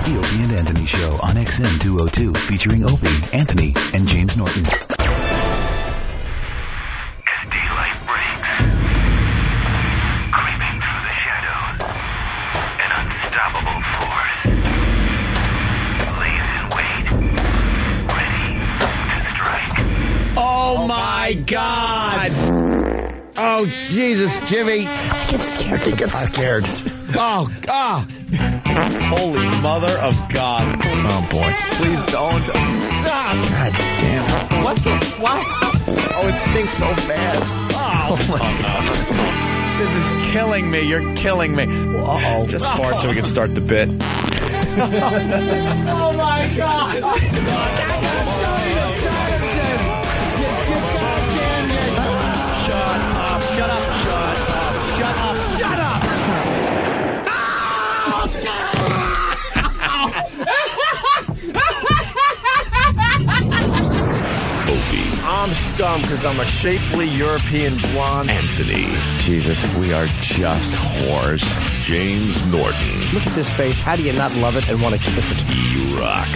The Opie and Anthony Show on XM 202, featuring Opie, Anthony, and James Norton. As daylight breaks, creeping through the shadows, an unstoppable force lays in wait, ready to strike. Oh my God! Oh, Jesus, Jimmy. I get scared. He gets scared. Oh, God. Holy mother of God. Oh, boy. Please don't. God damn. What? Oh, it stinks so bad. Oh, my God. This is killing me. You're killing me. Uh-oh. Just fart so we can start the bit. Oh, my God. Shut up. I'm stumped because I'm a shapely European blonde. Anthony. Jesus, we are just whores. James Norton. Look at this face. How do you not love it and want to kiss it? You rock.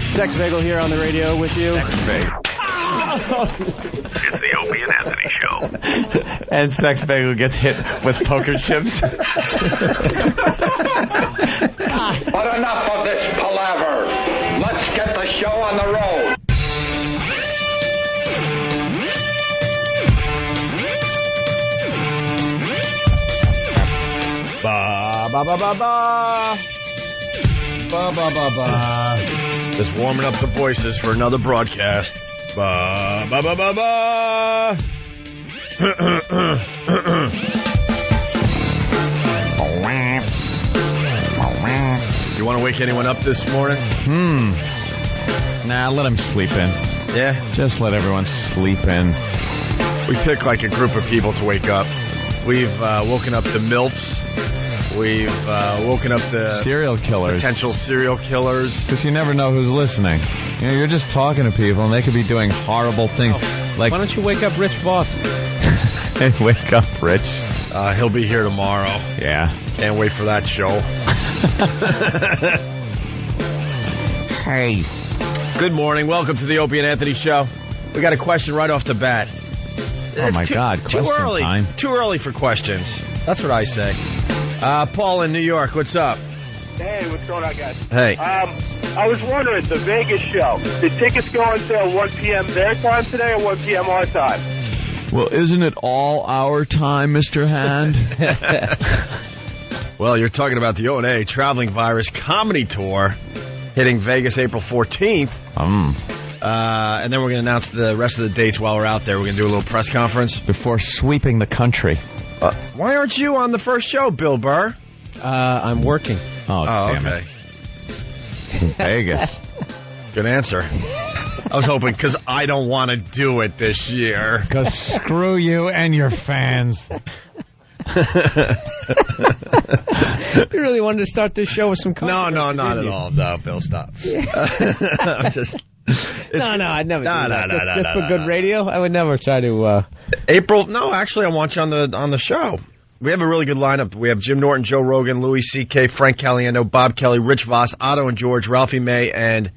Sex Bagel here on the radio with you. Sex Bagel. It's the Opie and Anthony Show. And Sex Bagel gets hit with poker chips. But enough of this palaver. Let's get the show on the road. Ba ba ba ba ba. Ba ba ba ba. Just warming up the voices for another broadcast. Ba ba ba ba ba. You want to wake anyone up this morning? Nah, let him sleep in. Yeah? Just let everyone sleep in. We pick like a group of people to wake up. We've woken up the MILFs. We've woken up the Serial killers. potential serial killers. Because you never know who's listening. You know, you're just talking to people, and they could be doing horrible things. Like, Why don't you wake up Rich Voss? hey, wake up, Rich. He'll be here tomorrow. Yeah. Can't wait for that show. Hey. Good morning. Welcome to the Opie and Anthony Show. We got a question right off the bat. Oh, my God. Too Question early. time. Too early for questions. That's what I say. Paul in New York, what's up? Hey, what's going on, guys? Hey. I was wondering, the Vegas show, did tickets go on sale 1 p.m. their time today or 1 p.m. our time? Well, isn't it all our time, Mr. Hand? Well, you're talking about the O&A Traveling Virus Comedy Tour hitting Vegas April 14th. And then we're going to announce the rest of the dates while we're out there. We're going to do a little press conference. Before sweeping the country. Why aren't you on the first show, Bill Burr? I'm working. Oh, damn okay. it. Vegas. Good answer. I was hoping, because I don't want to do it this year. Because screw you and your fans. You really wanted to start this show with some No, controversy, not didn't at you? all. No, Bill, stop. I'm just... No, I'd never do that. No, Just for good radio, I would never try to... April, no, actually, I want you on the show. We have a really good lineup. We have Jim Norton, Joe Rogan, Louis C.K., Frank Caliendo, Bob Kelly, Rich Voss, Otto and George, Ralphie May, and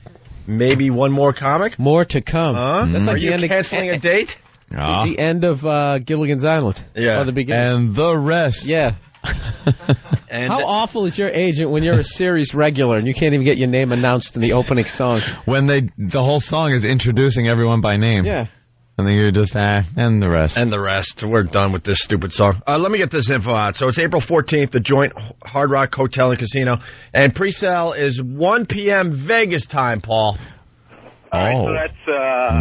maybe one more comic. More to come. That's like Are you canceling a date? The end of Gilligan's Island. Yeah. Or the beginning. And the rest. Yeah. And How awful is your agent when you're a series regular and you can't even get your name announced in the opening song? When the whole song is introducing everyone by name. Yeah. And then you're just, and the rest. And the rest. We're done with this stupid song. Let me get this info out. So it's April 14th, the Joint Hard Rock Hotel and Casino. And pre-sale is 1 p.m. Vegas time, Paul. All right, so that's...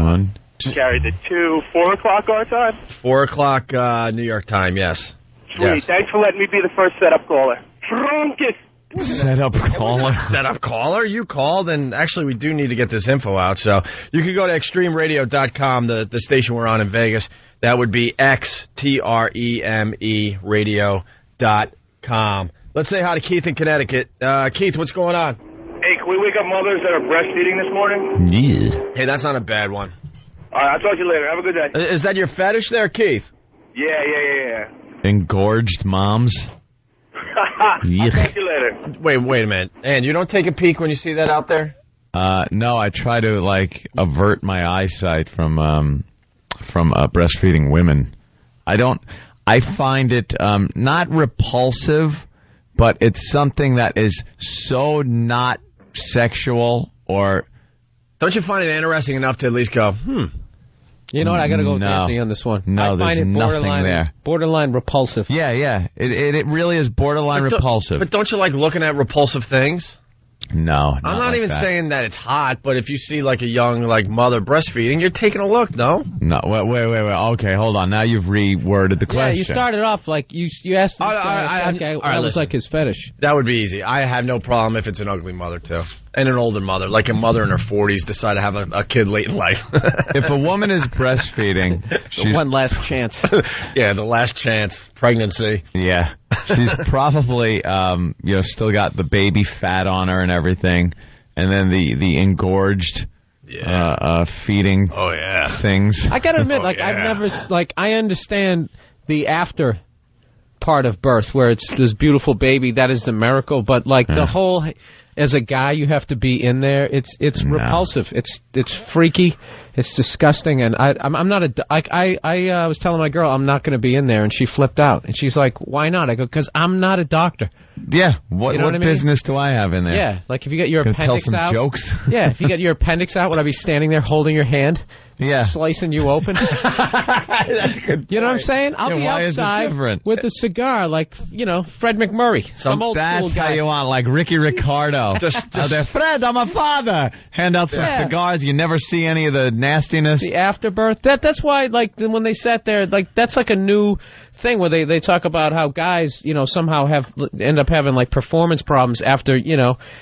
One. Carried it to 4 o'clock our time? 4 o'clock New York time, yes. Sweet. Yes. Thanks for letting me be the first setup caller. Drunkest. Set up caller. Set up caller? You called, and actually we do need to get this info out. So you can go to extremeradio.com, the station we're on in Vegas. That would be XTREME radio.com. Let's say hi to Keith in Connecticut. Keith, what's going on? Hey, can we wake up mothers that are breastfeeding this morning? Yeah. Hey, that's not a bad one. All right, I'll talk to you later. Have a good day. Is that your fetish there, Keith? Yeah. Engorged moms. I'll talk to you later. Wait a minute. And you don't take a peek when you see that out there? No, I try to avert my eyesight from breastfeeding women. I find it not repulsive, but it's something that is so not sexual or. Don't you find it interesting enough to at least go, You know what? I got to go with Anthony on this one. No, I find there's it nothing there. Borderline repulsive. Yeah. It really is borderline repulsive. But don't you like looking at repulsive things? No, I'm not even saying that it's hot, but if you see a young mother breastfeeding, you're taking a look, no? No, wait. Okay, hold on. Now you've reworded the question. Yeah, you started off you asked. What was his fetish? That would be easy. I have no problem if it's an ugly mother too, and an older mother, like a mother in her 40s, decide to have a kid late in life. If a woman is breastfeeding, she's one last chance. Yeah, the last chance pregnancy. Yeah, she's probably still got the baby fat on her and everything, and then the engorged feeding things. I gotta admit, I've never I understand the after part of birth where it's this beautiful baby, that is the miracle, but the whole, as a guy, you have to be in there. It's repulsive. It's freaky. It's disgusting, and I'm not I was telling my girl I'm not going to be in there, and she flipped out, and she's like, "Why not?" I go, "Because I'm not a doctor." Yeah, what I mean? business do I have in there? Yeah, if you get your appendix tell some out, jokes. Yeah, if you get your appendix out, would I be standing there holding your hand? Yeah, slicing you open. That's good. You know what I'm saying? I'll be why outside is it with a cigar, Fred McMurray, some old that's school guy. how you want, like Ricky Ricardo. Just out there, Fred, I'm a father. Hand out some cigars. You never see any of the nastiness. The afterbirth. That's why, when they sat there, that's a new thing where they talk about how guys, somehow end up having performance problems after,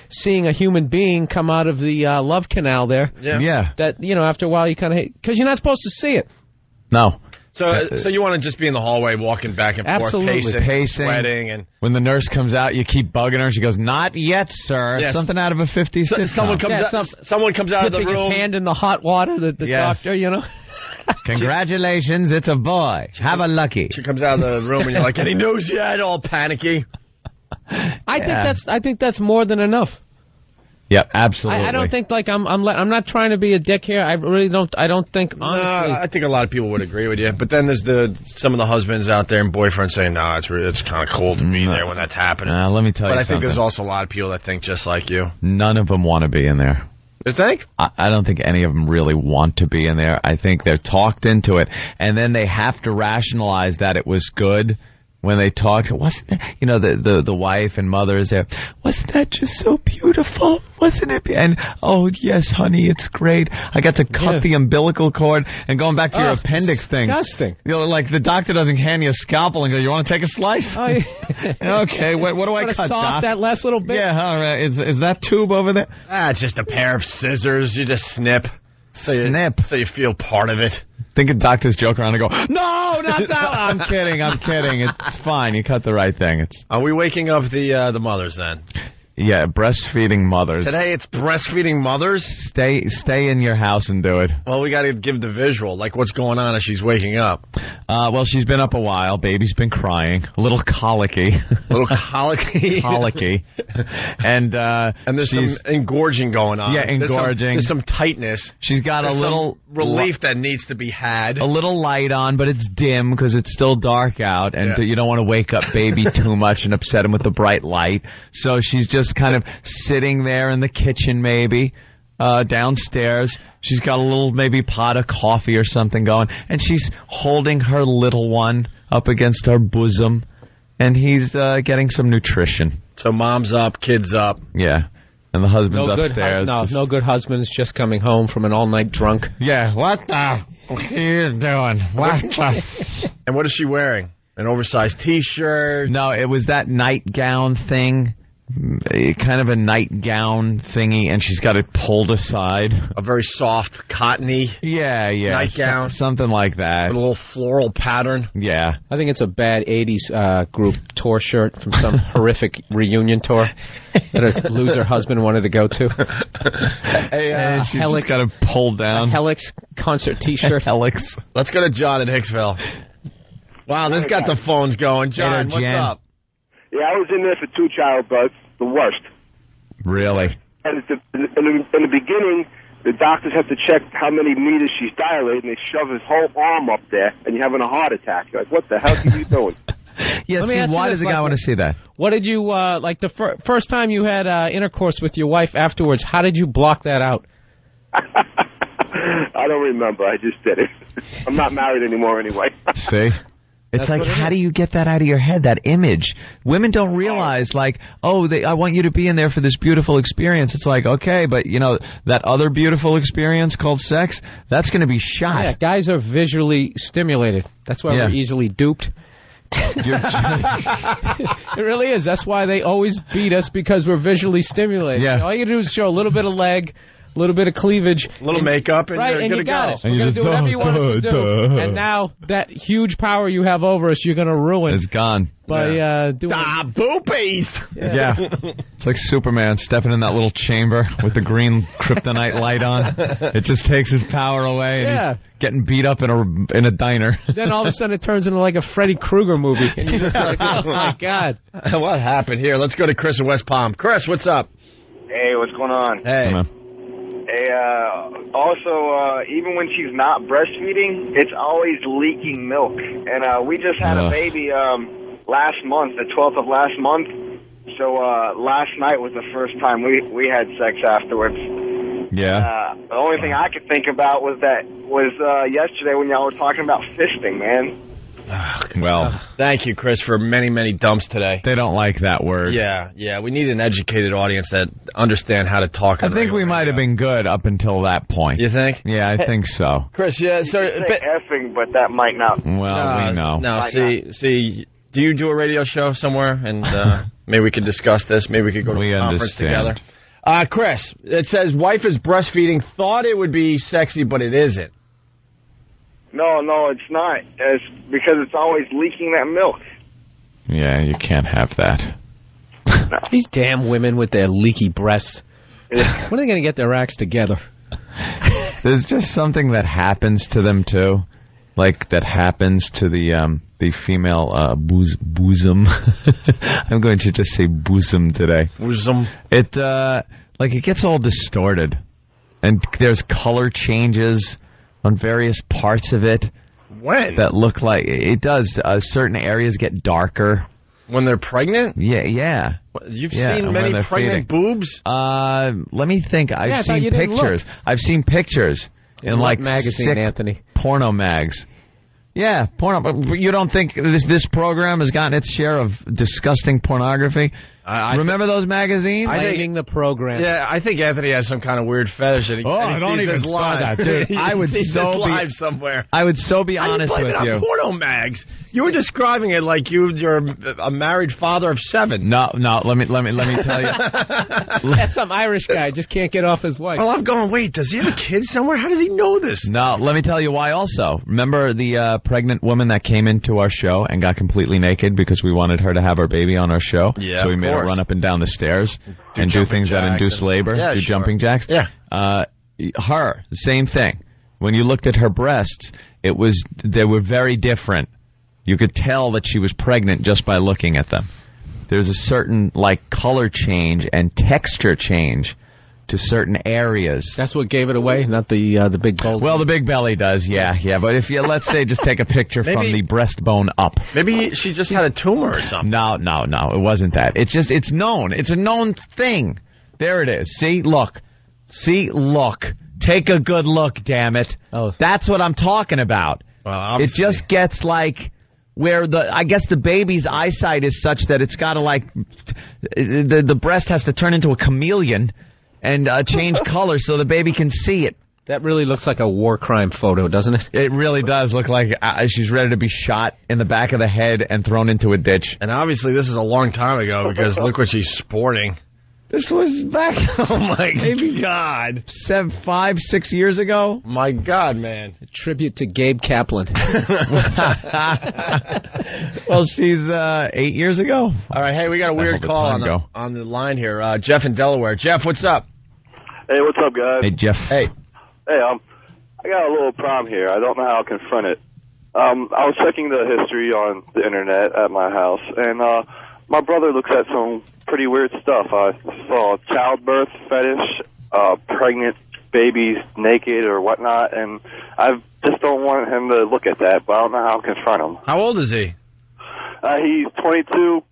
seeing a human being come out of the love canal there. Yeah. That, after a while you kind of hate, because you're not supposed to see it. No. So you want to just be in the hallway walking back and forth, pacing, sweating, and when the nurse comes out, you keep bugging her. She goes, "Not yet, sir." Yes. Something out of a 50s sitcom. Someone comes out of the room, his hand in the hot water. The doctor, Congratulations, it's a boy. Have a lucky. She comes out of the room and you're like, "Any news yet?" All panicky. I think that's more than enough. Yeah, absolutely. I don't think I'm not trying to be a dick here. I really don't. I don't think honestly. I think a lot of people would agree with you. But then there's some of the husbands out there and boyfriends saying, "No, it's kind of cool to be there when that's happening." Let me tell you something. But I think there's also a lot of people that think just like you. None of them want to be in there. You think? I don't think any of them really want to be in there. I think they're talked into it, and then they have to rationalize that it was good. When they talk, wasn't that, the wife and mother is there, wasn't that just so beautiful? Wasn't it? And, oh, yes, honey, it's great. I got to cut the umbilical cord. And going back to your appendix thing. Disgusting. The doctor doesn't hand you a scalpel and go, "You want to take a slice?" Oh, yeah. Okay, what do I cut, saw Doc? off that last little bit? Yeah, all right. Is that tube over there? It's just a pair of scissors. You just snip. So you feel part of it. Thinking doctors joke around and go, "No, not that one." I'm kidding. It's fine. You cut the right thing. Are we waking up the mothers then? Yeah, breastfeeding mothers. Today it's breastfeeding mothers. Stay in your house and do it. Well, we got to give the visual, what's going on as she's waking up. Well, she's been up a while. Baby's been crying, a little colicky. Colicky. And there's some engorging going on. Yeah, engorging. There's some tightness. She's got a little relief that needs to be had. A little light on, but it's dim because it's still dark out, and you don't want to wake up baby too much and upset him with the bright light. So she's just kind of sitting there in the kitchen, maybe downstairs. She's got a little maybe pot of coffee or something going, and she's holding her little one up against her bosom, and he's getting some nutrition. So mom's up, kid's up. Yeah. And the husband's upstairs. No good husband's just coming home from an all-night drunk. Yeah, what the are you doing? What the? And what is she wearing? An oversized T-shirt? No, it was that nightgown thing. Kind of a nightgown thingy, and she's got it pulled aside. A very soft, cottony nightgown. Something like that. With a little floral pattern. Yeah. I think it's a bad 80s group tour shirt from some horrific reunion tour that a loser husband wanted to go to. She's just got it pulled down. A Helix concert T-shirt. Helix. Let's go to John in Hicksville. Wow, this got the phones going. John, what's up? Yeah, I was in there for 2 childbirths, the worst. Really? And in the beginning, the doctors have to check how many meters she's dilated, and they shove his whole arm up there, and you're having a heart attack. You're like, what the hell are you doing? Yeah, Let me see, ask you why this, does a guy like, want to see that? What did you, like the first time you had intercourse with your wife afterwards, how did you block that out? I don't remember. I just did it. I'm not married anymore anyway. See? It's like, how do you get that out of your head, that image? Women don't realize, like, I want you to be in there for this beautiful experience. It's like, okay, but, you know, that other beautiful experience called sex, that's going to be shot. Yeah, guys are visually stimulated. That's why we're easily duped. It really is. That's why they always beat us, because we're visually stimulated. Yeah. You know, all you do is show a little bit of leg, a little bit of cleavage, a little makeup, and right, you're and good you to got go. it. We're going to do whatever you want us to do. And now that huge power you have over us, you're going to ruin. It's gone. By doing... boopies! Yeah. It's like Superman stepping in that little chamber with the green kryptonite light on. It just takes his power away, and he's getting beat up in a diner. Then all of a sudden it turns into like a Freddy Krueger movie. And you're just like, oh, my God. What happened here? Let's go to Chris in West Palm. Chris, what's up? Hey, what's going on? Hey. Hey, also, even when she's not breastfeeding, it's always leaking milk. And we just had a baby last month, the 12th of last month. So last night was the first time we had sex afterwards. Yeah. The only thing I could think about was yesterday when y'all were talking about fisting, man. Well, thank you, Chris, for many, many dumps today. They don't like that word. Yeah. We need an educated audience that understand how to talk. I think we might have been good up until that point. You think? Yeah, I think so. Chris, so effing, but that might not. Well, we know. No, see. Do you do a radio show somewhere? And maybe we could discuss this. Maybe we could go to a conference together. Chris, it says wife is breastfeeding. Thought it would be sexy, but it isn't. No, it's not. It's because it's always leaking that milk. Yeah, you can't have that. These damn women with their leaky breasts. When are they going to get their acts together? There's just something that happens to them, too. Like, that happens to the female bosom. I'm going to just say bosom today. Bosom. It gets all distorted. And there's color changes on various parts of it. When? That look like... It does. Certain areas get darker. When they're pregnant? Yeah. You've seen many pregnant boobs? Let me think. I've seen pictures. I've seen pictures in like magazine, Anthony. Porno mags. Yeah, porno. But you don't think this program has gotten its share of disgusting pornography? Remember those magazines? Blaming the program. Yeah, I think Anthony has some kind of weird fetish. And I don't even start that, dude. I would so be live somewhere. I would so be honest with you. Porno mags. You were describing it like you're a married father of 7. No. Let me tell you. That's some Irish guy just can't get off his wife. Well, I'm going. Wait, does he have a kid somewhere? How does he know this? No, let me tell you why. Also, remember the pregnant woman that came into our show and got completely naked because we wanted her to have her baby on our show. Yeah, so we made her run up and down the stairs and do things that induce labor. Yeah, jumping jacks. Yeah. Her, the same thing. When you looked at her breasts, they were very different. You could tell that she was pregnant just by looking at them. There's a certain color change and texture change to certain areas. That's what gave it away, not the big bulge. Well, the big belly does, yeah. But if you, let's say, just take a picture from the breastbone up. Maybe she just had a tumor or something. No, it wasn't that. It's known. It's a known thing. There it is. See, look. Take a good look, damn it. Oh. That's what I'm talking about. Well, it just gets where I guess the baby's eyesight is such that it's got to the breast has to turn into a chameleon and change color so the baby can see it. That really looks like a war crime photo, doesn't it? It really does look like she's ready to be shot in the back of the head and thrown into a ditch. And obviously this is a long time ago because look what she's sporting. This was back, oh my God, 5, 6 years ago. My God, man! A tribute to Gabe Kaplan. Well, she's 8 years ago. All right, hey, we got a weird call on the line here. Jeff in Delaware. Jeff, what's up? Hey, what's up, guys? Hey, Jeff. Hey, I got a little problem here. I don't know how to confront it. I was checking the history on the internet at my house, and My brother looks at some pretty weird stuff. I saw childbirth fetish, pregnant babies naked or whatnot, and I just don't want him to look at that, but I don't know how to confront him. How old is he? He's 22.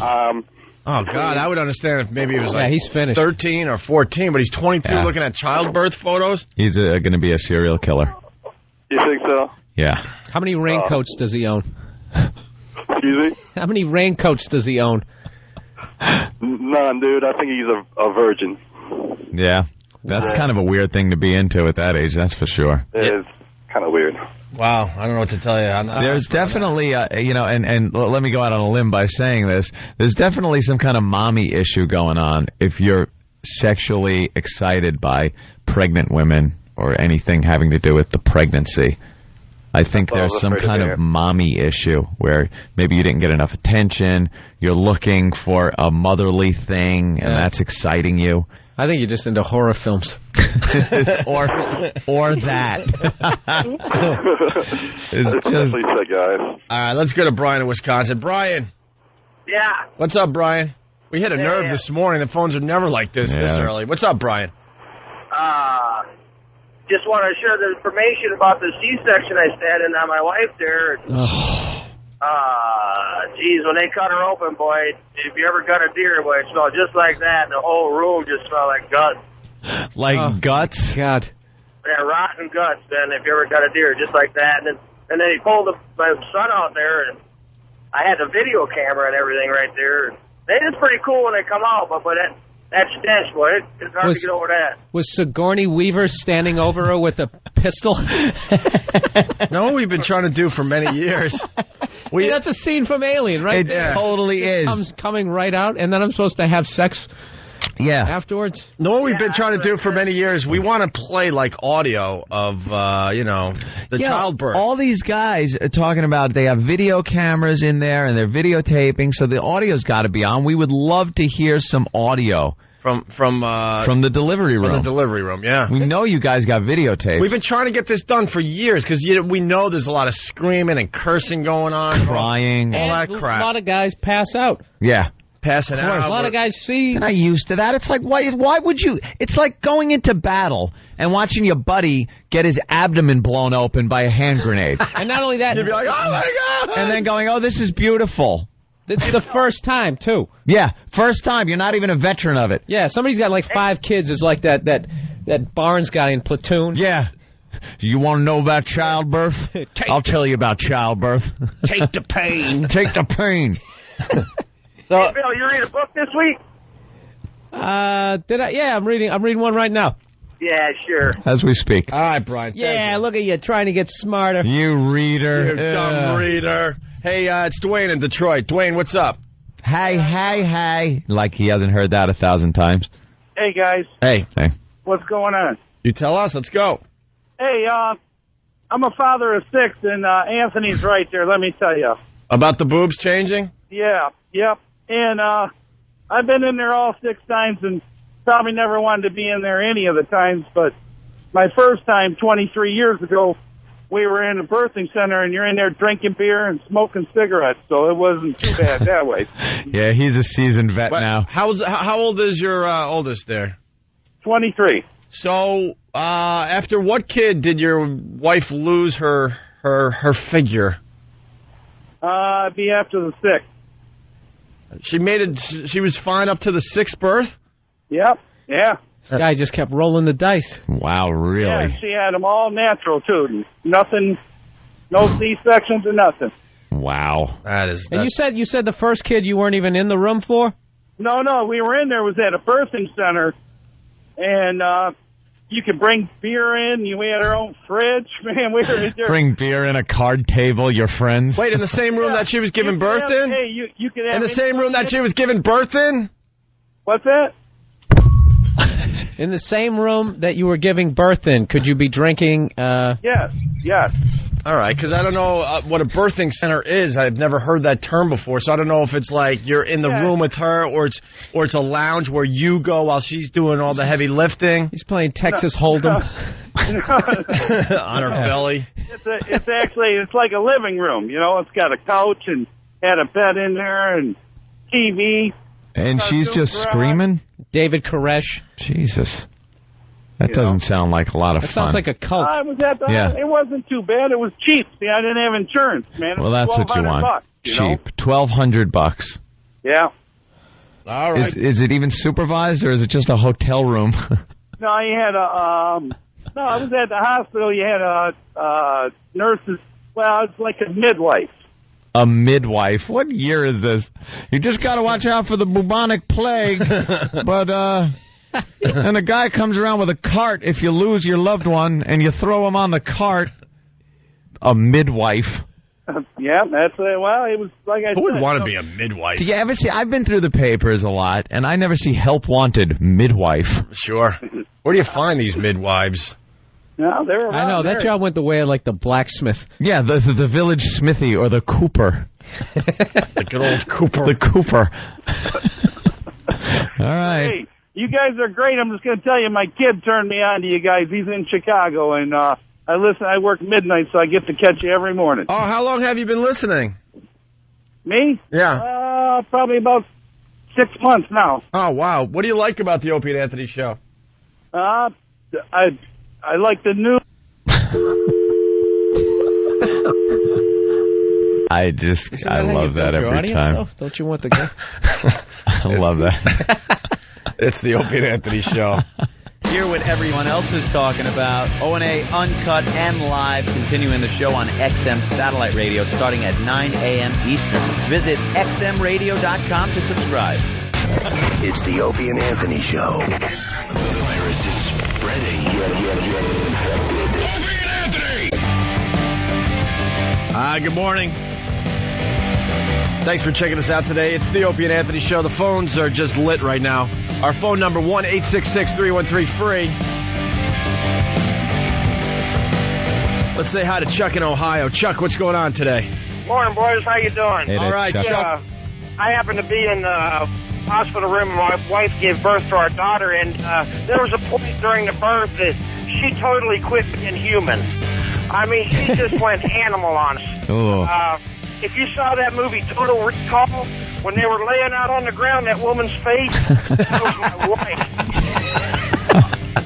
Oh, God, I would understand if maybe he was like he's finished. 13 or 14, but he's 22 looking at childbirth photos? He's going to be a serial killer. You think so? Yeah. How many raincoats does he own? Excuse me? How many raincoats does he own? None, dude. I think he's a virgin. Yeah. That's kind of a weird thing to be into at that age, that's for sure. It's kind of weird. Wow, I don't know what to tell you. There's definitely, and let me go out on a limb by saying this. There's definitely some kind of mommy issue going on if you're sexually excited by pregnant women or anything having to do with the pregnancy. I think there's some kind of mommy issue where maybe you didn't get enough attention, you're looking for a motherly thing, and that's exciting you. I think you're just into horror films. or that. It's just... guys. All right, let's go to Brian in Wisconsin. Brian. Yeah. What's up, Brian? We hit a nerve this morning. The phones are never like this early. What's up, Brian? Just want to share the information about the C-section I stand in on my wife there. Geez, when they cut her open, boy, if you ever got a deer, boy, it smelled just like that, and the whole room just smelled like guts. Like guts? God. Yeah, rotten guts, man, if you ever got a deer, just like that. And then he pulled my son out there, and I had the video camera and everything right there. It's pretty cool when they come out, but that stench, boy, it's hard to get over that. Was Sigourney Weaver standing over her with a pistol? No, what we've been trying to do for many years. That's a scene from Alien, right? It totally is. Coming right out, and then I'm supposed to have sex afterwards? No, what we've been trying to do for many years, we want to play, like, audio of, the childbirth. All these guys are talking about they have video cameras in there, and they're videotaping, so the audio's got to be on. We would love to hear some audio. From the delivery room. From the delivery room, yeah. We know you guys got videotape. We've been trying to get this done for years because we know there's a lot of screaming and cursing going on. Crying. All that crap. A lot of guys pass out. Yeah. Passing out. A lot of guys see. I'm not used to that. It's like, why would you? It's like going into battle and watching your buddy get his abdomen blown open by a hand grenade. And not only that. You'd be like, oh, my God. And then going, oh, this is beautiful. This is the first time, too. Yeah, first time. You're not even a veteran of it. Yeah, somebody's got like 5 kids. It's like that Barnes guy in Platoon. Yeah. You want to know about childbirth? I'll tell you about childbirth. Take the pain. Take the pain. Hey, Bill, you read a book this week? Did I? Yeah, I'm reading one right now. Yeah, sure. As we speak. All right, Brian. Yeah, look at you trying to get smarter. You reader. You dumb reader. Hey, it's Dwayne in Detroit. Dwayne, what's up? Hey. Like he hasn't heard that 1,000 times. Hey, guys. Hey. What's going on? You tell us. Let's go. Hey, I'm a father of 6, and Anthony's right there, let me tell you. About the boobs changing? Yeah, yep. And I've been in there all 6 times and probably never wanted to be in there any of the times, but my first time 23 years ago, we were in a birthing center, and you're in there drinking beer and smoking cigarettes, so it wasn't too bad that way. Yeah, he's a seasoned vet now. How old is your oldest there? 23. So, after what kid did your wife lose her figure? It'd be after the 6th. She was fine up to the 6th birth? Yep, yeah. This guy just kept rolling the dice. Wow, really? Yeah, she had them all natural, too. Nothing, no C-sections or nothing. Wow. And you said the first kid you weren't even in the room for? No, we were in there. It was at a birthing center, and you could bring beer in. We had our own fridge. Man, we were in there. Bring beer in a card table, your friends. Wait, in the same room that she was giving birth in? Hey, you could have in the same room that she was giving birth in? What's that? In the same room that you were giving birth in, could you be drinking? Yes. All right, because I don't know what a birthing center is. I've never heard that term before, so I don't know if it's like you're in the room with her, or it's a lounge where you go while she's doing all the heavy lifting. He's playing Texas Hold'em on her belly. It's like a living room. You know, it's got a couch and had a bed in there, and TV. And she's just screaming? David Koresh. Jesus. That doesn't sound like a lot of that fun. Sounds like a cult. I was at the, It wasn't too bad. It was cheap. See, I didn't have insurance, man. Well, that's what you want. Bucks, cheap. $1,200. Yeah. All right. Is it even supervised, or is it just a hotel room? No, you had a. No, I was at the hospital. You had a nurses. Well, it's like a midwife. A midwife? What year is this? You just got to watch out for the bubonic plague. But and a guy comes around with a cart if you lose your loved one, and you throw him on the cart. A midwife. Yeah, that's well. It was like I said. Who would want to be a midwife? Do you ever see? I've been through the papers a lot, and I never see help wanted midwife. Sure. Where do you find these midwives? No, they're around. I know that job went the way of like the blacksmith. Yeah, the village smithy or the cooper. The good old cooper. The cooper. All right. Hey, you guys are great. I'm just going to tell you, my kid turned me on to you guys. He's in Chicago, and I work midnight, so I get to catch you every morning. Oh, how long have you been listening? Me? Yeah. Probably about 6 months now. Oh, wow. What do you like about the Opie and Anthony show? I like the new. I love that every time. Though? Don't you want the guy? I love that. It's the Opie and Anthony show. Hear what everyone else is talking about. O&A Uncut and Live, continuing the show on XM Satellite Radio starting at 9 a.m. Eastern. Visit xmradio.com to subscribe. It's the Opie and Anthony show. The virus is spreading. Opie and Anthony! Good morning. Thanks for checking us out today. It's the Opie and Anthony show. The phones are just lit right now. Our phone number, 1-866-313-FREE. Let's say hi to Chuck in Ohio. Chuck, what's going on today? Morning, boys. How you doing? Hey, all right, Chuck. I happen to be in the hospital room. My wife gave birth to our daughter, and there was a point during the birth that she totally quit being human. I mean, she just went animal on us. Ooh. If you saw that movie Total Recall, when they were laying out on the ground, that woman's face, that was my wife.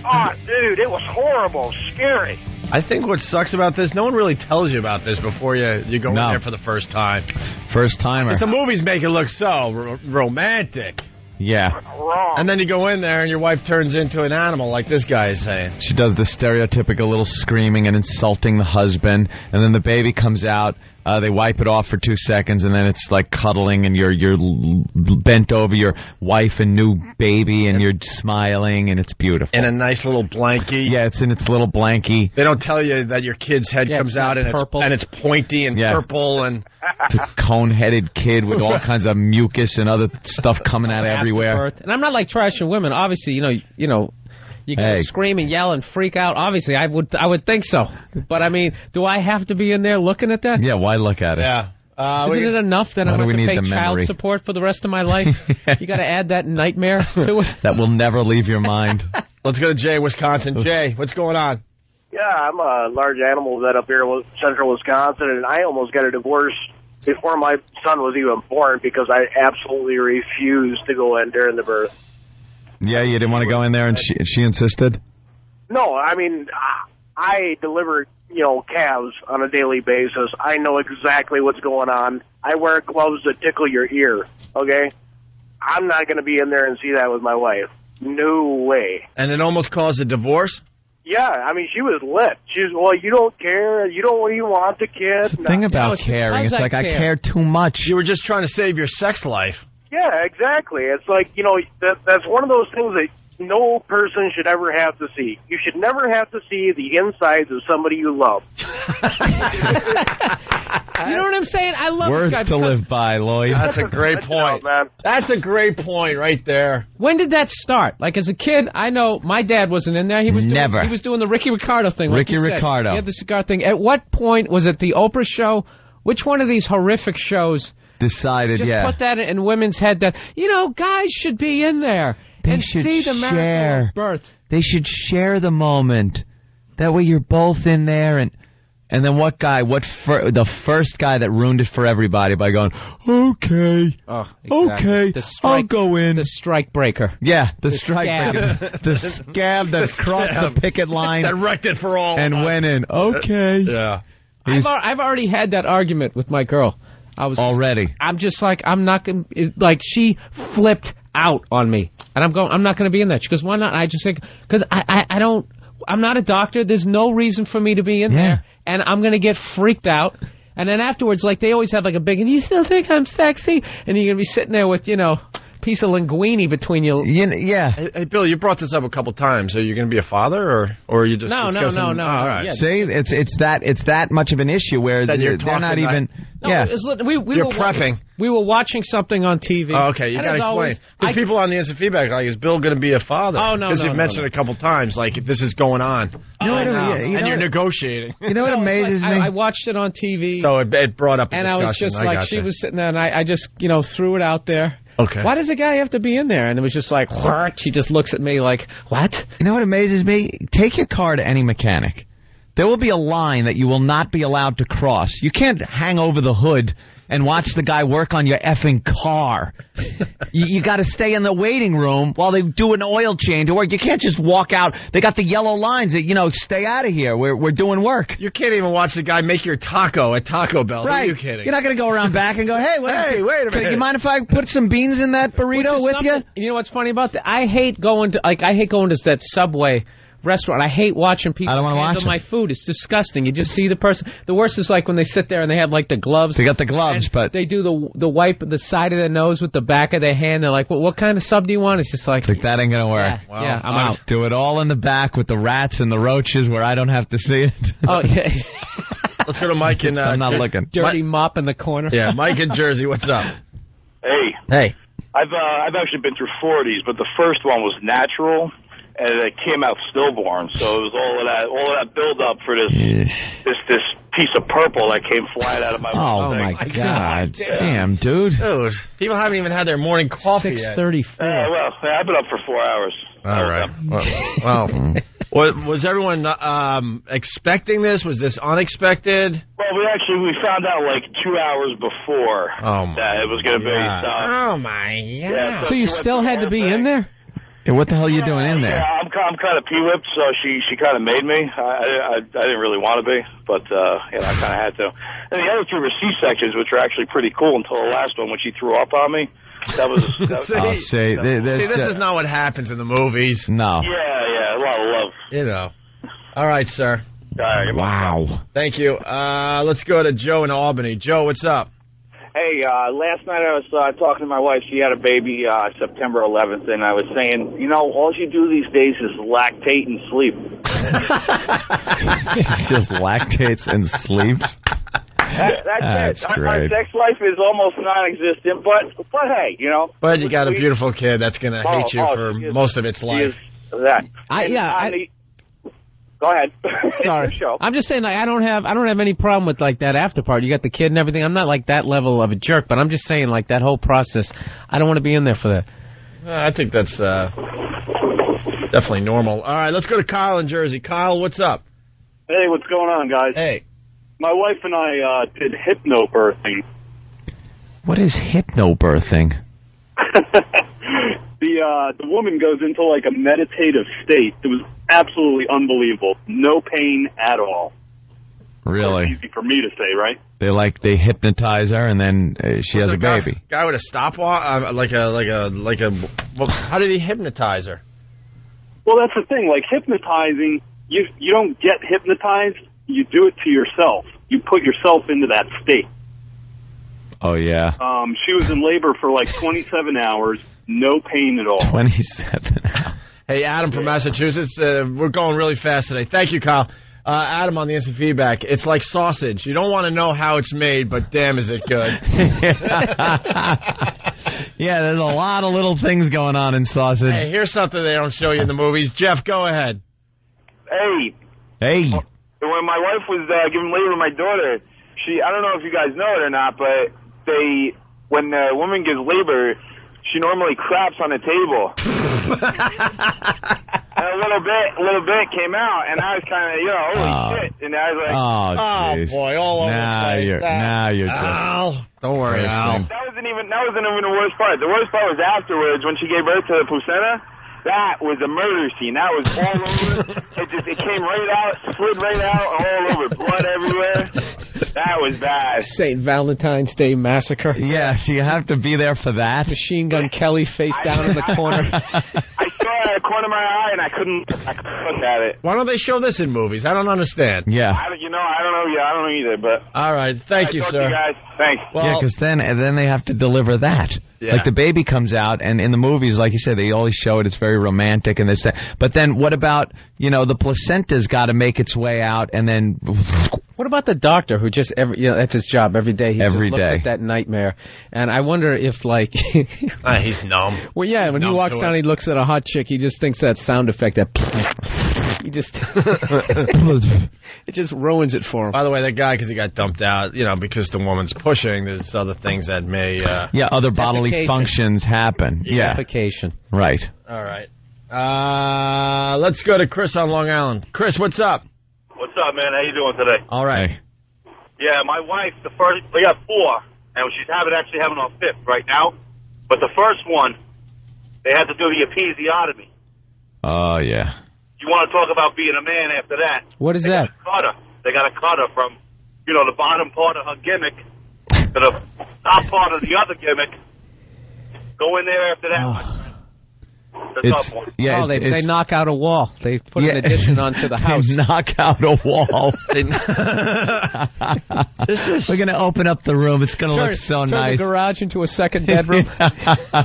Oh, dude, it was horrible, scary. I think what sucks about this, no one really tells you about this before you go in there for the first time. First timer. Because the movies make it look so romantic. Yeah. Wrong. And then you go in there and your wife turns into an animal like this guy is saying. She does the stereotypical little screaming and insulting the husband, and then the baby comes out. They wipe it off for 2 seconds, and then it's like cuddling, and you're bent over your wife and new baby, and you're smiling, and it's beautiful. In a nice little blankie. Yeah, it's in its little blankie. They don't tell you that your kid's head comes out and it's pointy and purple and it's a cone-headed kid with all kinds of mucus and other stuff coming out everywhere. And I'm not like trashing women. Obviously, you know. You can scream and yell and freak out. Obviously, I would think so. But I mean, do I have to be in there looking at that? Yeah, why look at it? Yeah. Isn't it enough that I have to pay child support for the rest of my life? You got to add that nightmare to it. That will never leave your mind. Let's go to Jay, Wisconsin. Jay, what's going on? Yeah, I'm a large animal vet up here in central Wisconsin, and I almost got a divorce before my son was even born because I absolutely refused to go in during the birth. Yeah, you didn't want to go in there, and she insisted? No, I mean, I deliver, calves on a daily basis. I know exactly what's going on. I wear gloves that tickle your ear, okay? I'm not going to be in there and see that with my wife. No way. And it almost caused a divorce? Yeah, I mean, she was lit. She's, well, you don't care. You don't even want the kid. The thing about caring, it's like I care too much. You were just trying to save your sex life. Yeah, exactly. It's like, that's one of those things that no person should ever have to see. You should never have to see the insides of somebody you love. You know what I'm saying? I love words to live by, Lloyd. That's a great point, man. That's a great point right there. When did that start? Like as a kid, I know my dad wasn't in there. He was doing the Ricky Ricardo thing. Like Ricky Ricardo. He had the cigar thing. At what point was it the Oprah show? Which one of these horrific shows decided? Just put that in women's head that guys should be in there. They and should see the miracle of birth. They should share the moment. That way you're both in there. And And then the first guy that ruined it for everybody by going, okay, okay, I'll go in. The strike breaker. Yeah, the strike breaker. The scab that crossed the picket line. That wrecked it for all. And went in. Okay. Yeah. I've already had that argument with my girl. I'm just like, I'm not going to, like, she flipped out on me. And I'm not going to be in that. She goes, why not? I just think, because I'm not a doctor. There's no reason for me to be in there. And I'm going to get freaked out. And then afterwards, like, they always have, like, a big, and you still think I'm sexy? And you're going to be sitting there with, piece of linguine between you. Yeah. Hey, Bill, you brought this up a couple times. Are you going to be a father, or are you just No. Oh, all right. Yeah. See, it's that much of an issue where they're not even. You're prepping. We were watching something on TV. Oh, okay, you got to explain. Because people on the instant feedback like, is Bill going to be a father? Oh, no, because you've mentioned it a couple times, like, this is going on. And you're negotiating. You know what amazes me? I watched it on TV. So it brought up a and discussion. I was just like, she was sitting there, and I just, threw it out there. Okay. Why does a guy have to be in there? And it was just like, what? She just looks at me like, what? You know what amazes me? Take your car to any mechanic. There will be a line that you will not be allowed to cross. You can't hang over the hood and watch the guy work on your effing car. You got to stay in the waiting room while they do an oil change. Or you can't just walk out. They got the yellow lines that, stay out of here. We're doing work. You can't even watch the guy make your taco at Taco Bell. Right. Are you kidding? You're not going to go around back and go, hey, wait a minute. You mind if I put some beans in that burrito with you? You know what's funny about that? I hate going to that Subway restaurant. I hate watching people handle my food. It's disgusting. You just see the person. The worst is like when they sit there and they have like the gloves. They got the gloves, but they do the wipe the side of their nose with the back of their hand. They're like, well, what kind of sub do you want? It's just like that ain't gonna work. Yeah, I'm out. Do it all in the back with the rats and the roaches where I don't have to see it. Oh yeah. Let's go to Mike in. I'm not looking. Dirty mop in the corner. Yeah, Mike in Jersey. What's up? Hey. I've actually been through 4 of these, but the first one was natural. And it came out stillborn, so it was all of that build up for this piece of purple that came flying out of my mouth. Oh my God! Damn, dude. People haven't even had their morning coffee yet. 6:34. Well, I've been up for 4 hours. All right. Well, was everyone expecting this? Was this unexpected? Well, we found out like 2 hours before that it was going to be. Oh my God! Yeah, so you still had to be in there? Yeah, what the hell are you doing in there? Yeah, I'm kind of pee-whipped, so she kind of made me. I didn't really want to be, but I kind of had to. And the other two were C-sections, which are actually pretty cool until the last one when she threw up on me. That was see, this is not what happens in the movies. No. Yeah, a lot of love. All right, sir. Wow. Thank you. Let's go to Joe in Albany. Joe, what's up? Hey, last night I was talking to my wife. She had a baby September 11th, and I was saying, all you do these days is lactate and sleep. Just lactates and sleeps? That's it. Great. Our sex life is almost non-existent, but hey, But you got a beautiful kid that's going to hate you for most of its life. That. Go ahead. Sorry. I'm just saying, like, I don't have any problem with like that after part. You got the kid and everything. I'm not like that level of a jerk, but I'm just saying, like, that whole process, I don't want to be in there for that. I think that's definitely normal. All right, let's go to Kyle in Jersey. Kyle, what's up? Hey, what's going on, guys? Hey. My wife and I did hypnobirthing. What is hypnobirthing? The woman goes into like a meditative state. It was absolutely unbelievable. No pain at all. Really? Easy for me to say, right? They hypnotize her and then she has a baby. Guy with a stopwatch, how did he hypnotize her? Well, that's the thing. Like hypnotizing, you don't get hypnotized. You do it to yourself. You put yourself into that state. Oh yeah. She was in labor for like 27 hours. No pain at all. 27 hours. Hey, Adam from Massachusetts. We're going really fast today. Thank you, Kyle. Adam on the instant feedback. It's like sausage. You don't want to know how it's made, but damn, is it good. Yeah, there's a lot of little things going on in sausage. Hey, here's something they don't show you in the movies. Jeff, go ahead. Hey. When my wife was giving labor to my daughter, I don't know if you guys know it or not, but when the woman gives labor, she normally craps on the table. a little bit came out, and I was kind of, holy shit. And I was like, oh boy, all over the place. Now you're just... Al, don't worry, Al. That wasn't even the worst part. The worst part was afterwards when she gave birth to the placenta. That was a murder scene. That was all over. It came right out, slid right out, all over, blood everywhere. That was bad. St. Valentine's Day Massacre. Yeah, so you have to be there for that. Machine Gun Kelly face down in the corner. I saw it out of the corner of my eye, and I couldn't look at it. Why don't they show this in movies? I don't understand. Yeah. I don't know. Yeah, I don't know either. But all right, thank you, sir. You guys. Thanks. Well, yeah, because then they have to deliver that. Yeah. Like the baby comes out, and in the movies, like you said, they always show it. It's very romantic, and this. But then, what about the placenta's got to make its way out, and then. What about the doctor who just that's his job every day? He just looks at that nightmare, and I wonder if like he's numb. Well, yeah, when he walks down, he looks at a hot chick. He just thinks that sound effect he just it just ruins it for him. By the way, that guy, because he got dumped out, because the woman's pushing. There's other things that may other bodily functions happen. Yeah, defecation. Right. All right. Let's go to Chris on Long Island. Chris, what's up? What's up, man? How you doing today? All right. Yeah, my wife, we got 4, and she's actually having her 5th right now. But the first one, they had to do the episiotomy. Oh, yeah. You want to talk about being a man after that? What is that? They got to cut her from, the bottom part of her gimmick to the top part of the other gimmick. Go in there after that one. Yeah, they knock out a wall. They put an addition onto the house. They knock out a wall. We're going to open up the room. It's going to look so turn nice. The garage into a second bedroom.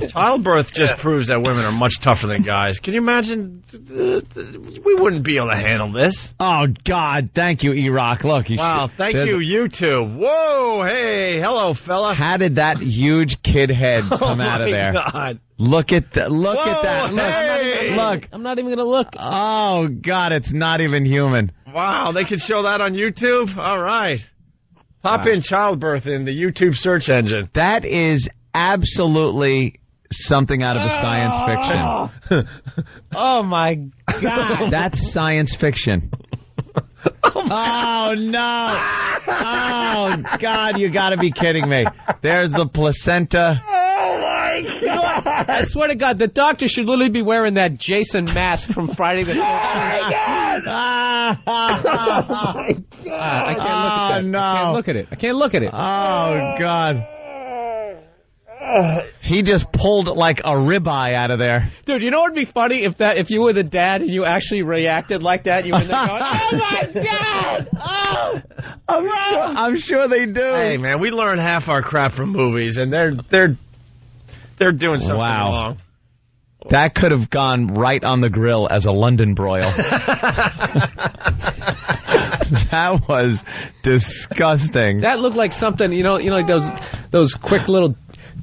Childbirth just proves that women are much tougher than guys. Can you imagine? We wouldn't be able to handle this. Oh, God. Thank you, E-Rock. Look. Wow. Thank you, you two. Whoa. Hey. Hello, fella. How did that huge kid head come out of there? God. Look at that. Whoa, Look. I'm not even going to look. Oh, God, it's not even human. Wow, they can show that on YouTube? All right. Pop in Childbirth in the YouTube search engine. That is absolutely something out of a science fiction. Oh, my God. That's science fiction. Oh, no. Oh, God, you got to be kidding me. There's the placenta. I swear to God, the doctor should literally be wearing that Jason mask from Friday the 13th. Oh, my God. I can't look at that. No. I can't look at it. I can't look at it. Oh, God. He just pulled like a ribeye out of there. Dude, you know what would be funny if you were the dad and you actually reacted like that? You were in there going, oh, my God! Oh! I'm sure they do. Hey, man, we learn half our crap from movies, and they're doing something wrong. That could have gone right on the grill as a London broil. That was disgusting. That looked like something, like those quick little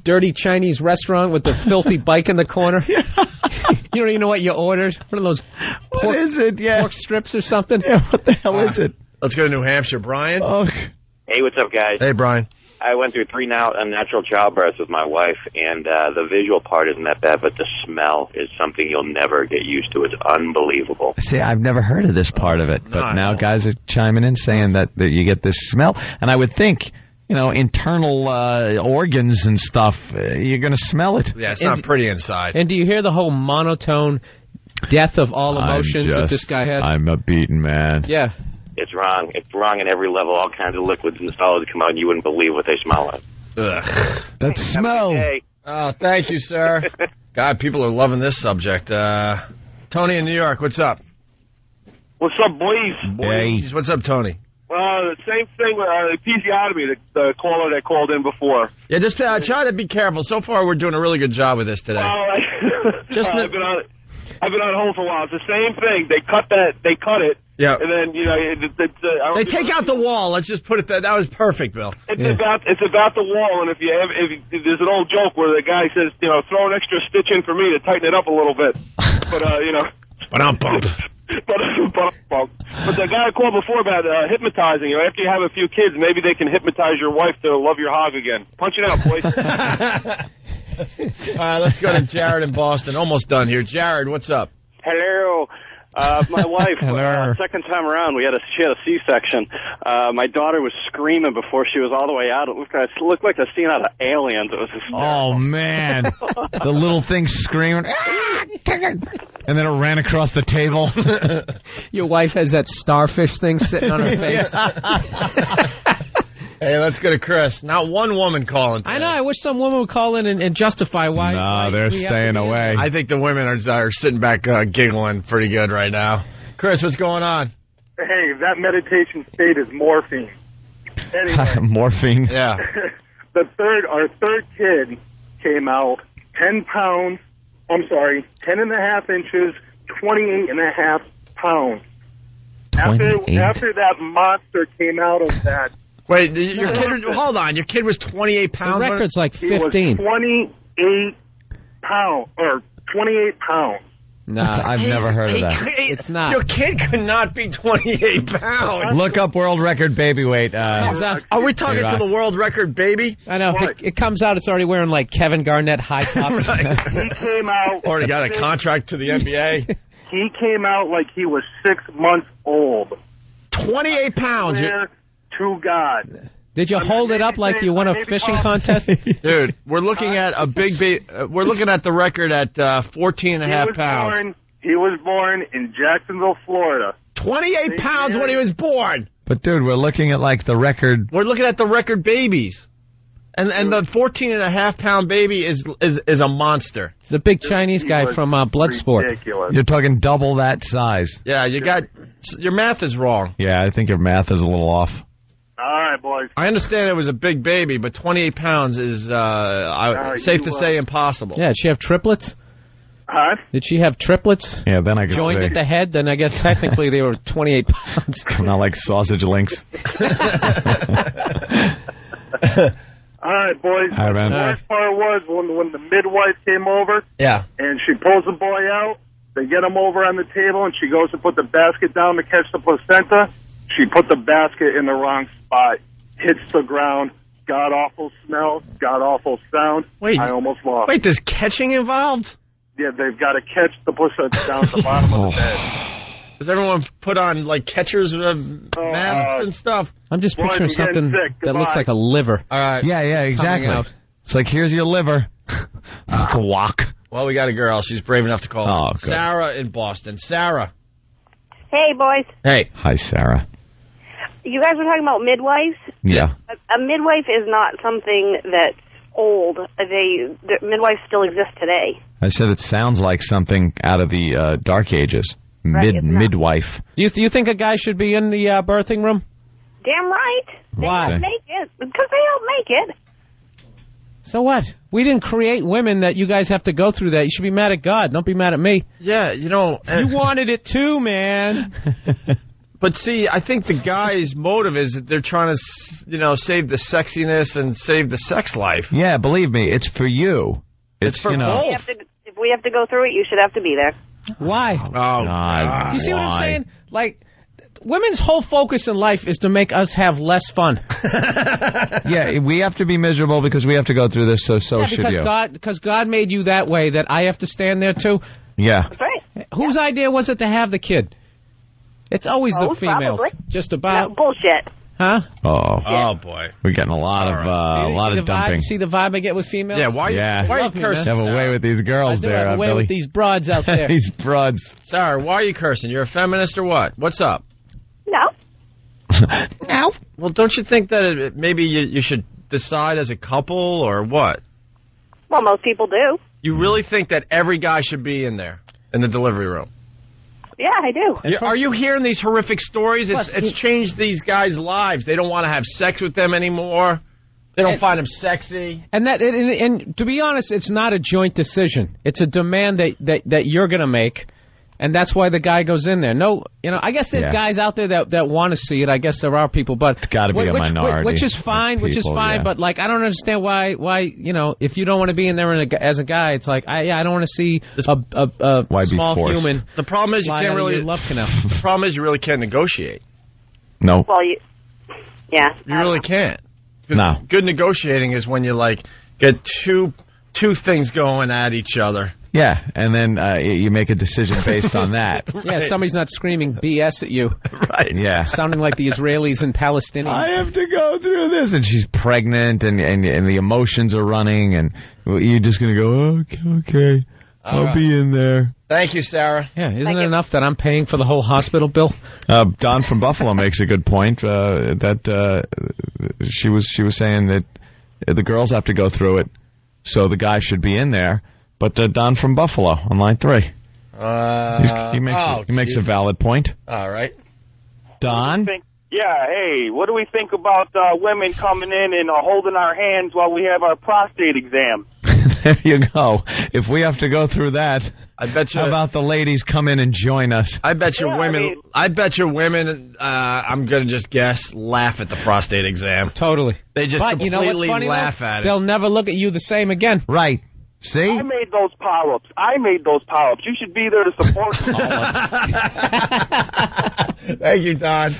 dirty Chinese restaurant with the filthy bike in the corner. You don't even know what you ordered. One of those pork strips or something. Yeah, what the hell is it? Let's go to New Hampshire. Brian? Oh. Hey, what's up, guys? Hey, Brian. I went through 3 unnatural childbirths with my wife, and the visual part isn't that bad, but the smell is something you'll never get used to. It's unbelievable. See, I've never heard of this part of it, but now guys are chiming in saying that you get this smell. And I would think, internal organs and stuff, you're going to smell it. Yeah, it's not pretty inside. And do you hear the whole monotone death of all emotions that this guy has? I'm a beaten man. Yeah. It's wrong. It's wrong in every level. All kinds of liquids and solids come out, and you wouldn't believe what they smell like. Ugh. That smell. Oh, thank you, sir. God, people are loving this subject. Tony in New York, what's up? What's up, boys? Hey. What's up, Tony? The same thing with episiotomy, the caller that called in before. Yeah, just try to be careful. So far, we're doing a really good job with this today. I've been on hold for a while. It's the same thing. They cut it. Yeah. And then, they take out the wall. Let's just put it that was perfect, Bill. It's about the wall, and if there's an old joke where the guy says, throw an extra stitch in for me to tighten it up a little bit. But, But the guy called before about hypnotizing. After you have a few kids, maybe they can hypnotize your wife to love your hog again. Punch it out, boys. All right, let's go to Jared in Boston. Almost done here. Jared, what's up? Hello. My wife, second time around, she had a C-section. My daughter was screaming before she was all the way out. It looked like a scene out of Aliens. It was hysterical. Oh, man. The little thing screaming. And then it ran across the table. Your wife has that starfish thing sitting on her face. Hey, let's go to Chris. Not one woman calling today. I know. I wish some woman would call in and justify why. No, they're staying away. I think the women are sitting back giggling pretty good right now. Chris, what's going on? Hey, that meditation state is morphine. Anyway. Morphine? Yeah. Our third kid came out 10 pounds, 10.5 inches, 28.5 pounds. After that monster came out of that. Wait, your kid, hold on. Your kid was 28 pounds? The record's like 15. He was 28 pounds. No, I've never heard of that. It's not. Your kid could not be 28 pounds. Look up world record baby weight. Are we talking to the world record baby? I know. It comes out, it's already wearing like Kevin Garnett high tops. He came out. Already got a contract to the NBA. He came out like he was 6 months old. 28 pounds. To God. Did you hold it up like you won a fishing contest? Dude, we're looking at a big we're looking at the record at 14.5 pounds. He was born in Jacksonville, Florida. 28 pounds when he was born. But dude, we're looking at like the record. We're looking at the record babies. And the 14.5 pound baby is a monster. It's the big Chinese guy from Bloodsport. Ridiculous. You're talking double that size. Yeah, your math is wrong. Yeah, I think your math is a little off. All right, boys. I understand it was a big baby, but 28 pounds is safe to say impossible. Yeah, did she have triplets? Huh? Did she have triplets? Yeah, then I could joined say. at the head, then I guess technically they were 28 pounds. Coming out like sausage links. All right, boys. All right, man. The worst part was when the midwife came over. Yeah. And she pulls the boy out. They get him over on the table, and she goes to put the basket down to catch the placenta. She put the basket in the wrong spot. Hits the ground. God-awful smell. God-awful sound. Wait. I almost lost. Wait, there's catching involved? Yeah, they've got to catch the placenta down at the bottom of the bed. Does everyone put on, like, catchers masks and stuff? I'm just picturing something that looks like a liver. All right. Yeah, exactly. It's like, here's your liver. Walk. Well, we got a girl. She's brave enough to call. Oh, good. Sarah in Boston. Sarah. Hey, boys. Hey. Hi, Sarah. You guys were talking about midwives? Yeah. A midwife is not something that's old. The midwives still exist today. I said it sounds like something out of the Dark Ages. Right, Midwife. Do you think a guy should be in the birthing room? Damn right. Why? They don't make it. Because they don't make it. So what? We didn't create women that you guys have to go through that. You should be mad at God. Don't be mad at me. Yeah, You wanted it too, man. But see, I think the guy's motive is that they're trying to, save the sexiness and save the sex life. Yeah, believe me, it's for you. It's for both. If we have to go through it, you should have to be there. Why? Oh, God. Do you see what I'm saying? Like, women's whole focus in life is to make us have less fun. Yeah, we have to be miserable because we have to go through this, so should you. Because God made you that way that I have to stand there too. Yeah. That's right. Whose idea was it to have the kid? It's always the females. Probably. Just about. No, bullshit. Huh? Oh, boy. We're getting a lot of dumping. See the vibe I get with females? Yeah, why are you cursing? Have a way with these girls there, have a way Billy. with these broads out there. These broads. Sarah, why are you cursing? You're a feminist or what? What's up? No. No. Well, don't you think that maybe you should decide as a couple or what? Well, most people do. You really think that every guy should be in there, in the delivery room? Yeah, I do. Are you hearing these horrific stories? It's changed these guys' lives. They don't want to have sex with them anymore. They don't find them sexy. And to be honest, it's not a joint decision. It's a demand that you're going to make, and that's why the guy goes in there. No, I guess there's guys out there that want to see it. I guess there are people, but it's got to be a minority, which is fine. Yeah. But like, I don't understand why if you don't want to be in there as a guy, it's like I don't want to see a small human. The problem is you can't really love canal. The problem is you really can't negotiate. No. Well, you really can't. No. Good negotiating is when you get two things going at each other. Yeah, and then you make a decision based on that. Yeah, somebody's not screaming BS at you. Right. Yeah. Sounding like the Israelis and Palestinians. I have to go through this. And she's pregnant, and the emotions are running, and you're just going to go, okay, I'll be in there. Thank you, Sarah. Yeah, isn't it enough that I'm paying for the whole hospital bill? Don from Buffalo makes a good point, that she was saying that the girls have to go through it, so the guy should be in there. But Don from Buffalo on line 3. He makes a valid point. All right. Don? Yeah, hey, what do we think about women coming in and holding our hands while we have our prostate exam? There you go. If we have to go through that, I bet you. How about the ladies come in and join us? I bet you women. I bet you women. I'm gonna just guess laugh at the prostate exam. Totally. They just but completely you know what's funny, laugh at it. They'll never look at you the same again. Right. See? I made those polyps. You should be there to support them. Thank you, Don.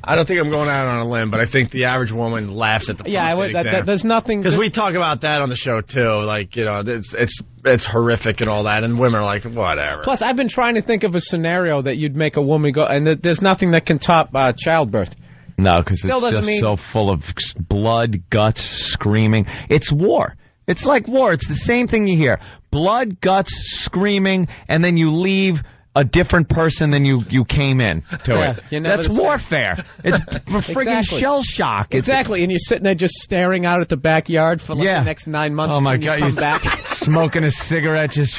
I don't think I'm going out on a limb, but I think the average woman laughs at the prostate exam. There's nothing... Because we talk about that on the show, too. Like, you know, it's horrific and all that, and women are like, whatever. Plus, I've been trying to think of a scenario that you'd make a woman go... And there's nothing that can top childbirth. No, because it's just so full of blood, guts, screaming. It's war. It's like war. It's the same thing you hear. Blood, guts, screaming, and then you leave a different person than you came in to it. That's warfare. It's friggin' shell shock. Exactly, and you're sitting there just staring out at the backyard for the next 9 months. Oh, my God. You're back. Smoking a cigarette, just...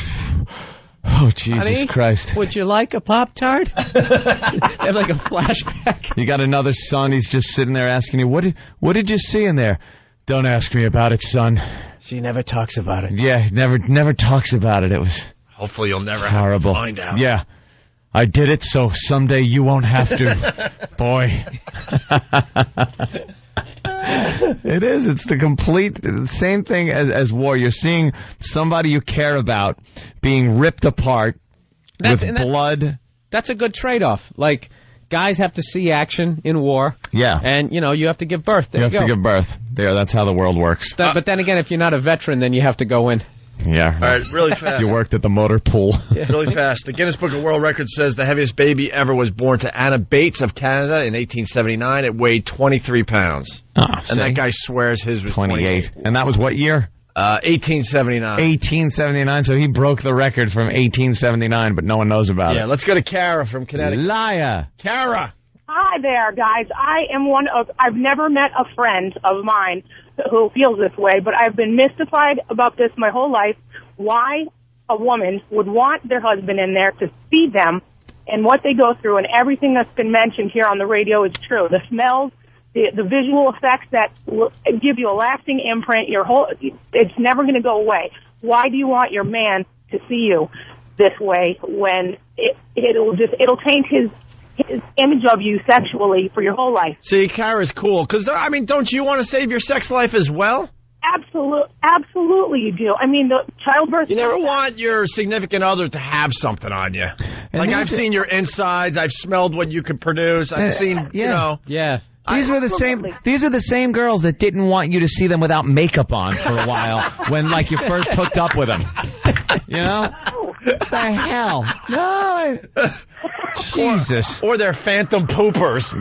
Oh, Jesus Honey, Christ. Would you like a Pop-Tart? Have like a flashback. You got another son, he's just sitting there asking you, what did you see in there? Don't ask me about it, son. She never talks about it. Yeah, never talks about it. It was hopefully you'll never horrible. Have to find out. Yeah. I did it, so someday you won't have to. Boy. It is. It's the same thing as war. You're seeing somebody you care about being ripped apart with blood. That's a good trade-off. Like, guys have to see action in war. Yeah. And, you have to give birth. You have to give birth. There, that's how the world works. But then again, if you're not a veteran, then you have to go in. Yeah. All right, really fast. You worked at the motor pool. Yeah. Really fast. The Guinness Book of World Records says the heaviest baby ever was born to Anna Bates of Canada in 1879. It weighed 23 pounds. And that guy swears his was 28. And that was what year? 1879. 1879, so he broke the record from 1879, but no one knows about it. Yeah, let's go to Kara from Connecticut. Liar. Kara. Hi there, guys. I've never met a friend of mine who feels this way, but I've been mystified about this my whole life. Why a woman would want their husband in there to see them and what they go through, and everything that's been mentioned here on the radio is true. The smells, the visual effects that give you a lasting imprint, it's never going to go away. Why do you want your man to see you this way when it'll taint his image of you sexually for your whole life? See, Kara's cool, because, don't you want to save your sex life as well? Absolutely you do. The childbirth... You never want your significant other to have something on you. Like, I've seen your insides, I've smelled what you could produce, I've seen, Yeah. These are the same girls that didn't want you to see them without makeup on for a while when you first hooked up with them. What the hell? No. Jesus. Or they're phantom poopers.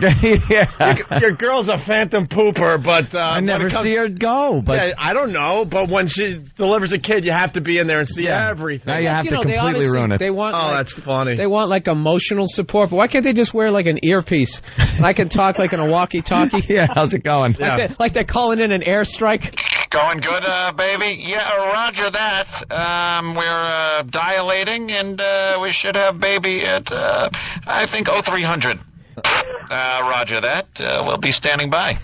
Yeah. Your girl's a phantom pooper, but... I never see her go. But yeah, I don't know, but when she delivers a kid, you have to be in there and see everything. Now you have to completely ruin it. That's funny. They want, emotional support, but why can't they just wear, an earpiece? And I can talk, in a walkie-talkie. Yeah, how's it going? Like they're calling in an airstrike. Going good, baby? Yeah, roger that. We're dilating, and we should have baby at, I think, 0300. Roger that. We'll be standing by.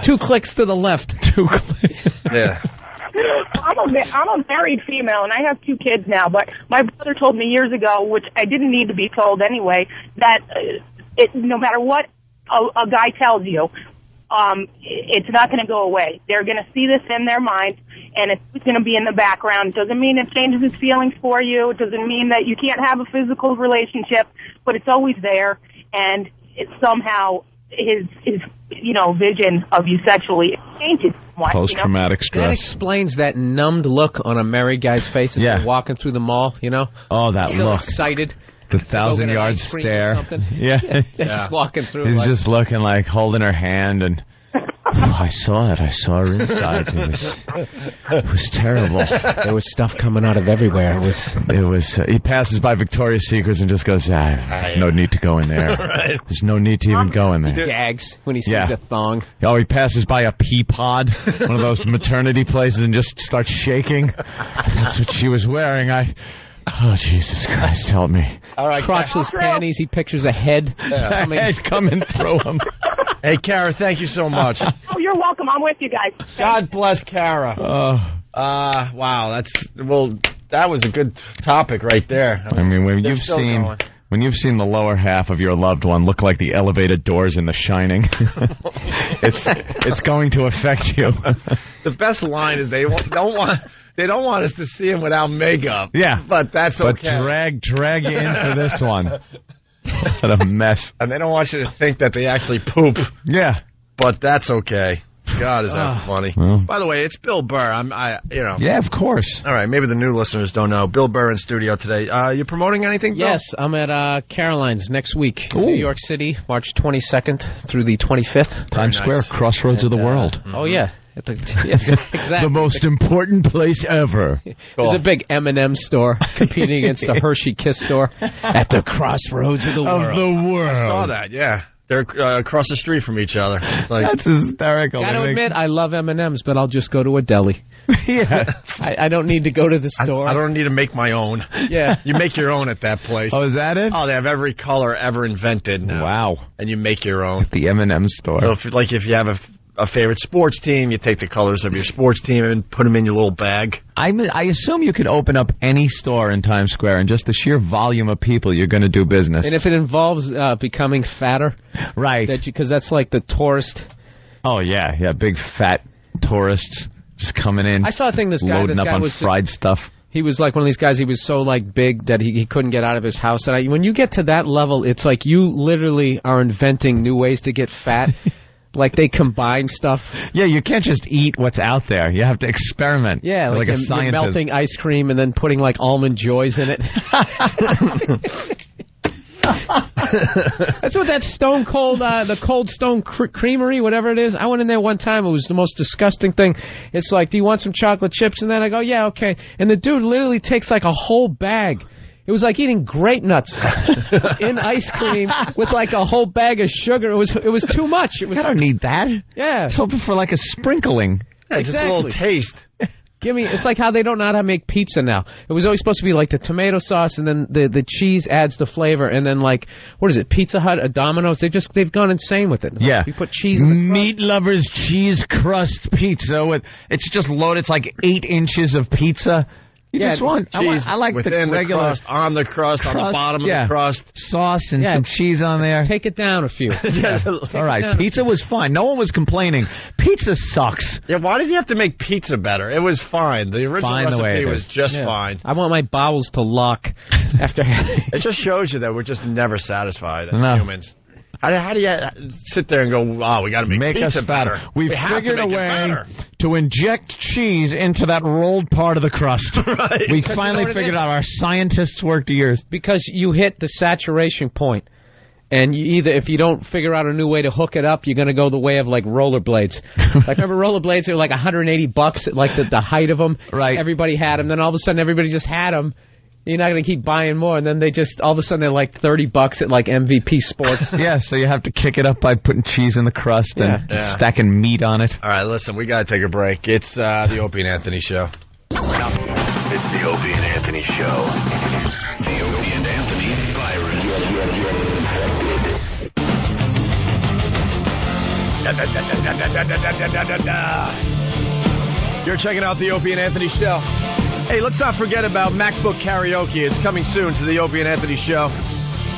2 clicks to the left. 2 clicks. Yeah. I'm a married female, and I have 2 kids now, but my brother told me years ago, which I didn't need to be told anyway, that no matter what a guy tells you, it's not going to go away. They're going to see this in their mind, and it's going to be in the background. It doesn't mean it changes his feelings for you. It doesn't mean that you can't have a physical relationship, but it's always there, and it's somehow his vision of you sexually changes. What, Post-traumatic That stress. explains that numbed look on a married guy's face as they're walking through the mall, you know? Oh, that He's so look. excited. The 1,000-yard ice cream or stare. something. Yeah. Just walking through. He's like, just looking like holding her hand and... Oh, I saw it. I saw her inside. It was terrible. There was stuff coming out of everywhere. It was. He passes by Victoria's Secrets and just goes, no need to go in there. Right. There's no need to even go in there. He gags when he sees a thong. Oh, he passes by a pea pod, one of those maternity places, and just starts shaking. That's what she was wearing. Oh, Jesus Christ, help me. All right, crotchless panties. He pictures a head coming through him. Hey, Kara, thank you so much. Oh, you're welcome. I'm with you guys. God bless Kara. Wow, that was a good topic right there. I mean, when They're you've still seen going. when you've seen the lower half of your loved one look like the elevated doors in The Shining, it's going to affect you. The best line is they don't want us to see him without makeup. Yeah, but that's okay. But drag you in for this one. What a mess. And they don't want you to think that they actually poop. Yeah, but that's okay. God, is that funny? Well. By the way, it's Bill Burr. Yeah, of course. All right, maybe the new listeners don't know. Bill Burr in studio today. You promoting anything, Bill? Yes, I'm at Caroline's next week in New York City, March 22nd through the 25th. Times Square, crossroads of the world. Oh, yeah. Yes, exactly. The most important place ever. There's a big M&M store competing against the Hershey Kiss store at the crossroads of the world. I saw that, yeah. They're across the street from each other. It's like, that's hysterical. Gotta admit, I love M&Ms, but I'll just go to a deli. Yeah. I don't need to go to the store. I don't need to make my own. Yeah. You make your own at that place. Oh, is that it? Oh, they have every color ever invented now. Wow. And you make your own. The M&M store. So if you have a favorite sports team, you take the colors of your sports team and put them in your little bag. I assume you could open up any store in Times Square, and just the sheer volume of people you're going to do business. And if it involves becoming fatter, right? Because that's like the tourist. Oh yeah, big fat tourists just coming in. I saw a thing. This guy on was fried stuff. He was like one of these guys. He was so like big that he couldn't get out of his house. And when you get to that level, it's like you literally are inventing new ways to get fat. Like they combine stuff. Yeah, you can't just eat what's out there. You have to experiment. Yeah, like a you're scientist. melting ice cream and then putting like almond joys in it. That's what that Stone Cold, the Cold Stone Creamery, whatever it is. I went in there one time. It was the most disgusting thing. It's like, do you want some chocolate chips? And then I go, yeah, okay. And the dude literally takes like a whole bag. It was like eating grape nuts in ice cream with like a whole bag of sugar. It was too much. I don't need that. Yeah. It's hoping for like a sprinkling. Yeah, exactly. Just a little taste. It's like how they don't know how to make pizza now. It was always supposed to be like the tomato sauce and then the cheese adds the flavor and then like, what is it, Pizza Hut, a Domino's? They've gone insane with it. Yeah. Like, you put cheese in the Meat Lovers cheese crust pizza it's just loaded. It's like 8 inches of pizza. You just want cheese. I like within the regular crust, on the crust, on the bottom of the crust, sauce and some cheese on there. Take it down a few. All right, pizza was fine. No one was complaining. Pizza sucks. Yeah, why did you have to make pizza better? It was fine. The original recipe was just fine. I want my bowels to lock after. It just shows you that we're just never satisfied as humans. How do you sit there and go, we got to make pizza us better? We figured a way to inject cheese into that rolled part of the crust. Right. We finally figured out. Our scientists worked years. Because you hit the saturation point. And if you don't figure out a new way to hook it up, you're going to go the way of like rollerblades. Like remember rollerblades? They were like $180 at like the height of them. Right. Everybody had them. Then all of a sudden everybody just had them. You're not going to keep buying more, and then they just, all of a sudden, they're like $30 at like MVP Sports. Yeah, so you have to kick it up by putting cheese in the crust and stacking meat on it. All right, listen, we got to take a break. It's the Opie and Anthony Show. It's the Opie and Anthony Show. The Opie and Anthony virus. You're checking out the Opie and Anthony Show. Hey, let's not forget about MacBook Karaoke. It's coming soon to the Opie and Anthony Show.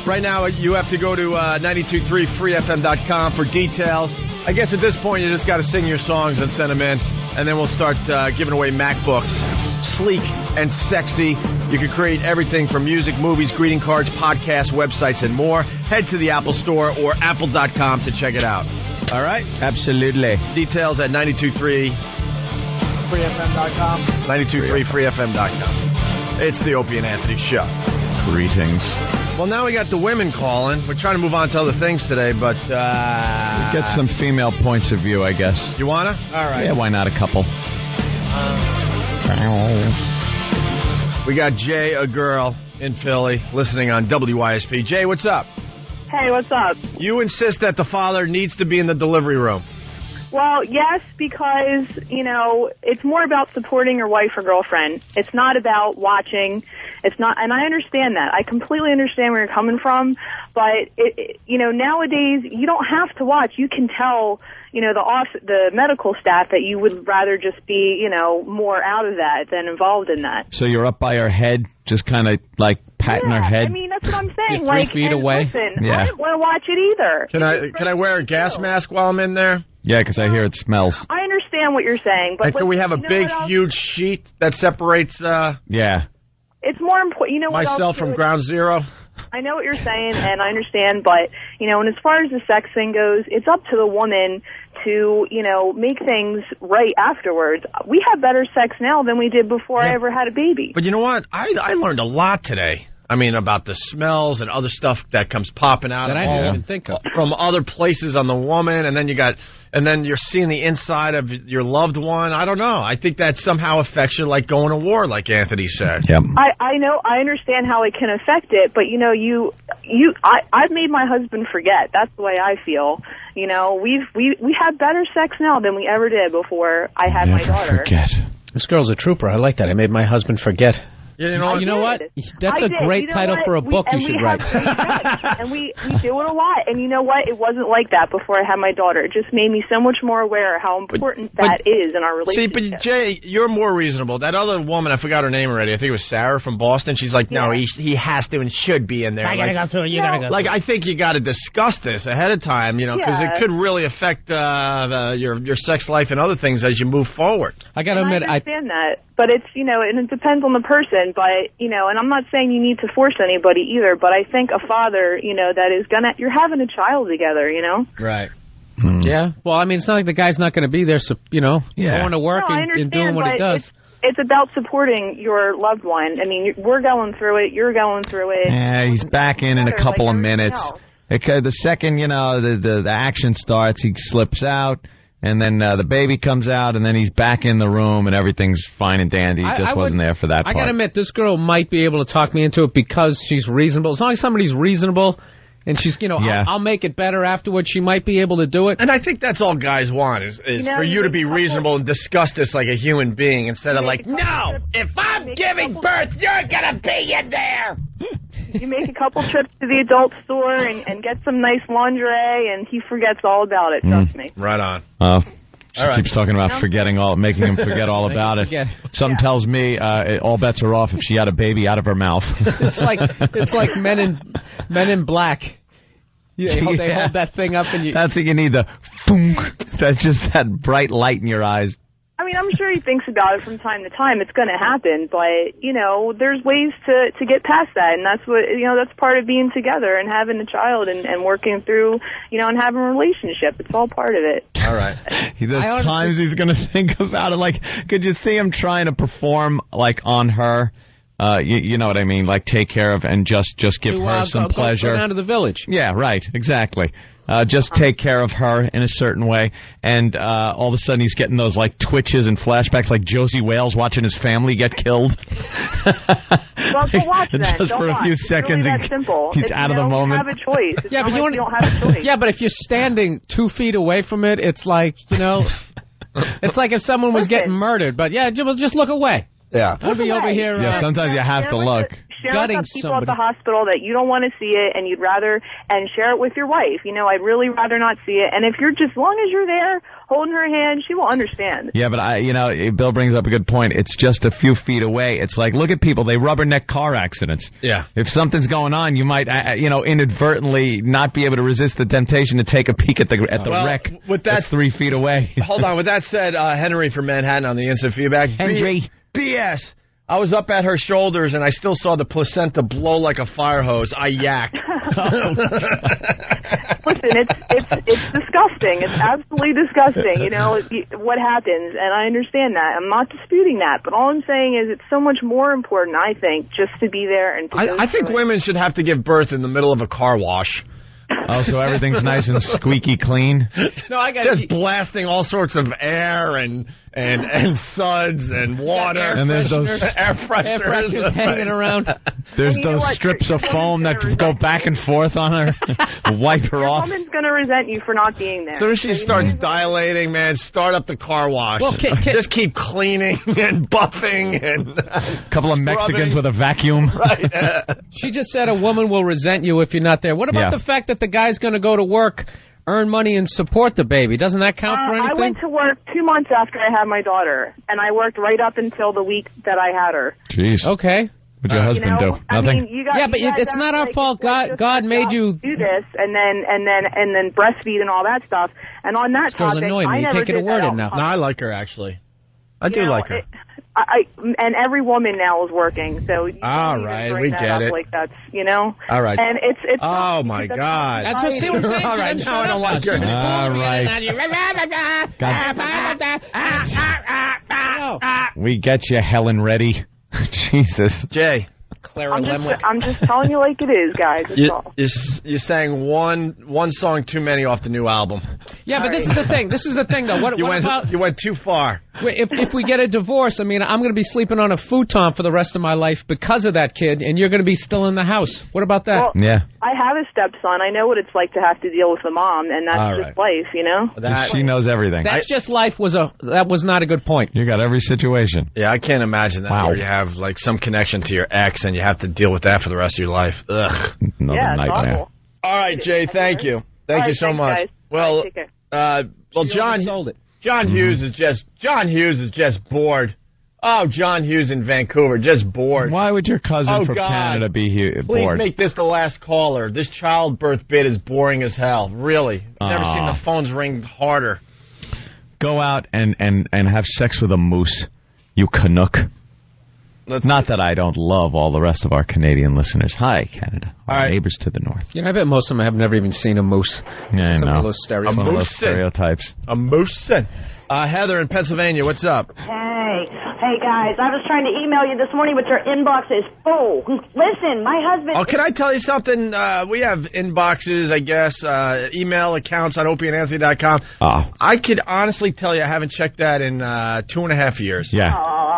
Right now, you have to go to 923freefm.com for details. I guess at this point, you just got to sing your songs and send them in, and then we'll start giving away MacBooks. Sleek and sexy. You can create everything from music, movies, greeting cards, podcasts, websites, and more. Head to the Apple Store or apple.com to check it out. All right? Absolutely. Details at 92.3 freefm.com. 92.3freefm.com. It's the Opie and Anthony Show. Greetings. Well, now we got the women calling. We're trying to move on to other things today, but... Get some female points of view, I guess. You wanna? All right. Yeah, why not a couple? We got Jay, a girl in Philly, listening on WYSP. Jay, what's up? Hey, what's up? You insist that the father needs to be in the delivery room. Well, yes, because, it's more about supporting your wife or girlfriend. It's not about watching. It's not, and I understand that. I completely understand where you're coming from, but, nowadays, you don't have to watch. You can tell, the medical staff that you would rather just be, more out of that than involved in that. So you're up by her head, just kind of like patting her head? I mean, that's what I'm saying. You're 3 feet away? Listen, Yeah. I didn't want to watch it either. Can I wear a gas mask while I'm in there? Yeah, because I hear it smells. I understand what you're saying, but And can we have a big, huge sheet that separates yeah. It's more important. You know what myself else from too? ground zero? I know what you're saying, and I understand, but, and as far as the sex thing goes, it's up to the woman to, make things right afterwards. We have better sex now than we did before I ever had a baby. But you know what? I learned a lot today. I mean, about the smells and other stuff that comes popping out That of I didn't even think of. from other places on the woman, and then you're seeing the inside of your loved one. I don't know. I think that somehow affects you, like going to war, like Anthony said. Yep. I know, I understand how it can affect it, but I've made my husband forget. That's the way I feel. We have better sex now than we ever did before I had my daughter. Forget. This girl's a trooper. I like that. I made my husband forget. Yeah, you know what? That's a great title for a book you should write. And we do it a lot. And you know what? It wasn't like that before I had my daughter. It just made me so much more aware of how important that is in our relationship. See, but Jay, you're more reasonable. That other woman, I forgot her name already. I think it was Sarah from Boston. She's like, no, he has to and should be in there. I gotta go through it. You gotta go Like, through it. I think you got to discuss this ahead of time, because it could really affect your sex life and other things as you move forward. I got to admit, I understand that. But it's, and it depends on the person. But, and I'm not saying you need to force anybody either, but I think a father, that is you're having a child together, Right. Yeah. Well, I mean, it's not like the guy's not going to be there, so, going to work and doing what he does. It's about supporting your loved one. I mean, we're going through it. You're going through it. Yeah, he's back in a couple of minutes. The second, the action starts, he slips out. And then the baby comes out, and then he's back in the room, and everything's fine and dandy. He just wasn't there for that part. I got to admit, this girl might be able to talk me into it because she's reasonable. As long as somebody's reasonable and she's, I'll make it better afterwards, she might be able to do it. And I think that's all guys want is for you to be reasonable and discuss this like a human being instead of like, no, if I'm giving birth, you're going to be in there. You make a couple trips to the adult store and get some nice lingerie, and he forgets all about it, trust me. Right on. She keeps talking about making him forget all about it. Something tells me all bets are off if she had a baby out of her mouth. It's like Men in Black. They hold that thing up, and that's what you need, the boom. That's just that bright light in your eyes. I mean, I'm sure he thinks about it from time to time. It's going to happen, but, there's ways to get past that, and that's what, that's part of being together and having a child and working through, and having a relationship. It's all part of it. All right. There's times he's going to think about it. Like, could you see him trying to perform, like, on her? You know what I mean? Like, take care of and just give her some pleasure. Go down to the village. Yeah, right. Exactly. Just take care of her in a certain way, and all of a sudden he's getting those like twitches and flashbacks, like Josie Wales watching his family get killed. Well, go watch then. Just don't for watch. a few It's seconds, really that simple. he's out of the moment. You have a choice. It's not but like you don't have a choice. Yeah, but if you're standing 2 feet away from it, it's like it's like if someone was getting murdered. But yeah, just look away. Yeah, I'll be over here. Yeah, sometimes you have to look. Share with the people at the hospital that you don't want to see it, and you'd rather, and share it with your wife. I'd really rather not see it. And if you're just, as long as you're there holding her hand, she will understand. Yeah, but Bill brings up a good point. It's just a few feet away. It's like, look at people. They rubberneck car accidents. Yeah. If something's going on, you might, inadvertently not be able to resist the temptation to take a peek at the wreck. With that, that's 3 feet away. Hold on. With that said, Henry from Manhattan on the instant feedback. Henry. BS. I was up at her shoulders, and I still saw the placenta blow like a fire hose. I yacked. Listen, it's disgusting. It's absolutely disgusting. You know what happens, and I understand that. I'm not disputing that, but all I'm saying is it's so much more important, I think, just to be there and. I think women should have to give birth in the middle of a car wash. Oh, so everything's nice and squeaky clean? No, I got just blasting all sorts of air and suds and water. And there's those air fresheners hanging around. There's those strips of foam that go back and forth on her. Wipe her Your off. woman's going to resent you for not being there. As soon as she starts dilating, man, start up the car wash. Well, just keep cleaning and buffing and a couple of Mexicans with a vacuum. Right. She just said a woman will resent you if you're not there. What about the fact that the guy's going to go to work, earn money, and support the baby? Doesn't that count for anything? I went to work 2 months after I had my daughter, and I worked right up until the week that I had her. Jeez. Okay. What'd your husband do? I Nothing? mean, you guys, yeah, but it's not our fault. God made you do this, and then breastfeed and all that stuff. And on that topic, I never did that all. No, I like her actually. I do like her. And every woman now is working, so you all don't right, even we bring that get up it. Like that's all right, and it's. Oh my God! That's what see what I'm saying. All right, now I don't like her. All right. We get you, Helen Reddy. Jesus, Jay. Clara I'm just telling you like it is, guys. That's all. You sang one song too many off the new album. Yeah, but this is the thing. This is the thing, though. What about you went too far? If we get a divorce, I mean, I'm going to be sleeping on a futon for the rest of my life because of that kid, and you're going to be still in the house. What about that? Well, yeah. I have a stepson. I know what it's like to have to deal with the mom, and that's All just life, you know? She knows everything. That's just life that was not a good point. You got every situation. Yeah, I can't imagine that where you have like some connection to your ex and you have to deal with that for the rest of your life. Ugh. Another nightmare. Awful. All right, Jay, thank you. Thank you so much. Guys. Well, take care. John sold it. John Hughes is just bored. Oh, John Hughes in Vancouver, just bored. Why would your cousin from God. Canada be here Please bored? make this the last caller. This childbirth bit is boring as hell. Really. I've never seen the phones ring harder. Go out and have sex with a moose, you Canuck. Not that I don't love all the rest of our Canadian listeners. Hi, Canada. Our neighbors to the north. You know, I bet most of them have never even seen a moose. Yeah, I Some know. of those stereotypes. Some of those stereotypes. A moose. Heather in Pennsylvania, what's up? Hey guys, I was trying to email you this morning, but your inbox is full. Listen, my husband... Oh, can I tell you something? We have inboxes, I guess, email accounts on opieandanthony.com. I could honestly tell you I haven't checked that in 2.5 years. Yeah.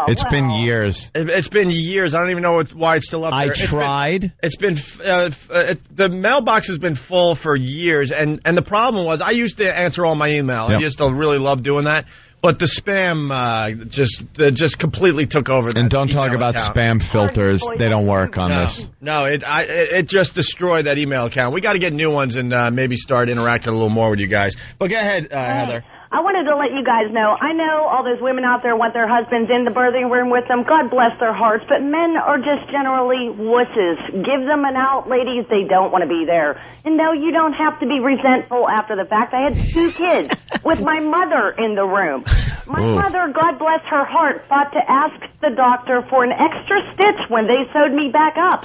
It's been years. It's been years. I don't even know why it's still up there. I tried. It's been the mailbox has been full for years, and the problem was I used to answer all my email. Yep. I used to really love doing that. But the spam just completely took over. And don't talk about spam filters. They don't work on this. No, it just destroyed that email account. We got to get new ones and maybe start interacting a little more with you guys. But go ahead, Heather. I wanted to let you guys know, I know all those women out there want their husbands in the birthing room with them. God bless their hearts. But men are just generally wusses. Give them an out, ladies. They don't want to be there. And no, you don't have to be resentful after the fact. I had 2 kids with my mother in the room. My mother, God bless her heart, thought to ask the doctor for an extra stitch when they sewed me back up.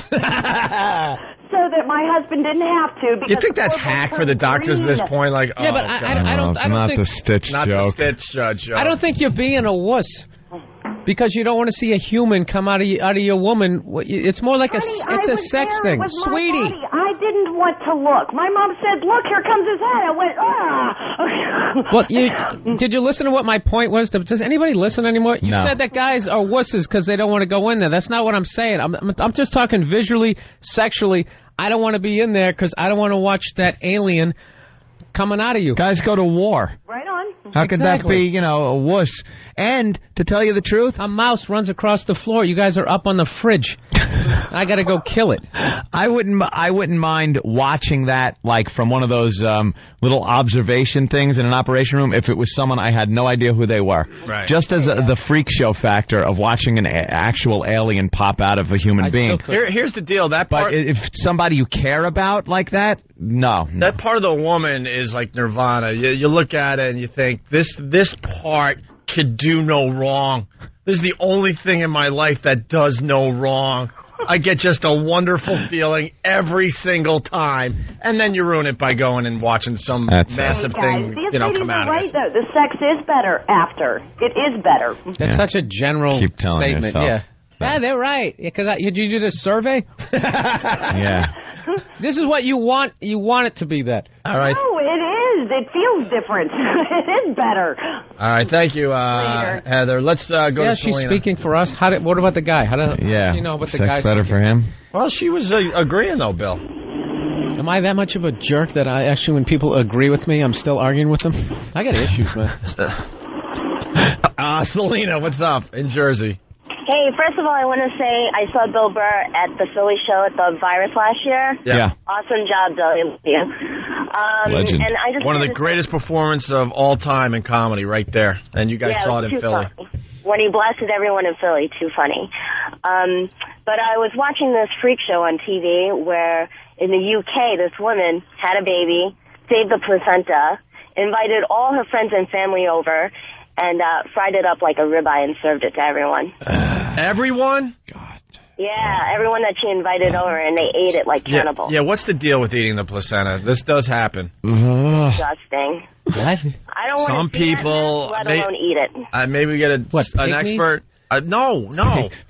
So that my husband didn't have to. You think that's hack for the doctors at this point? Like, yeah, but I don't not think the stitch not joke. the stitch joke. I don't think you're being a wuss because you don't want to see a human come out of your woman. It's more like it's a sex thing, sweetie. I didn't want to look. My mom said, "Look, here comes his head." I went, Well, did you listen to what my point was? Does anybody listen anymore? You said that guys are wusses because they don't want to go in there. That's not what I'm saying. I'm just talking visually, sexually. I don't want to be in there because I don't want to watch that alien coming out of you. Guys go to war. Right on. How could that be, a wuss? And to tell you the truth, a mouse runs across the floor. You guys are up on the fridge. I got to go kill it. I wouldn't mind watching that like from one of those little observation things in an operation room if it was someone I had no idea who they were. Right. Just as the freak show factor of watching an actual alien pop out of a human being. Here's the deal. But if somebody you care about like that, no. That part of the woman is like nirvana. You look at it and you think, this part could do no wrong. This is the only thing in my life that does no wrong. I get just a wonderful feeling every single time, and then you ruin it by going and watching some massive thing, come out of it. Though. The sex is better after. It is better. That's such a general Keep telling statement. yourself. Yeah, they're right. Because did you do this survey? Yeah. This is what you want. You want it to be that. All right. No, it is. It feels different. It is better. All right, thank you, Heather. Let's go to Yeah, she's Selena. speaking for us. What about the guy? How do you know what the Sex guy's better for him? Well, she was agreeing, though, Bill. Am I that much of a jerk that I actually, when people agree with me, I'm still arguing with them? I got issues, man. Selena, what's up in Jersey? Hey, first of all, I want to say I saw Bill Burr at the Philly show at the Virus last year. Yeah. Awesome job, Bill. Thank you. Legend. And I just One of the wanted to greatest performances of all time in comedy right there. And you guys Yeah, saw it in too Philly. funny. When he blasted everyone in Philly, too funny. But I was watching this freak show on TV where in the UK, this woman had a baby, saved the placenta, invited all her friends and family over, and fried it up like a ribeye and served it to everyone. Everyone? Yeah, everyone that she invited over, and they ate it like cannibals. Yeah, what's the deal with eating the placenta? This does happen. Disgusting. What? I don't want Some to see people, that, let alone eat it. maybe we get an pig expert. No.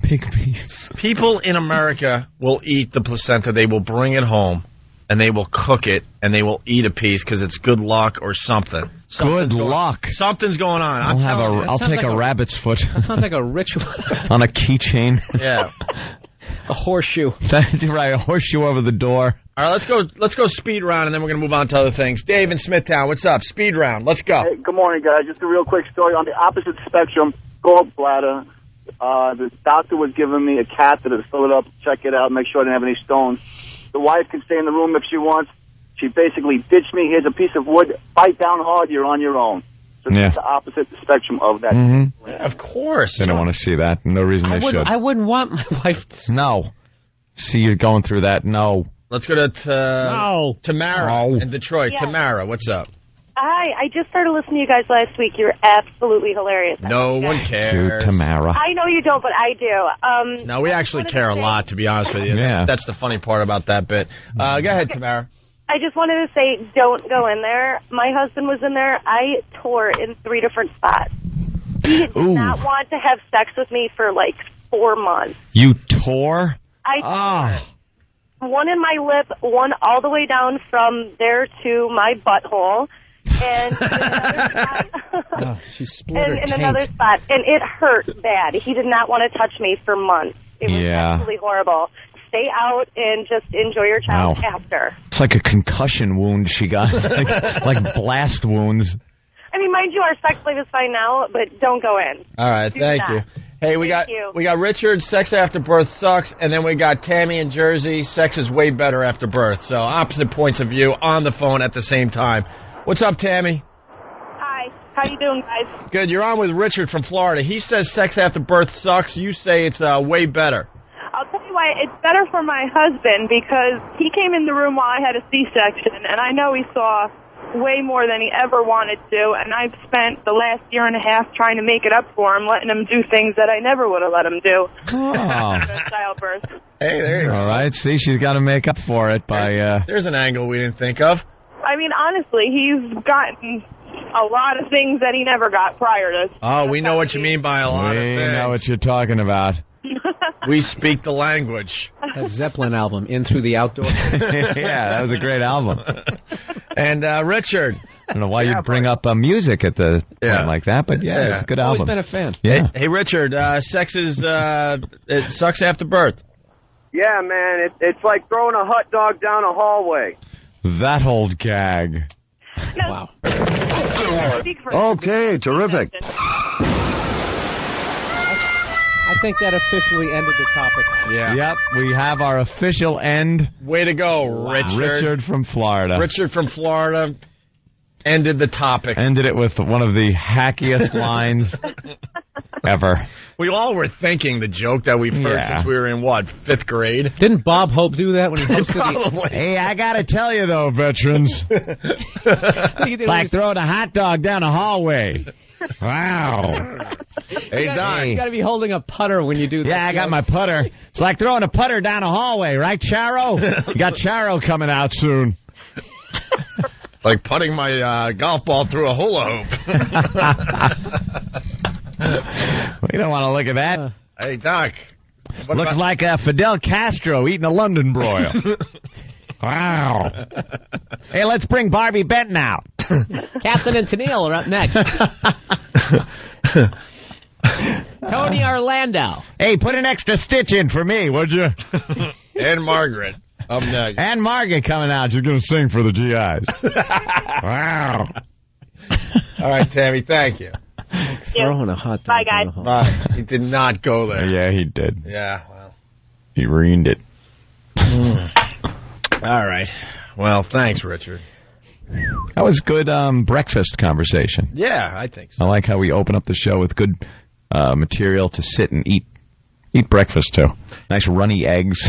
Pygmies. People in America will eat the placenta. They will bring it home, and they will cook it, and they will eat a piece because it's good luck or something. Good luck. Something's going on. I'll take a rabbit's foot. That sounds like a ritual. It's on a keychain. Yeah. A horseshoe. That's right, a horseshoe over the door. All right, let's go speed round, and then we're going to move on to other things. Dave in Smithtown, what's up? Speed round. Let's go. Hey, good morning, guys. Just a real quick story. On the opposite spectrum, gallbladder. The doctor was giving me a catheter to fill it up, check it out, make sure I didn't have any stones. The wife can stay in the room if she wants. She basically ditched me. Here's a piece of wood. Bite down hard. You're on your own. So that's the opposite spectrum of that. Mm-hmm. Of course. They don't want to see that. No reason they should. I wouldn't want my wife to... No. See you going through that. No. Let's go to Tamara in Detroit. Yeah. Tamara, what's up? Hi, I just started listening to you guys last week. You're absolutely hilarious. No one cares. Dude, Tamara. I know you don't, but I do. No, we actually care a lot, to be honest with you. Yeah. That's the funny part about that bit. Go ahead, Tamara. I just wanted to say, don't go in there. My husband was in there. I tore in 3 different spots. He did not want to have sex with me for like 4 months. You tore? One in my lip, one all the way down from there to my butthole. And she split her in taint. another spot, and it hurt bad. He did not want to touch me for months. It was absolutely horrible. Stay out and just enjoy your child after. It's like a concussion wound she got, like blast wounds. I mean, mind you, our sex life is fine now, but don't go in. All right, thank you. Hey, we got Richard, sex after birth sucks, and then we got Tammy in Jersey, sex is way better after birth. So opposite points of view on the phone at the same time. What's up, Tammy? Hi, how you doing, guys? Good. You're on with Richard from Florida. He says sex after birth sucks. You say it's way better. I'll tell you why. It's better for my husband because he came in the room while I had a C-section, and I know he saw way more than he ever wanted to, and I've spent the last year and a half trying to make it up for him, letting him do things that I never would have let him do. Childbirth. Hey, there you go. All right, see, she's got to make up for it by... There's an angle we didn't think of. I mean, honestly, he's gotten a lot of things that he never got prior to. Oh, we know what you mean by a lot of things. We know what you're talking about. We speak the language. That Zeppelin album, In Through the Outdoors. Yeah, that was a great album. And Richard. I don't know why you'd bring up music at the point like that, but it's a good album. Always been a fan. Yeah. Hey, Richard, sex is, it sucks after birth. Yeah, man, it's like throwing a hot dog down a hallway. That old gag. Wow. Okay, terrific. I think that officially ended the topic. Yeah. Yep, we have our official end. Way to go, Richard. Richard from Florida. Richard from Florida ended the topic. Ended it with one of the hackiest lines ever. We all were thinking the joke that we've heard since we were in, 5th grade? Didn't Bob Hope do that when he hosted Hey, I gotta tell you though, veterans. Like throwing a hot dog down a hallway. Wow. Hey, Doc. You got to be holding a putter when you do that. Yeah, I got my putter. It's like throwing a putter down a hallway, right, Charo? You got Charo coming out soon. Like putting my golf ball through a hula hoop. We don't want to look at that. Hey, Doc. Looks like Fidel Castro eating a London broil. Wow. Hey, let's bring Barbie Benton out. Captain and Tennille are up next. Tony Orlando. Hey, put an extra stitch in for me, would you? And Margaret. Up next. And Margaret coming out. She's going to sing for the GIs. Wow. All right, Tammy, thank you. Throwing a hot dog. Bye, guys. Bye. He did not go there. Yeah, he did. Yeah, well. He ruined it. All right. Well, thanks, Richard. That was good breakfast conversation. Yeah, I think so. I like how we open up the show with good material to sit and eat breakfast, too. Nice runny eggs.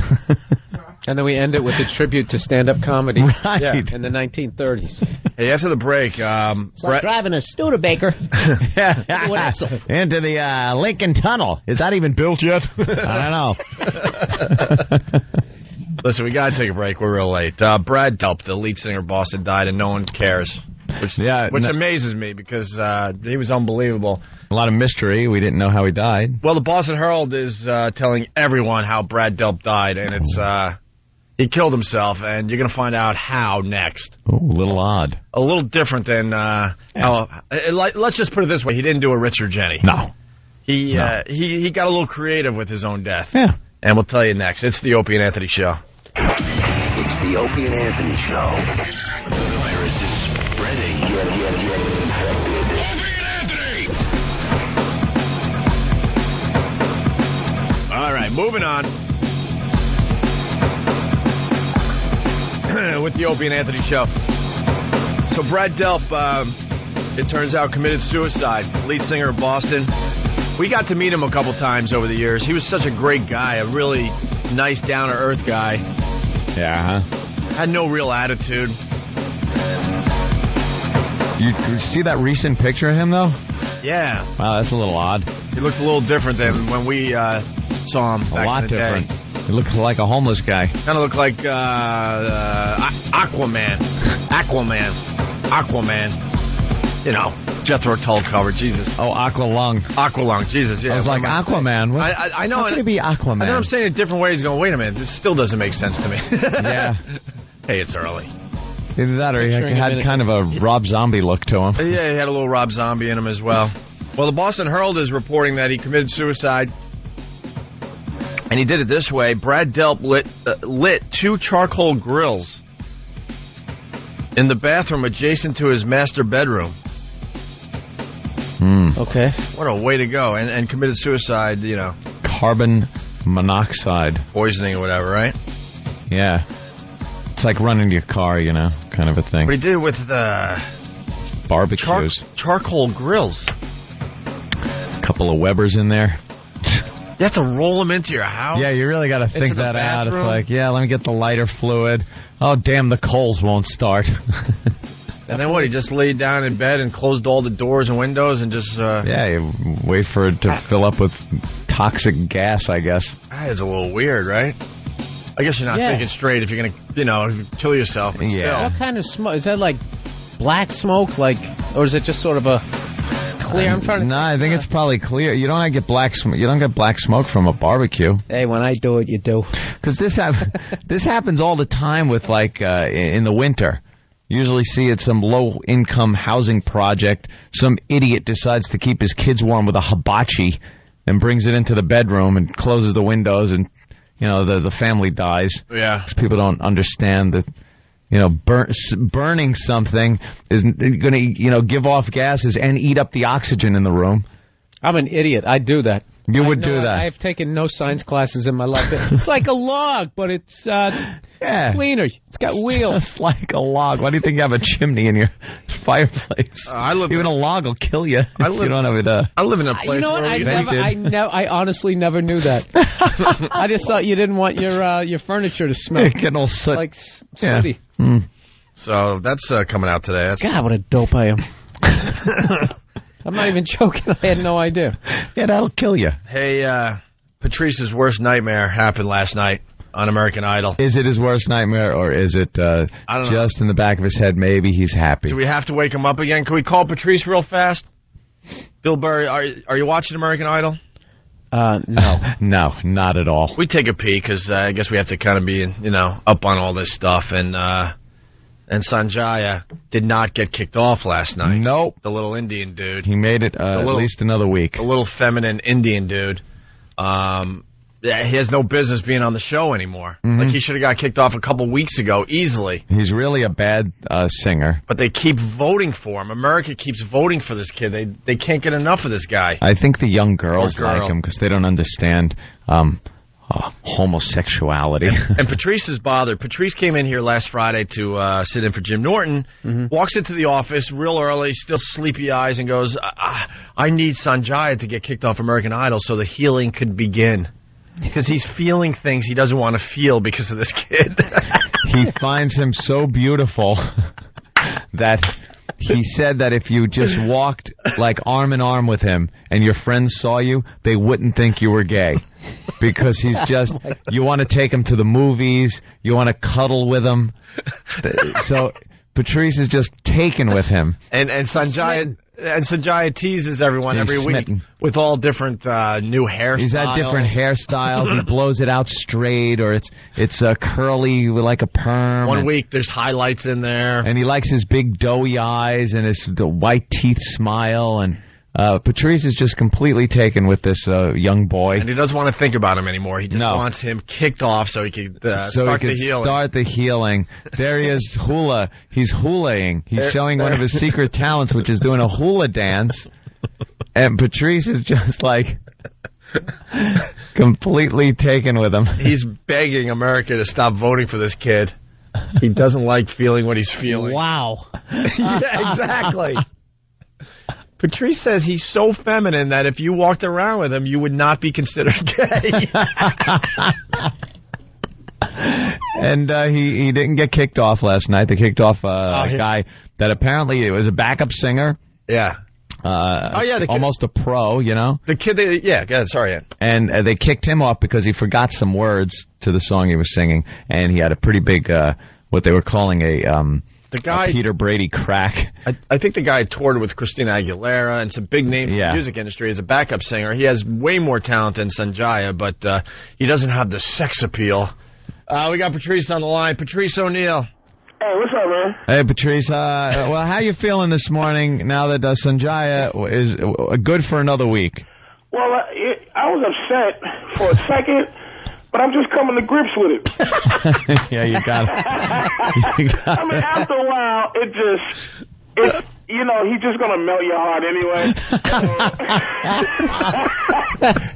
And then we end it with a tribute to stand-up comedy Right. in the 1930s. Hey, after the break, It's like driving a Studebaker. Into the Lincoln Tunnel. Is that even built yet? I don't know. Listen, we got to take a break. We're real late. Brad Delp, the lead singer of Boston, died, and no one cares. Which amazes me because he was unbelievable. A lot of mystery. We didn't know how he died. Well, the Boston Herald is telling everyone how Brad Delp died, and it's he killed himself, and you're going to find out how next. Oh, a little odd. A little different than how. Let's just put it this way: he didn't do a Rich or Jenny. No. He got a little creative with his own death. Yeah. And we'll tell you next. It's the Opie and Anthony Show. It's the Opie and Anthony Show. The virus is spreading. Get infected. All right, moving on. With the Opie and Anthony Show. So Brad Delp, it turns out, committed suicide. Lead singer of Boston. We got to meet him a couple times over the years. He was such a great guy, a really nice, down-to-earth guy. Yeah, Had no real attitude. You see that recent picture of him, though? Yeah. Wow, that's a little odd. He looked a little different than when we saw him back A lot in the different. day. He looks like a homeless guy. Kind of looked like Aquaman. You know, Jethro Tull cover, Jesus. Oh, Aqualung, Jesus, yeah. I was like, Aquaman? What? I know. How could it be Aquaman? I know I'm saying it different ways, going, wait a minute, this still doesn't make sense to me. Yeah. Hey, it's early. Either that or he had kind of a Rob Zombie look to him. Yeah, he had a little Rob Zombie in him as well. Well, the Boston Herald is reporting that he committed suicide. And he did it this way. Brad Delp lit 2 charcoal grills in the bathroom adjacent to his master bedroom. Okay. What a way to go. And committed suicide, you know. Carbon monoxide. Poisoning or whatever, right? Yeah. It's like running your car, you know, kind of a thing. What he did with barbecues. Charcoal grills. A couple of Webers in there. You have to roll them into your house? Yeah, you really got to think that out. It's like, yeah, let me get the lighter fluid. Oh, damn, the coals won't start. And then what, he just laid down in bed and closed all the doors and windows and just... Yeah, you wait for it to fill up with toxic gas, I guess. That is a little weird, right? I guess you're not thinking straight if you're going to, you know, kill yourself. But still. What kind of smoke? Is that like black smoke? Or is it just sort of a clear? I think it's probably clear. You don't get black smoke. You don't get black smoke from a barbecue. Hey, when I do it, you do. Because this happens all the time with in the winter. Usually see it some low-income housing project. Some idiot decides to keep his kids warm with a hibachi and brings it into the bedroom and closes the windows, and you know the family dies. Yeah, 'cause people don't understand that. You know, burning something is going to, give off gases and eat up the oxygen in the room. I'm an idiot. I do that. You would do that. I've taken no science classes in my life. It's like a log, but it's cleaner. It's got wheels. It's like a log. Why do you think you have a chimney in your fireplace? Even a log will kill you. I live in a place. You know what? I honestly never knew that. I just thought you didn't want your furniture to smell. Getting all soot. Like sooty. So that's coming out today. God, what a dope I am. I'm not even joking. I had no idea. Yeah, that'll kill you. Hey, Patrice's worst nightmare happened last night on American Idol. Is it his worst nightmare, or is it I don't know. just in the back of his head, maybe he's happy? Do we have to wake him up again? Can we call Patrice real fast? Bill Burr, are you watching American Idol? No. No, not at all. We take a peek because I guess we have to kind of be, up on all this stuff. And Sanjaya did not get kicked off last night. Nope. The little Indian dude. He made it at least another week. A little feminine Indian dude. Yeah, he has no business being on the show anymore. Mm-hmm. Like, he should have got kicked off a couple weeks ago, easily. He's really a bad singer. But they keep voting for him. America keeps voting for this kid. They can't get enough of this guy. I think the young girls like him because they don't understand homosexuality. And Patrice is bothered. Patrice came in here last Friday to sit in for Jim Norton, walks into the office real early, still sleepy eyes, and goes, I need Sanjaya to get kicked off American Idol so the healing could begin. Because he's feeling things he doesn't want to feel because of this kid. He finds him so beautiful that he said that if you just walked like arm in arm with him and your friends saw you, they wouldn't think you were gay. Because he's just, you want to take him to the movies, you want to cuddle with him. So Patrice is just taken with him. And Sanjaya teases everyone every week with all different new hairstyles. He's had different hairstyles. He blows it out straight, or it's curly like a perm. One week there's highlights in there, and he likes his big doughy eyes and the white teeth smile. And Patrice is just completely taken with this young boy, and he doesn't want to think about him anymore. He just wants him kicked off so he can start the healing. There he is, hula. He's hulaing. He's showing one of his secret talents, which is doing a hula dance. And Patrice is just like completely taken with him. He's begging America to stop voting for this kid. He doesn't like feeling what he's feeling. Wow. Yeah, exactly. Patrice says he's so feminine that if you walked around with him, you would not be considered gay. And he didn't get kicked off last night. They kicked off a guy that apparently was a backup singer. Yeah. Almost a pro, you know? The kid, sorry. And they kicked him off because he forgot some words to the song he was singing, and he had a pretty big, what they were calling a Peter Brady crack. I think the guy toured with Christina Aguilera and some big names in the music industry as a backup singer. He has way more talent than Sanjaya, but he doesn't have the sex appeal. We got Patrice on the line. Patrice O'Neill. Hey, what's up, man? Hey, Patrice. Well, how you feeling this morning now that Sanjaya is good for another week? Well, I was upset for a second, but I'm just coming to grips with it. Yeah, you got it. I mean, after a while, he's just going to melt your heart anyway.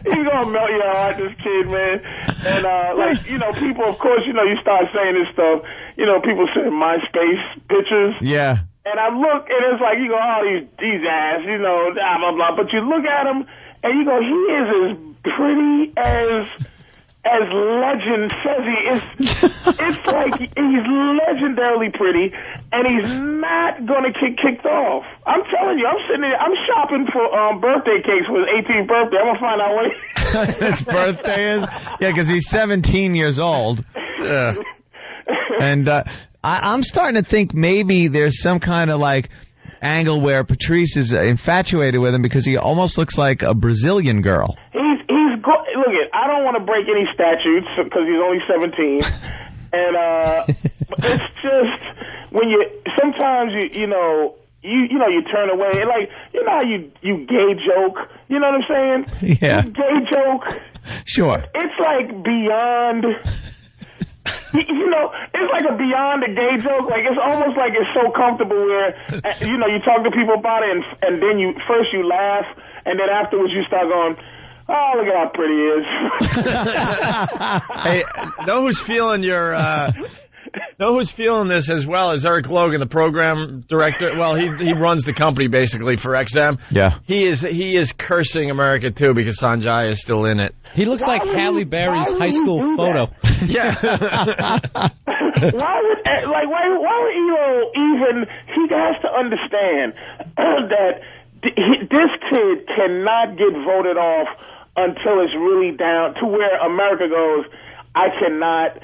He's going to melt your heart, this kid, man. And, people, of course, you start saying this stuff. People send MySpace pictures. Yeah. And I look, and it's like, you go, oh, these ass, blah, blah, blah. But you look at him, and you go, he is as pretty as legend says he is. It's like he's legendarily pretty, and he's not going to get kicked off. I'm telling you, I'm sitting there, I'm shopping for birthday cakes for his 18th birthday. I'm going to find out when his birthday is. Yeah, because he's 17 years old. Yeah. And I'm starting to think maybe there's some kind of angle where Patrice is infatuated with him because he almost looks like a Brazilian girl. Look, I don't want to break any statutes because he's only 17, and it's just when sometimes you turn away, like how you gay joke, you know what I'm saying? Yeah. You gay joke. Sure. It's like beyond. It's like a beyond a gay joke. Like it's almost like it's so comfortable where you talk to people about it, and then you laugh, and then afterwards you start going, oh, look at how pretty he is. Hey, know who's feeling this as well as Eric Logan, the program director. Well, he runs the company basically for XM. Yeah. He is cursing America too because Sanjaya is still in it. He looks like Halle Berry's high school photo. Yeah. Why would even he has to understand that this kid cannot get voted off until it's really down to where America goes, I cannot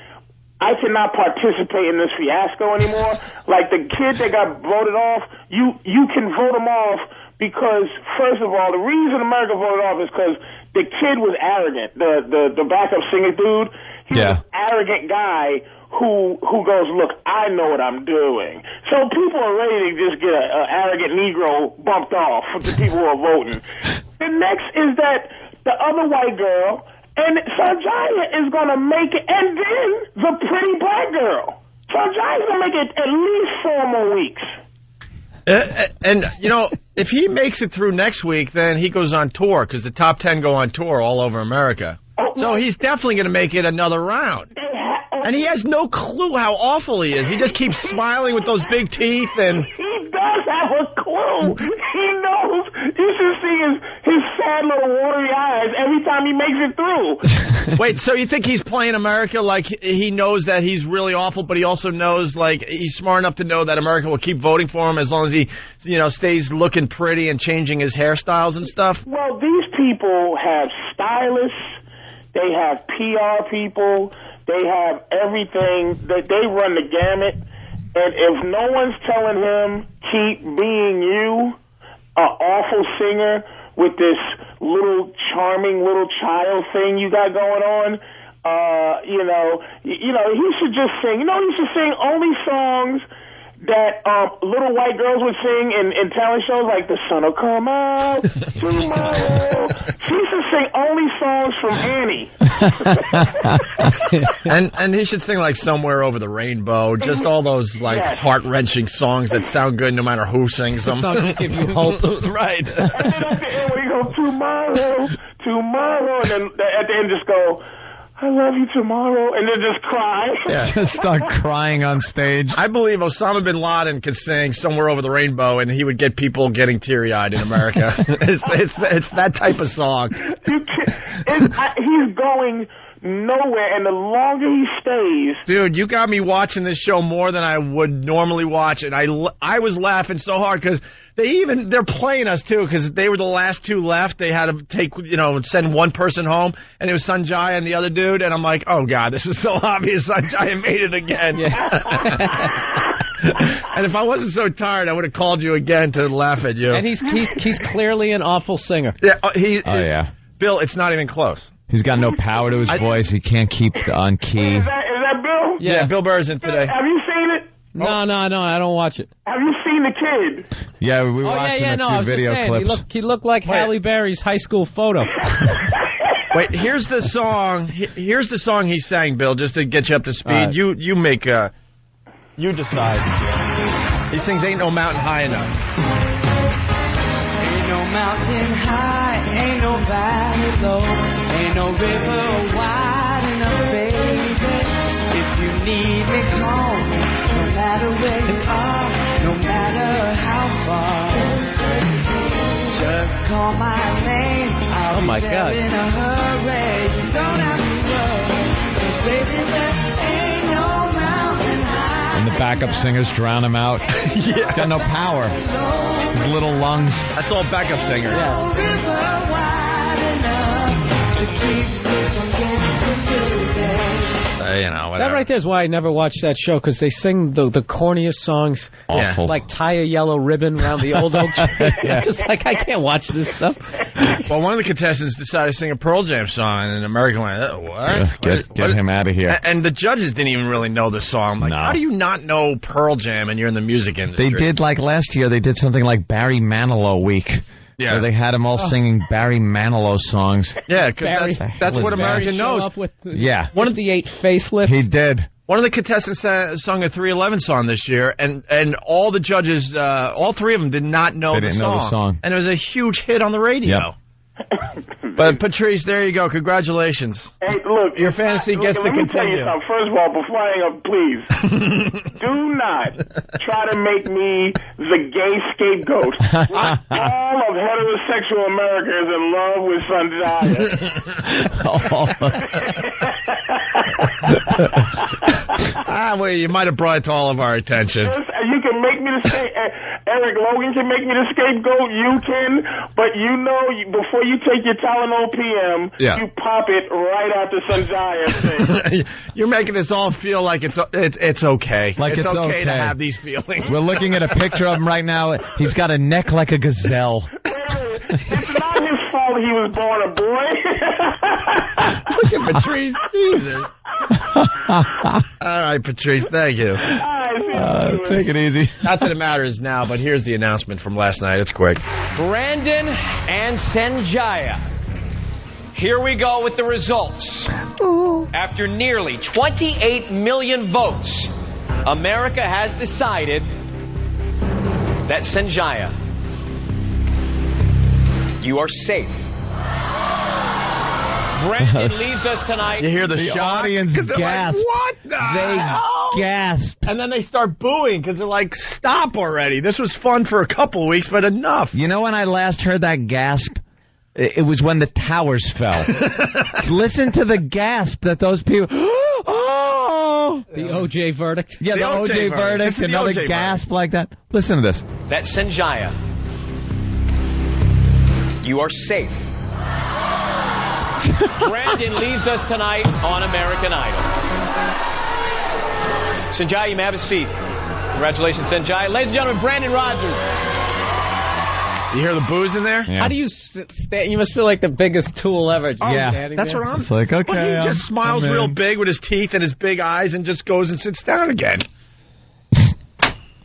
participate in this fiasco anymore. Like the kid that got voted off, you can vote him off because, first of all, the reason America voted off is because the kid was arrogant. The backup singer dude, he was an arrogant guy who goes, look, I know what I'm doing. So people are ready to just get an arrogant Negro bumped off for the people who are voting. The next is that the other white girl, and Sanjaya is going to make it, and then the pretty black girl. Sanjaya is going to make it at least 4 more weeks. And, you know, if he makes it through next week, then he goes on tour, because the top 10 go on tour all over America. So he's definitely going to make it another round. And he has no clue how awful he is. He just keeps smiling with those big teeth and... He does have a clue. He knows. You should see his sad little watery eyes every time he makes it through. Wait, so you think he's playing America like he knows that he's really awful, but he also knows, like, he's smart enough to know that America will keep voting for him as long as he, you know, stays looking pretty and changing his hairstyles and stuff? Well, these people have stylists. They have PR people. They have everything. They run the gamut. And if no one's telling him, keep being you, an awful singer with this little charming little child thing you got going on, he should just sing. You know, he should sing only songs that little white girls would sing in talent shows, like The Sun Will Come Out Tomorrow. She should sing only songs from Annie. and he should sing like Somewhere Over the Rainbow, just all those like heart-wrenching songs that sound good no matter who sings them. Songs that give you hope. Right. And then at the end, when he goes, tomorrow, and then at the end just go, I love you tomorrow, and then just cry. Yeah. Just start crying on stage. I believe Osama bin Laden could sing Somewhere Over the Rainbow, and he would get people getting teary-eyed in America. it's that type of song. He's going nowhere, and the longer he stays... Dude, you got me watching this show more than I would normally watch it. I was laughing so hard because... They're playing us, too, because they were the last two left. They had to send one person home, and it was Sanjaya and the other dude, and I'm like, oh, God, this is so obvious. Sanjaya made it again. Yeah. And if I wasn't so tired, I would have called you again to laugh at you. And he's clearly an awful singer. Yeah, Bill, it's not even close. He's got no power to his voice. He can't keep on key. Is that Bill? Yeah, Bill Burr's in today. Have you seen it? No, I don't watch it. Have you seen the kid? Yeah, we watched a few video clips. He looked like Halle Berry's high school photo. Wait, here's the song. Here's the song he sang, Bill, just to get you up to speed. You make you decide. He sings "Ain't No Mountain High Enough." Ain't no mountain high, ain't no valley low, ain't no river wide enough, baby. If you need me, call me. No matter where you are, no matter how far, just call my name. I'll be there in a hurry. You don't have to worry, 'cause baby, there ain't no mountain high. And the backup singers drown him out. He's got no power. His little lungs. That's all backup singer. No river wide enough to keep me from getting to you, baby. Whatever. That right there is why I never watched that show, because they sing the corniest songs. Awful. Like tie a yellow ribbon around the old oak tree. Just like, I can't watch this stuff. Well, one of the contestants decided to sing a Pearl Jam song, and America went, what? Get him out of here. And the judges didn't even really know the song. Like, how do you not know Pearl Jam and you're in the music industry? They did, like last year, they did something like Barry Manilow Week. Yeah. Where they had them all singing Barry Manilow songs. Yeah, because that's what America knows. One of the 8 facelifts. He did. One of the contestants sung a 311 song this year, and all the judges, all 3 of them did not know the song. And it was a huge hit on the radio. Yep. But, Patrice, there you go. Congratulations. Hey, look. Your fantasy gets to continue. Let me tell you something. First of all, before I hang up, please, do not try to make me the gay scapegoat. All of heterosexual America is in love with Sanjaya. Well, you might have brought it to all of our attention. You can make me the Eric Logan can make me the scapegoat. You can, but you know, before you take your Tylenol PM, you pop it right after Sanjaya thing. You're making us all feel like it's okay. Like it's okay to have these feelings. We're looking at a picture of him right now. He's got a neck like a gazelle. It's not his fault he was born a boy. Look at Patrice. Jesus. All right, Patrice, thank you. Take it easy. Not that it matters now, but here's the announcement from last night. It's quick. Brandon and Sanjaya. Here we go with the results. After nearly 28 million votes, America has decided that Sanjaya, you are safe. Brandon leaves us tonight. You hear the audience gasp. Like, what the hell? Gasp. And then they start booing because they're like, stop already. This was fun for a couple weeks, but enough. You know when I last heard that gasp? It was when the towers fell. Listen to the gasp that those people... Oh! The OJ verdict. Yeah, the OJ verdict. Another OJ gasp like that. Listen to this. That Sanjaya, you are safe. Brandon leaves us tonight on American Idol. Sanjaya, you may have a seat. Congratulations, Sanjaya. Ladies and gentlemen, Brandon Rogers. You hear the boos in there? Yeah. How do you stand? You must feel like the biggest tool ever. That's what I'm... It's like, okay. Well, he just smiles real big with his teeth and his big eyes and just goes and sits down again.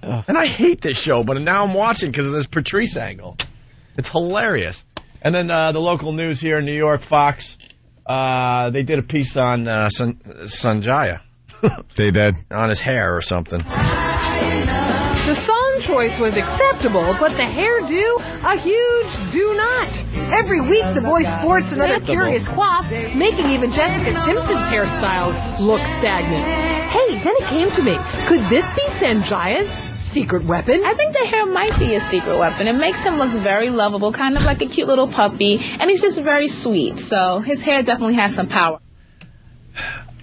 And I hate this show, but now I'm watching because of this Patrice angle. It's hilarious. And then the local news here in New York, Fox, they did a piece on Sanjaya. They did. On his hair or something. The song choice was acceptable, but the hairdo, a huge do not. Every week, the boy sports another curious quaff, making even Jessica Simpson's hairstyles look stagnant. Hey, then it came to me. Could this be Sanjaya's secret weapon? I think the hair might be a secret weapon. It makes him look very lovable, kind of like a cute little puppy, and he's just very sweet. So his hair definitely has some power.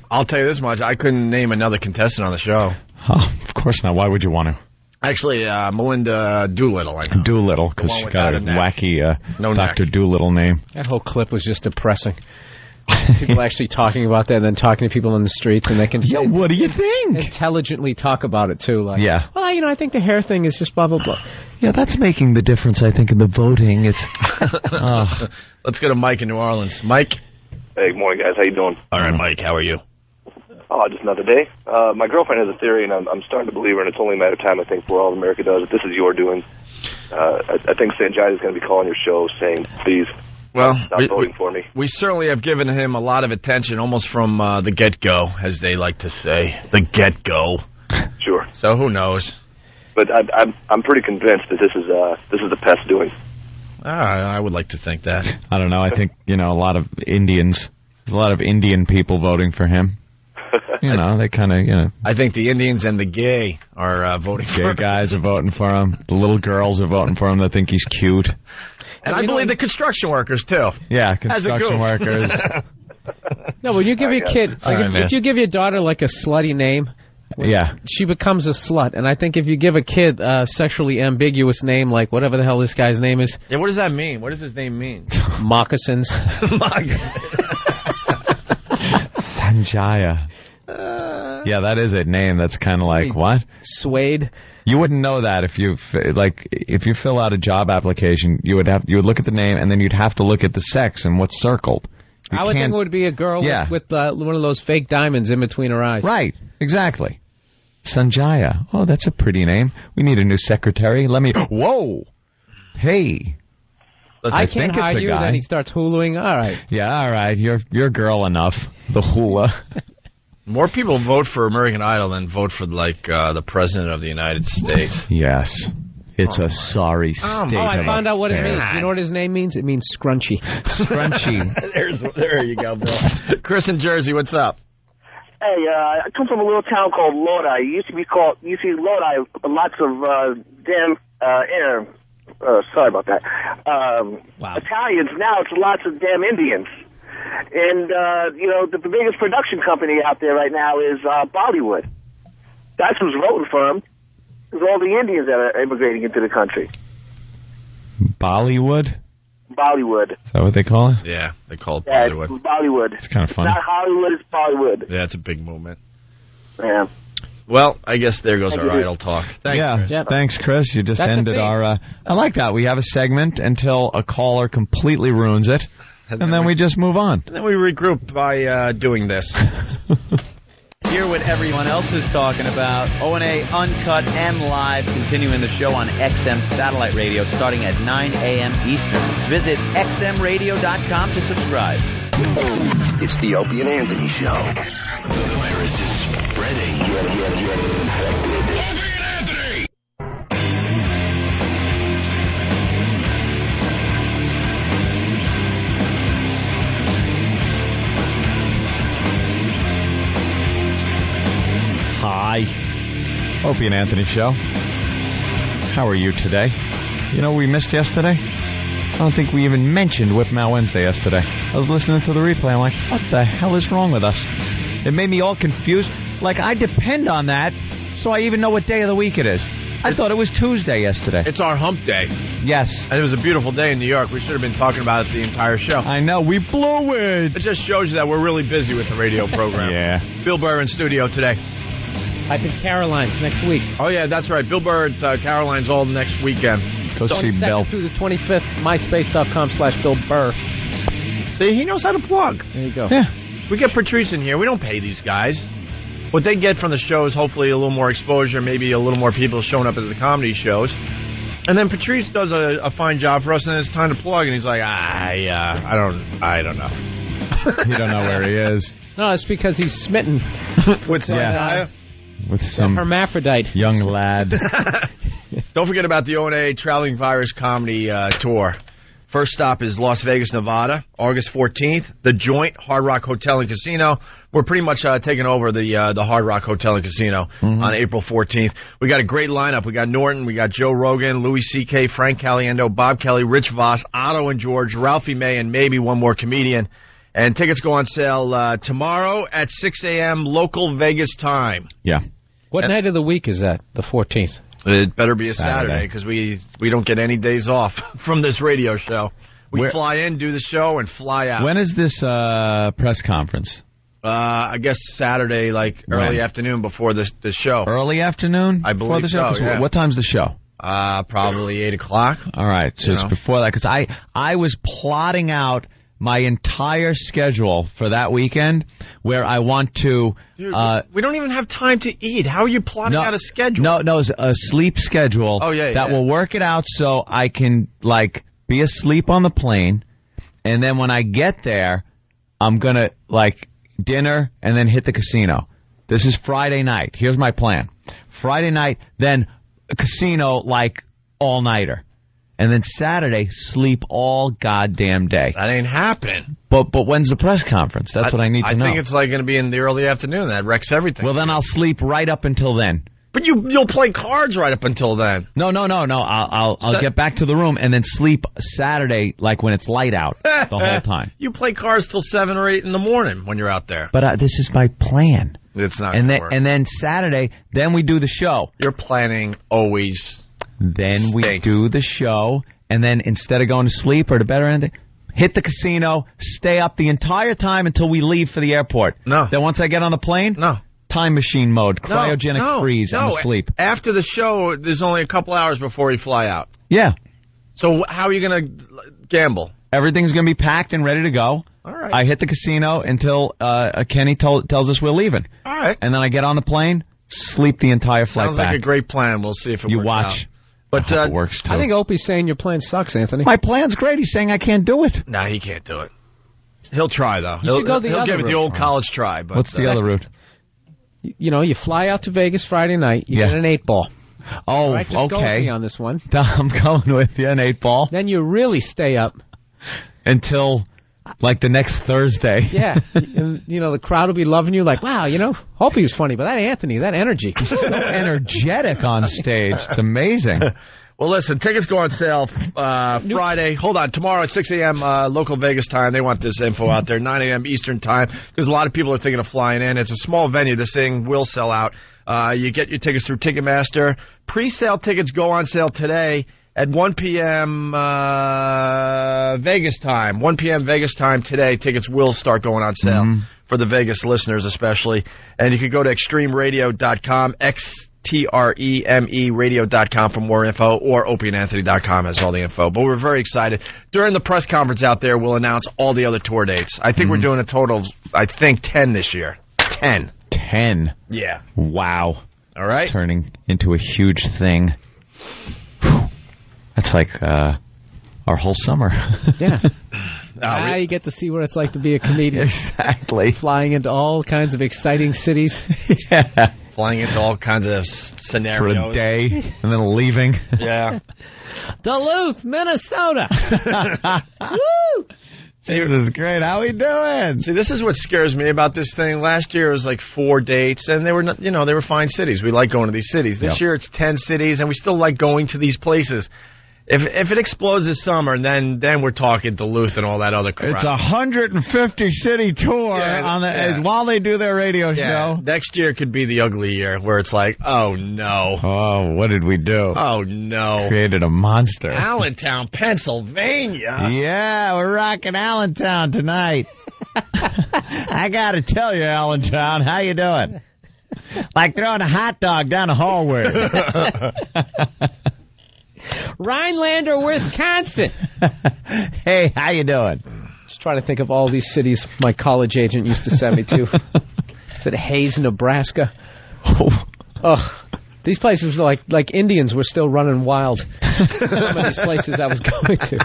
I'll tell you this much. I couldn't name another contestant on the show. Oh, of course not. Why would you want to? Actually, Melinda Doolittle, I know. Doolittle, because she got a wacky Dr. Doolittle name. That whole clip was just depressing. People actually talking about that and then talking to people in the streets, and they can what do you think? Intelligently talk about it, too. Like, yeah. Well, I think the hair thing is just blah, blah, blah. Yeah, that's making the difference, I think, in the voting. It's. Let's go to Mike in New Orleans. Mike? Hey, good morning, guys. How you doing? All right, Mike. How are you? Oh, just another day. My girlfriend has a theory, and I'm starting to believe her, and it's only a matter of time, I think, before all of America does it. This is your doing. I think Sanjaya is going to be calling your show saying, please, stop voting for me. We certainly have given him a lot of attention, almost from the get-go, as they like to say. The get-go. Sure. So who knows? But I'm pretty convinced that this is the pest doing. I would like to think that. I don't know. I think, a lot of Indians, there's a lot of Indian people voting for him. They kind of, I think the Indians and the gay are voting for him. Gay guys are voting for him. The little girls are voting for him that think he's cute. And I believe the construction workers, too. Yeah, construction workers. No, when you give your kid, if you give your daughter, like, a slutty name, she becomes a slut. And I think if you give a kid a sexually ambiguous name, like whatever the hell this guy's name is. Yeah, what does that mean? What does his name mean? Moccasins. Sanjaya. Yeah, that is a name that's kind of like, what? Suede. You wouldn't know that if you fill out a job application, you would look at the name and then you'd have to look at the sex and what's circled. I would think it would be a girl with one of those fake diamonds in between her eyes. Right, exactly. Sanjaya. Oh, that's a pretty name. We need a new secretary. Whoa. Hey. I can't hide you, then he starts huluing. All right. Yeah, all right. You're girl enough. The hula. More people vote for American Idol than vote for, the President of the United States. Yes. It's a sorry state of I found out what it means. You know what his name means? It means scrunchy. Scrunchy. There you go, Bill. Chris in Jersey, what's up? Hey, I come from a little town called Lodi. It used to be called, Lodi, lots of damn air. Sorry about that. Italians, now it's lots of damn Indians. And, the biggest production company out there right now is Bollywood. That's who's voting for him. It's all the Indians that are immigrating into the country. Bollywood? Bollywood. Is that what they call it? Yeah, they call it Yeah, Bollywood. it's Bollywood. It's kind of funny. Not Hollywood, it's Bollywood. Yeah, it's a big movement. Yeah. Well, I guess there goes our you. idle talk. Thanks, Chris. Thanks, Chris. You just ended our... I like that. We have a segment until a caller completely ruins it, and then we just move on. And then we regroup by doing this. Hear what everyone else is talking about. O&A Uncut and Live, continuing the show on XM Satellite Radio starting at 9 a.m. Eastern. Visit xmradio.com to subscribe. It's the Opie and Anthony Show. The virus is spreading. Get infected. Hi. Opie and Anthony Show. How are you today? You know what we missed yesterday? I don't think we even mentioned Whip 'Em Out Wednesday yesterday. I was listening to the replay. I'm like, what the hell is wrong with us? It made me all confused. Like, I depend on that so I even know what day of the week it is. I thought it was Tuesday yesterday. It's our hump day. Yes. And it was a beautiful day in New York. We should have been talking about it the entire show. I know. We blew it. It just shows you that we're really busy with the radio program. Yeah. Bill Burr in studio today. I think Caroline's next week. Oh, yeah, that's right. Bill Burr at Caroline's all next weekend. Go see Bill. Through the 25th, myspace.com/Bill Burr. See, he knows how to plug. There you go. Yeah. We get Patrice in here. We don't pay these guys. What they get from the show is hopefully a little more exposure, maybe a little more people showing up at the comedy shows. And then Patrice does a fine job for us, and it's time to plug, and he's like, I don't know. You don't know where he is. No, it's because he's smitten with Sanjaya. With some hermaphrodite young lad. Don't forget about the O&A Traveling Virus Comedy Tour. First stop is Las Vegas, Nevada, August 14th. The Joint, Hard Rock Hotel and Casino. We're pretty much taking over the Hard Rock Hotel and Casino on April 14th. We got a great lineup. We got Norton, we got Joe Rogan, Louis C.K., Frank Caliendo, Bob Kelly, Rich Voss, Otto and George, Ralphie May, and maybe one more comedian. And tickets go on sale tomorrow at 6 a.m. local Vegas time. Yeah. What night of the week is that? The 14th? It better be a Saturday because we don't get any days off from this radio show. We fly in, do the show, and fly out. When is this press conference? I guess Saturday, like early afternoon before the show. Early afternoon? I believe the show? so, yeah. What time's the show? Probably 8 o'clock. All right, so it's before that. Because I was plotting out my entire schedule for that weekend where I want to... Dude, we don't even have time to eat. How are you plotting out a schedule? No, it's a sleep schedule that will work it out so I can, like, be asleep on the plane, and then when I get there, I'm going to, like, dinner and then hit the casino. This is Friday night. Here's my plan. Friday night, then a casino, like, all-nighter. And then Saturday, sleep all goddamn day. That ain't happening. But when's the press conference? That's what I need to know. I think it's like going to be in the early afternoon. That wrecks everything. Well, then I'll sleep right up until then. But you'll play cards right up until then. No. I'll get back to the room and then sleep Saturday, like when it's light out, the whole time. You play cards till 7 or 8 in the morning when you're out there. But this is my plan. It's not. And then Saturday, then we do the show. Your planning always. Then we do the show, and then instead of going to sleep or to bed or anything, hit the casino, stay up the entire time until we leave for the airport. No. Then once I get on the plane, time machine mode, cryogenic freeze, I'm asleep. After the show, there's only a couple hours before we fly out. Yeah. So how are you going to gamble? Everything's going to be packed and ready to go. All right. I hit the casino until Kenny tells us we're leaving. All right. And then I get on the plane, sleep the entire flight Sounds back. like a great plan. We'll see if it works out. But it works too. I think Opie's saying your plan sucks, Anthony. My plan's great. He's saying I can't do it. No, he can't do it. He'll try, though. He'll give it the old college try. But, what's the other route? You know, you fly out to Vegas Friday night. You get an 8-ball. Oh, right, just go with okay. me on this one. I'm going with you, an 8-ball. Then you really stay up until like the next Thursday. Yeah, and you know the crowd will be loving you. Like, wow, you know, Opie was funny, but that Anthony, that energy, he's so energetic on stage. It's amazing. Well, listen, tickets go on sale Friday. Hold on, tomorrow at 6 a.m. Local Vegas time. They want this info out there, 9 a.m. Eastern time, because a lot of people are thinking of flying in. It's a small venue. This thing will sell out. You get your tickets through Ticketmaster. Pre-sale tickets go on sale today at 1 p.m. Vegas time. 1 p.m. Vegas time today. Tickets will start going on sale for the Vegas listeners especially. And you can go to extremeradio.com, XTREME radio.com for more info, or opieandanthony.com has all the info. But we're very excited. During the press conference out there, we'll announce all the other tour dates. I think we're doing a total of, 10 this year. 10. 10. Yeah. Wow. All right. Turning into a huge thing. That's like our whole summer. Yeah. Now you get to see what it's like to be a comedian. Exactly. Flying into all kinds of exciting cities. Yeah. Flying into all kinds of scenarios. For a day, and then leaving. Yeah. Duluth, Minnesota. Woo! This is great. How we doing? See, this is what scares me about this thing. Last year it was like 4 dates, and they were, they were fine cities. We like going to these cities. This year it's 10 cities, and we still like going to these places. If it explodes this summer, then we're talking Duluth and all that other crap. It's a 150 city tour while they do their radio show. Next year could be the ugly year where it's like, oh no. Oh, what did we do? Oh no. Created a monster. Allentown, Pennsylvania. Yeah, we're rocking Allentown tonight. I gotta tell you, Allentown, how you doing? Like throwing a hot dog down a hallway. Rhinelander, Wisconsin. Hey, how you doing? Just trying to think of all these cities my college agent used to send me to. Is it Hayes, Nebraska? Oh, these places were like Indians were still running wild. Some of these places I was going to.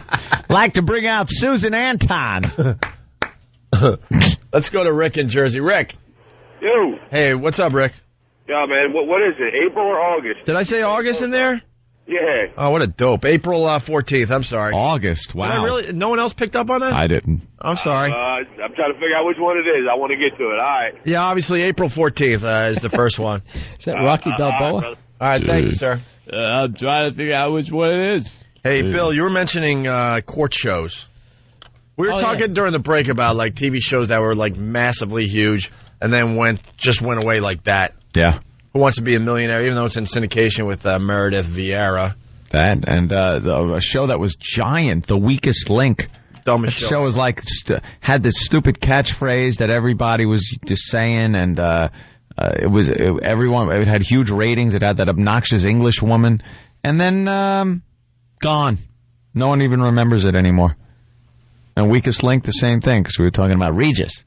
Like to bring out Susan Anton. Let's go to Rick in Jersey. Rick. Yo. Hey, what's up, Rick? Yeah, man. What is it? April or August? Did I say August in there? Yeah. Oh, what a dope. April 14th. I'm sorry. August. Wow. No one else picked up on that? I didn't. I'm sorry. I'm trying to figure out which one it is. I want to get to it. All right. Yeah, obviously April 14th is the first one. Is that Rocky Balboa? All right, thank you, sir. I'm trying to figure out which one it is. Hey, Bill, you were mentioning court shows. We were talking during the break about like TV shows that were like massively huge and then went away like that. Yeah. Who Wants to Be a Millionaire, even though it's in syndication with Meredith Vieira. That, and a show that was giant, The Weakest Link. Dumbest show. Was like, had this stupid catchphrase that everybody was just saying, and it had huge ratings. It had that obnoxious English woman, and then gone. No one even remembers it anymore. And Weakest Link, the same thing, because we were talking about Regis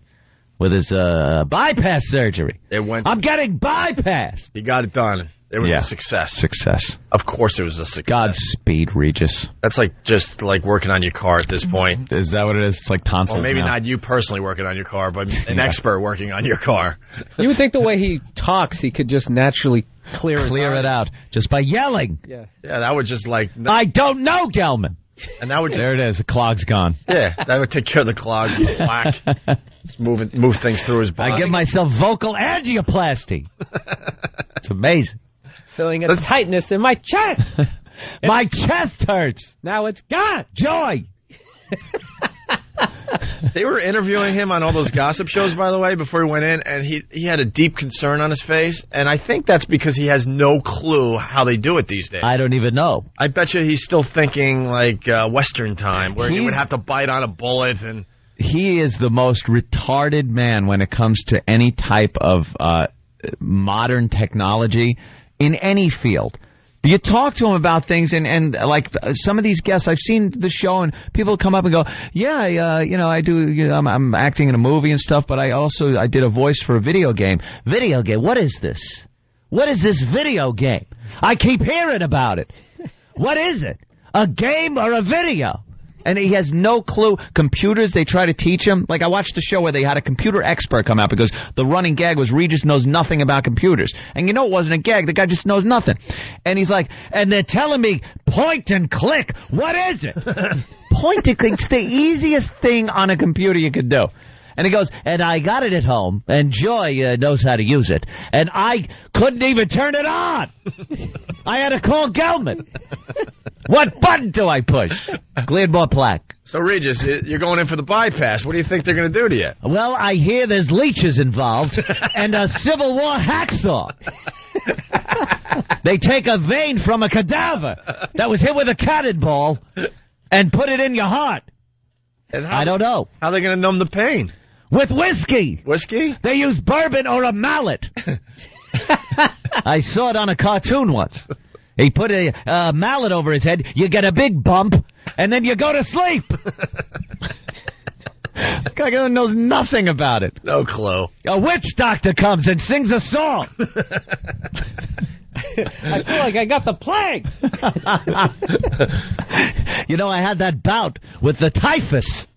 with his bypass surgery. I'm getting bypassed. He got it done. It was a success. Success. Of course it was a success. Godspeed, Regis. That's like just like working on your car at this point. Is that what it is? It's like tonsils. Well, maybe now. not you personally working on your car, but an expert working on your car. You would think the way he talks, he could just naturally clear it out just by yelling. Yeah, that would just like... I don't know, Gelman. And that would just... There it is. The clog's gone. Yeah, that would take care of the clogs and the plaque. Just move things through his body. I give myself vocal angioplasty. It's amazing. Feeling a tightness in my chest. My chest hurts. Now it's gone. Joy. They were interviewing him on all those gossip shows, by the way, before he went in, and he had a deep concern on his face, and I think that's because he has no clue how they do it these days. I don't even know. I bet you he's still thinking like Western time, where he would have to bite on a bullet. And he is the most retarded man when it comes to any type of modern technology in any field. You talk to him about things, and like some of these guests, I've seen the show, and people come up and go, "Yeah, I do. I'm acting in a movie and stuff, but I did a voice for a video game. Video game? What is this? What is this video game? I keep hearing about it. What is it? A game or a video?" And he has no clue. Computers, they try to teach him. Like, I watched the show where they had a computer expert come out because the running gag was Regis knows nothing about computers. And you know it wasn't a gag. The guy just knows nothing. And he's like, and they're telling me, point and click. What is it? Point and click. It's the easiest thing on a computer you could do. And he goes, and I got it at home, and Joy knows how to use it. And I couldn't even turn it on. I had to call Gelman. What button do I push? Cleared more plaque. So, Regis, you're going in for the bypass. What do you think they're going to do to you? Well, I hear there's leeches involved and a Civil War hacksaw. They take a vein from a cadaver that was hit with a cannonball and put it in your heart. And I don't know. How are they going to numb the pain? With whiskey. Whiskey? They use bourbon or a mallet. I saw it on a cartoon once. He put a mallet over his head. You get a big bump, and then you go to sleep. Guy knows nothing about it. No clue. A witch doctor comes and sings a song. I feel like I got the plague. You know, I had that bout with the typhus.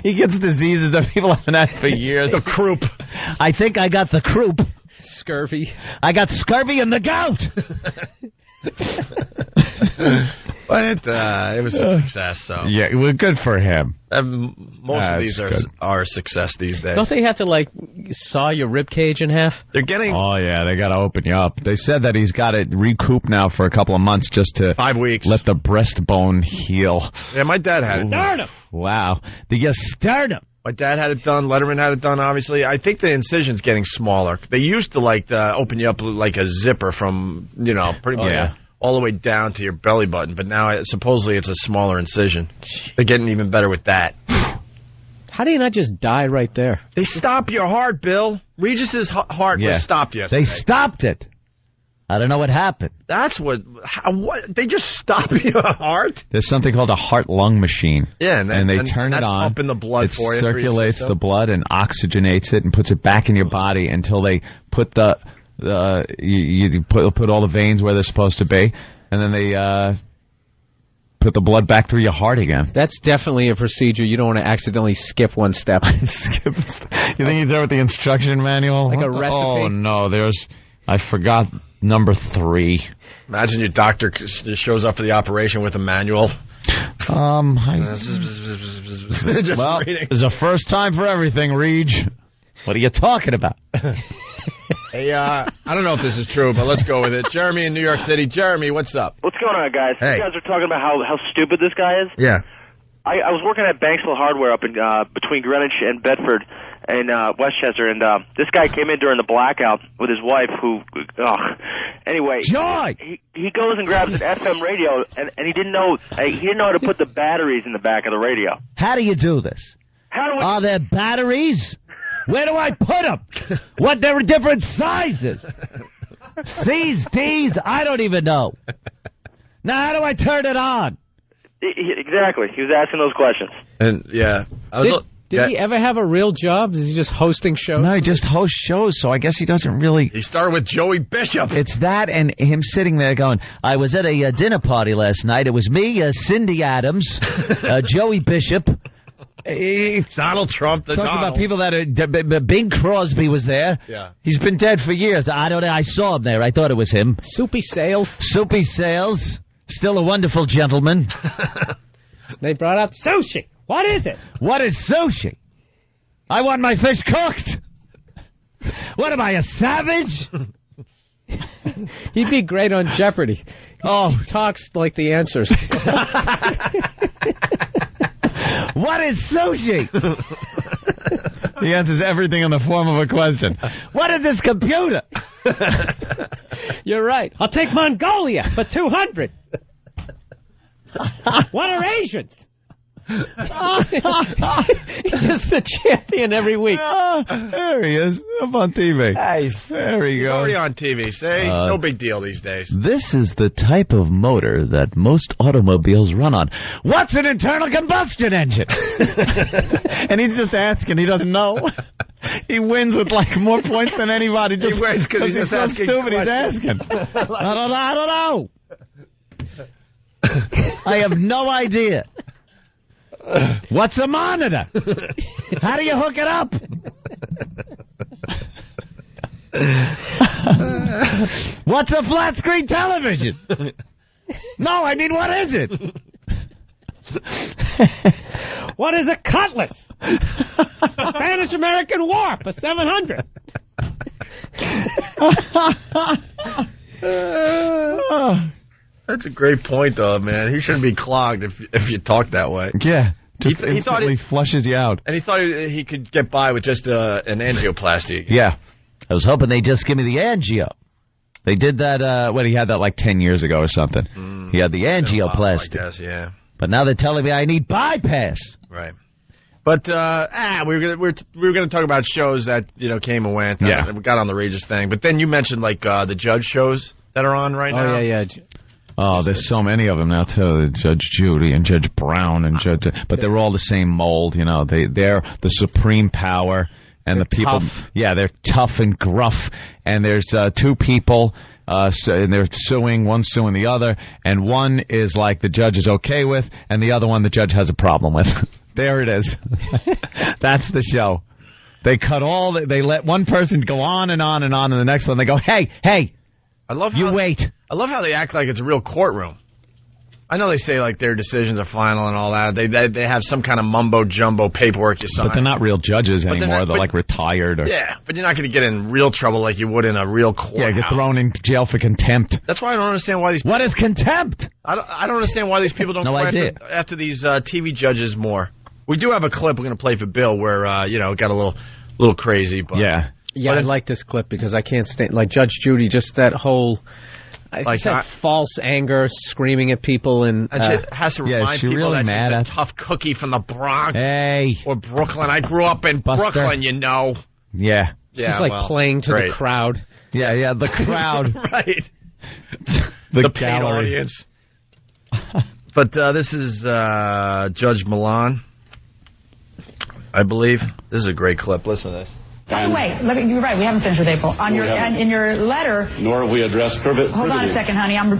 He gets diseases that people haven't had for years. The croup. I think I got the croup. Scurvy. I got scurvy and the gout. But it was a success, so. Yeah, well, good for him. Most of these are a success these days. Don't they have to, like, saw your rib cage in half? They're getting... Oh, yeah, they got to open you up. They said that he's got it recouped now for a couple of months just to... 5 weeks. Let the breastbone heal. Yeah, my dad had it. Sternum! Wow. The sternum. My dad had it done. Letterman had it done, obviously. I think the incision's getting smaller. They used to, like, open you up like a zipper from, pretty much... Yeah. All the way down to your belly button, but now supposedly it's a smaller incision. They're getting even better with that. How do you not just die right there? They stop your heart, Bill. Regis's heart was stopped yesterday. They stopped it. I don't know what happened. That's what they just stop your heart? There's something called a heart-lung machine. Yeah, and they turn it on. Pumping the blood it for you. Circulates the blood and oxygenates it and puts it back in your body until they put you put all the veins where they're supposed to be, and then they put the blood back through your heart again. That's definitely a procedure you don't want to accidentally skip one step. You think he's there with the instruction manual? Like a recipe? Oh, no, I forgot number 3. Imagine your doctor shows up for the operation with a manual. Well, there's a first time for everything, Reg. What are you talking about? Hey, I don't know if this is true, but let's go with it. Jeremy in New York City. Jeremy, what's up? What's going on, guys? Hey. You guys are talking about how stupid this guy is? Yeah. I was working at Banksville Hardware up in between Greenwich and Bedford and Westchester, and this guy came in during the blackout with his wife who, anyway. Joy! He goes and grabs an FM radio, and he didn't know how to put the batteries in the back of the radio. How do you do this? Are there batteries? Where do I put them? What, there are different sizes. C's, D's, I don't even know. Now, how do I turn it on? Exactly. He was asking those questions. And, yeah. Did he ever have a real job? Is he just hosting shows? No, he just hosts shows, so I guess he doesn't really... He started with Joey Bishop. It's that and him sitting there going, I was at a dinner party last night. It was me, Cindy Adams, Joey Bishop... Donald Trump. Talks about people that are... Bing Crosby was there. Yeah. He's been dead for years. I don't know. I saw him there. I thought it was him. Soupy Sales. Soupy Sales. Still a wonderful gentleman. They brought up sushi. What is it? What is sushi? I want my fish cooked. What am I, a savage? He'd be great on Jeopardy. Oh. He talks like the answers. What is sushi? He answers everything in the form of a question. What is this computer? You're right. I'll take Mongolia for 200. What are Asians? He's just the champion every week. There he is, up on TV. Nice. There he goes. Already on TV, see? No big deal these days. This is the type of motor that most automobiles run on. What's an internal combustion engine? And he's just asking. He doesn't know. He wins with like more points than anybody. Just he wins because he's so asking stupid. questions. He's asking. I don't know. I have no idea. What's a monitor? How do you hook it up? What's a flat screen television? No, I mean, what is it? What is a cutlass? Spanish American War for 700. That's a great point, though, man. He shouldn't be clogged if you talk that way. Yeah. Just he thought instantly flushes you out. And he thought he could get by with just an angioplasty. Yeah. I was hoping they'd just give me the angio. They did that, he had that like 10 years ago or something. He had the angioplasty. I guess, yeah. But now they're telling me I need bypass. Right. But we were gonna talk about shows that came and went. Yeah. We got on the Regis thing, but then you mentioned like the judge shows that are on right now. Oh yeah. Oh, there's so many of them now too. Judge Judy and Judge Brown and but they're all the same mold. They're the supreme power, and the people. Tough. Yeah, they're tough and gruff. And there's two people. And they're suing, one's suing the other, and one is like the judge is okay with, and the other one the judge has a problem with. There it is. That's the show. They they let one person go on and on and on, and the next one they go, hey, I love wait. I love how they act like it's a real courtroom. I know they say like their decisions are final and all that. They have some kind of mumbo jumbo paperwork you sign. But they're not real judges anymore. They're like retired. Yeah, but you're not going to get in real trouble like you would in a real courthouse. Yeah, get thrown in jail for contempt. That's why I don't understand why these. What is contempt? I don't understand why these people don't No go idea. after these TV judges more. We do have a clip we're going to play for Bill where it got a little crazy. But yeah. I like this clip because I can't stand like Judge Judy. Just that whole. Like that false anger, screaming at people, and it has to remind people really that she's a tough cookie from the Bronx Hey. or Brooklyn. I grew up in Buster. Brooklyn, Yeah. she's like playing to the crowd. Yeah, the crowd. Right. the paid gallery. audience. But this is Judge Milan, I believe. This is a great clip. Listen to this. Wait, you're right. We haven't finished with April. In your letter. Nor have we addressed privity. Hold on a second, honey. I'm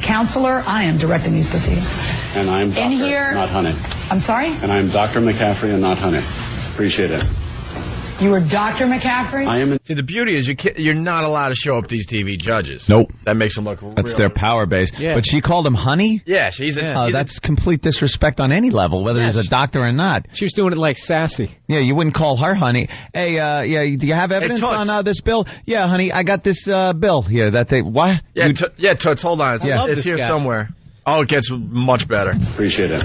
counselor. I am directing these proceedings. And I'm Doctor, not Honey. I'm sorry? And I'm Dr. McCaffrey and not Honey. Appreciate it. You were Dr. McCaffrey? I am. See, the beauty is you're not allowed to show up these TV judges. Nope. That makes them look That's their power base. Yeah. But she called him honey? Yeah, that's complete disrespect on any level, whether he's a doctor or not. She was doing it like sassy. Yeah, you wouldn't call her honey. Hey, do you have evidence on this bill? Yeah, honey, I got this bill here that they... What? Yeah, Toots, hold on. It's here somewhere. Oh, it gets much better. Appreciate it.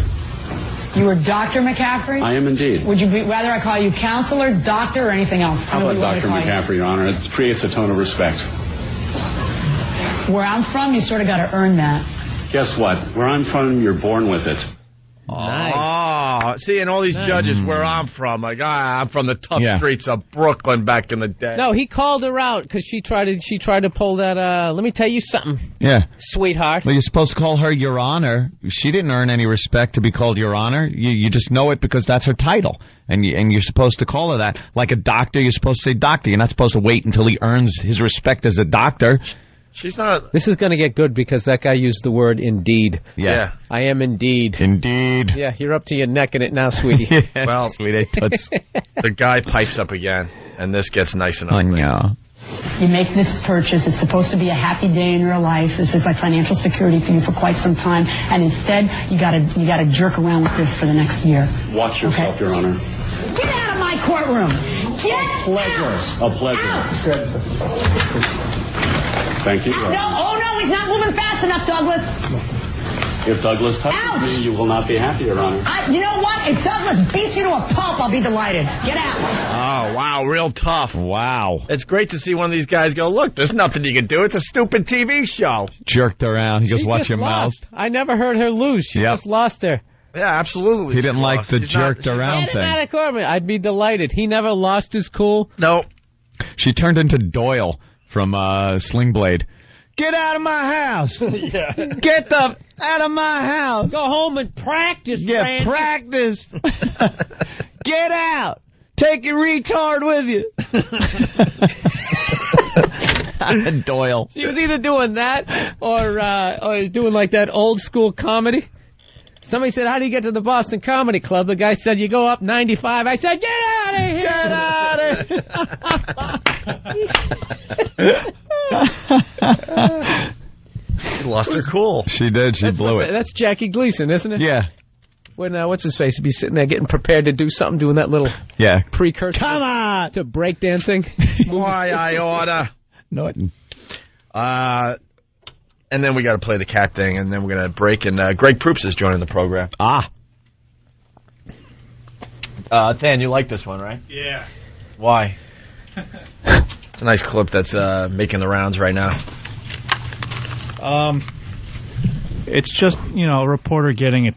You were Dr. McCaffrey? I am indeed. Would you rather I call you counselor, doctor, or anything else? How about Dr. McCaffrey, Your Honor? It creates a tone of respect. Where I'm from, you sort of got to earn that. Guess what? Where I'm from, you're born with it. Oh, see, and all these judges where I'm from, like, I'm from the tough streets of Brooklyn back in the day. No, he called her out because she tried to pull that, let me tell you something. Yeah. Sweetheart. Well, you're supposed to call her Your Honor. She didn't earn any respect to be called Your Honor. You just know it because that's her title. And you're supposed to call her that. Like a doctor, you're supposed to say doctor. You're not supposed to wait until he earns his respect as a doctor. She's not... This is going to get good because that guy used the word indeed. Yeah. I am indeed. Indeed. Yeah, you're up to your neck in it now, sweetie. Well, sweetie toots. The guy pipes up again, and this gets nice and ugly. You make this purchase. It's supposed to be a happy day in your life. This is like financial security for you for quite some time. And instead, you gotta jerk around with this for the next year. Watch yourself, Your Honor. Get out of my courtroom. A pleasure. Thank you. No, he's not moving fast enough, Douglas. If Douglas touches me, you will not be happy, Your Honor. You know what? If Douglas beats you to a pulp, I'll be delighted. Get out. Oh, wow, real tough. Wow. It's great to see one of these guys go, look, there's nothing you can do. It's a stupid TV show. Jerked around. He goes, watch your mouth. I never heard her lose. She just lost her. Yeah, absolutely. He didn't like the jerked around thing. Out of court. I'd be delighted. He never lost his cool. No. She turned into Doyle from Sling Blade. Get out of my house. Yeah. Get the out of my house. Go home and practice, Yeah, practice. Get out. Take your retard with you. Doyle. She was either doing that or doing like that old school comedy. Somebody said, how do you get to the Boston Comedy Club? The guy said, you go up 95. I said, get out of here. Get out of here. She lost her cool. She did. She blew it. That's Jackie Gleason, isn't it? Yeah. When, what's his face? He'd be sitting there getting prepared to do something, doing that little precursor. Come on! To breakdancing. Why I oughta. Norton. And then we got to play the cat thing, and then we're going to break. And Greg Proops is joining the program. Than, you like this one, right? Yeah. Why? It's a nice clip that's making the rounds right now. It's just, a reporter getting it.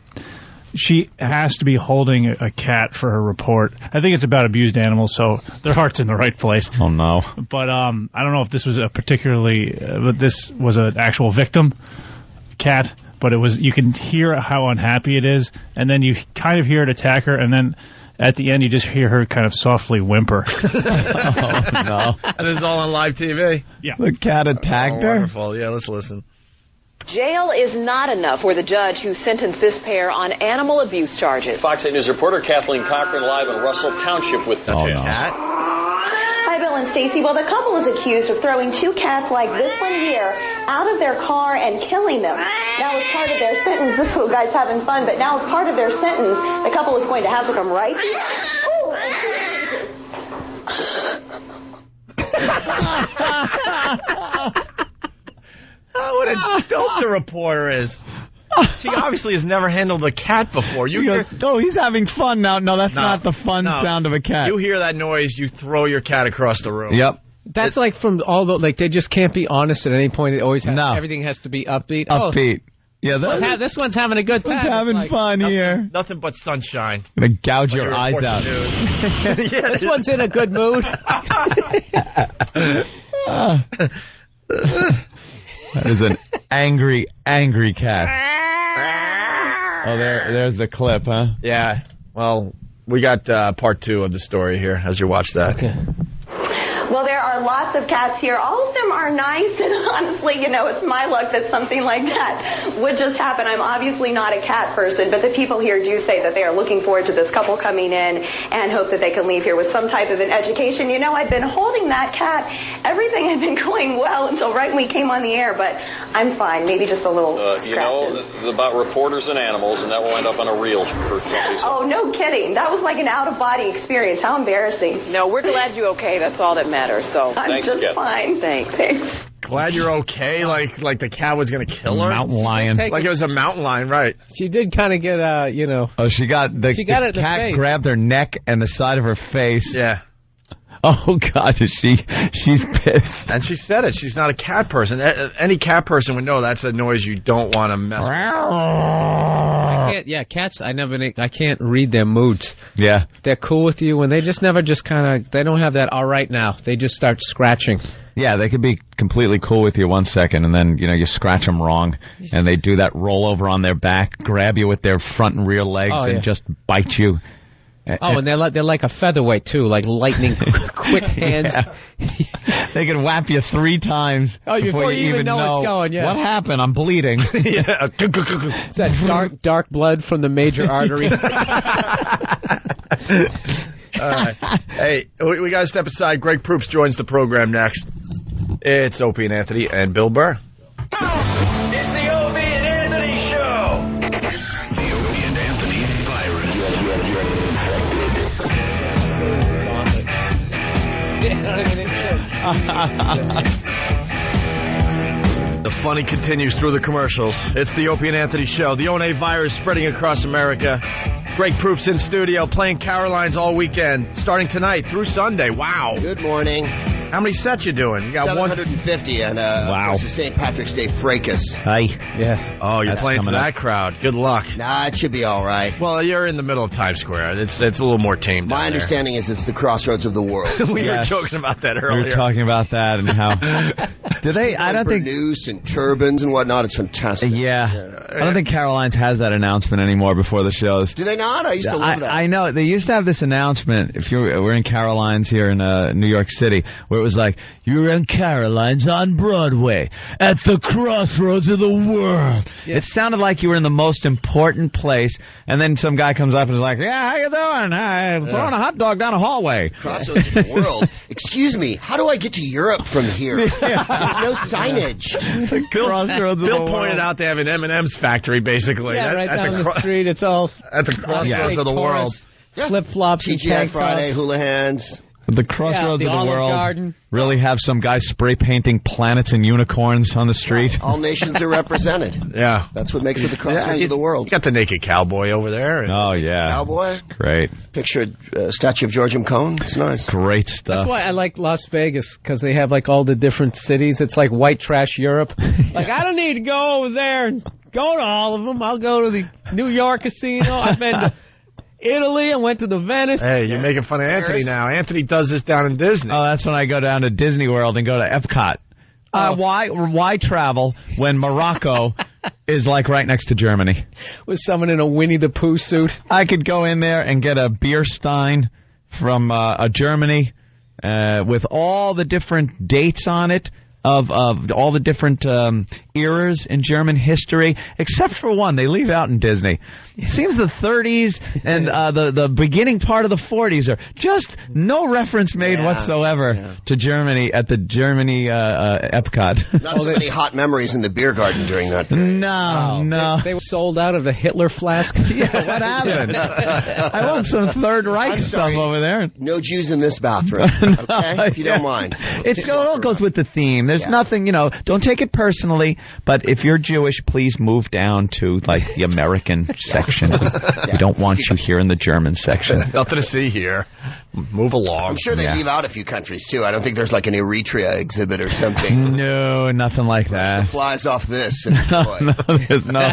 She has to be holding a cat for her report. I think it's about abused animals, so their heart's in the right place. Oh, no. But I don't know if this was but this was an actual victim cat, but you can hear how unhappy it is, and then you kind of hear it attack her, and then at the end you just hear her kind of softly whimper. Oh, no. And it's all on live TV. Yeah. The cat attacked her? Wonderful. Yeah, let's listen. Jail is not enough for the judge who sentenced this pair on animal abuse charges. Fox 8 News reporter Kathleen Cochran live in Russell Township with the cat. Hi, Bill and Stacey. Well, the couple is accused of throwing two cats like this one here out of their car and killing them. Now, as part of their sentence, this little guy's having fun, but now as part of their sentence, the couple is going to have to come right here. What a dope the reporter is. She obviously has never handled a cat before. He's having fun now. No, that's not the fun sound of a cat. You hear that noise, you throw your cat across the room. Yep. That's like from all the, they just can't be honest at any point. It always everything has to be upbeat. Upbeat. Yeah, this one's having a good time. Having fun here. Nothing but sunshine. Gonna gouge your eyes out. This one's in a good mood. That is an angry, angry cat. Oh, there's the clip, huh? Yeah. Well, we got part 2 of the story here as you watch that. Okay. Well, there are lots of cats here. All of them are nice, and honestly, it's my luck that something like that would just happen. I'm obviously not a cat person, but the people here do say that they are looking forward to this couple coming in and hope that they can leave here with some type of an education. I've been holding that cat. Everything had been going well until right when we came on the air, but I'm fine. Maybe just a little scratches. About reporters and animals, and that will end up on a reel for somebody. Oh, no kidding. That was like an out-of-body experience. How embarrassing. No, we're glad you're okay. That's all that matters. So I'm just fine. Thanks. Glad you're okay. Like the cat was going to kill her. Mountain lion. Like it was a mountain lion, right? She did kind of get Oh, she got the cat grabbed her neck and the side of her face. Yeah. Oh God, she's pissed. And she said it. She's not a cat person. Any cat person would know that's a noise you don't want to mess with. Cats. I can't read their moods. Yeah, they're cool with you when they just never just they don't have that all right now. They just start scratching. Yeah, they could be completely cool with you 1 second, and then you scratch them wrong, and they do that rollover on their back, grab you with their front and rear legs, and just bite you. Oh, and they're like a featherweight too, like lightning quick hands. They can whap you 3 times before you even know what's going. Yeah. What happened? I'm bleeding. It's that dark blood from the major artery. Hey, we got to step aside. Greg Proops joins the program next. It's Opie and Anthony and Bill Burr. It's the Opie and Anthony Show. The Opie and Anthony virus. The funny continues through the commercials. It's the Opie and Anthony Show. The O&A virus spreading across America. Greg Proops in studio playing Carolines all weekend, starting tonight through Sunday. Wow. Good morning. How many sets you doing? You got 750 and wow. Of course, the St. Patrick's Day fracas. Hi. Yeah. Oh, you're playing to that crowd. Good luck. Nah, it should be all right. Well, you're in the middle of Times Square. It's a little more tame down My understanding is it's the crossroads of the world. We were joking about that earlier. We were talking about that and how... Do they... I don't think... Noose and turbans and whatnot. It's fantastic. Yeah. I don't think Carolines has that announcement anymore before the shows. Do they not? I used to love that. I know. They used to have this announcement, if we're in Carolines here in New York City, where it was like, you're in Carolines on Broadway at the crossroads of the world. Yeah. It sounded like you were in the most important place, and then some guy comes up and is like, yeah, how you doing? I'm throwing a hot dog down a hallway. Crossroads of the world. Excuse me, how do I get to Europe from here? There's no signage. Bill pointed out they have an M&M's factory, basically. Yeah, right down the street. It's all... At the crossroads of the world. Flip-flops and TGI Friday, hula hands. The crossroads the of the Olive world Garden. really have some guy spray painting planets and unicorns on the street. All nations are represented. Yeah. That's what makes it the crossroads of the world. You got the naked cowboy over there. Oh, yeah. Cowboy. Great. Picture a statue of George M. Cohn. It's nice. Great stuff. That's why I like Las Vegas, because they have like all the different cities. It's like white trash Europe. Like, I don't need to go over there and go to all of them. I'll go to the New York casino. I've been to Italy. I went to the Venice. Hey, you're making fun of Anthony now. Anthony does this down in Disney. Oh, that's when I go down to Disney World and go to Epcot. Why travel when Morocco is like right next to Germany? With someone in a Winnie the Pooh suit. I could go in there and get a beer stein from Germany with all the different dates on it of all the different eras in German history, except for one they leave out in Disney. It seems the 30s and the beginning part of the 40s are just no reference made whatsoever to Germany at the Germany Epcot. Not so many hot memories in the beer garden during that period. No. They were sold out of the Hitler flask. Yeah, what happened? I want some Third Reich stuff over there. No Jews in this bathroom, okay? If you don't mind. It all goes with the theme. There's nothing, don't take it personally, but if you're Jewish, please move down to, like, the American section. We don't want you here in the German section. Nothing to see here. Move along. I'm sure they leave out a few countries, too. I don't think there's, like, an Eritrea exhibit or something. No, nothing like that. The flies off this. No, there's no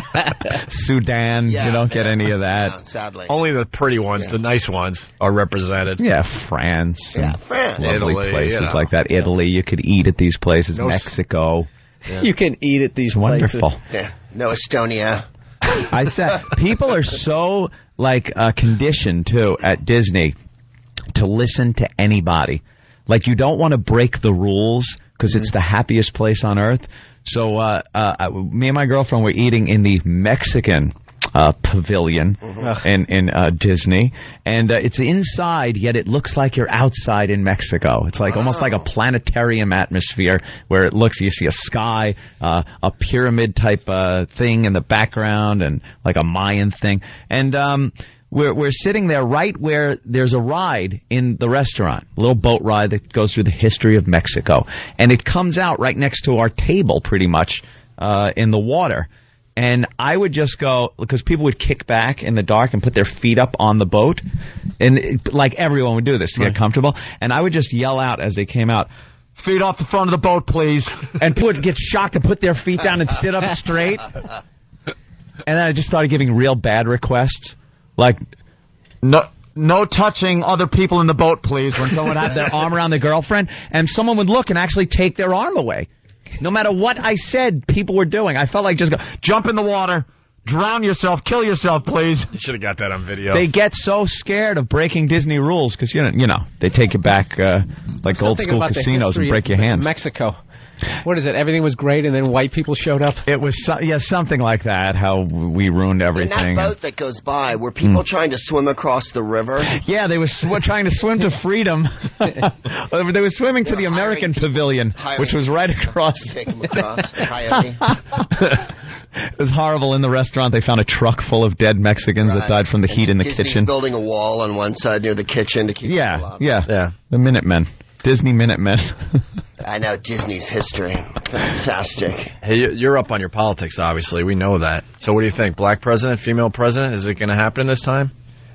Sudan. You don't get any of that. No, sadly. Only the pretty ones, the nice ones, are represented. Yeah, France. Yeah, France. Lovely Italy, places like that. Italy, you could eat at these places. Mexico. Yeah. You can eat at these places. Wonderful. Yeah. No Estonia. I said, people are so, conditioned, too, at Disney to listen to anybody. Like, you don't want to break the rules because it's the happiest place on earth. So, me and my girlfriend were eating in the Mexican pavilion in Disney, and it's inside, yet it looks like you're outside in Mexico. It's like almost like a planetarium atmosphere where you see a sky, a pyramid type thing in the background, and like a Mayan thing. And we're sitting there right where there's a ride in the restaurant, a little boat ride that goes through the history of Mexico, and it comes out right next to our table, pretty much in the water. And I would just go, because people would kick back in the dark and put their feet up on the boat. And everyone would do this to get comfortable. And I would just yell out as they came out, "Feet off the front of the boat, please." And people would get shocked and put their feet down and sit up straight. And then I just started giving real bad requests. Like, no touching other people in the boat, please, when someone had their arm around their girlfriend. And someone would look and actually take their arm away. No matter what I said, people were doing. I felt like just go, jump in the water, drown yourself, kill yourself, please. You should have got that on video. They get so scared of breaking Disney rules because, they take you back like old school casinos and break your hands. Mexico. What is it? Everything was great, and then white people showed up? It was, something like that, how we ruined everything. In that boat that goes by, were people trying to swim across the river? Yeah, they were trying to swim to freedom. They were swimming to the American Pavilion, which was right across. Take them across. Coyote. It was horrible. In the restaurant, they found a truck full of dead Mexicans that died from the heat in the Disney's kitchen. Building a wall on one side near the kitchen to keep people out. Yeah. The Minutemen. Disney Minutemen. I know Disney's history. Fantastic. Hey, you're up on your politics, obviously. We know that. So what do you think? Black president, female president? Is it going to happen this time?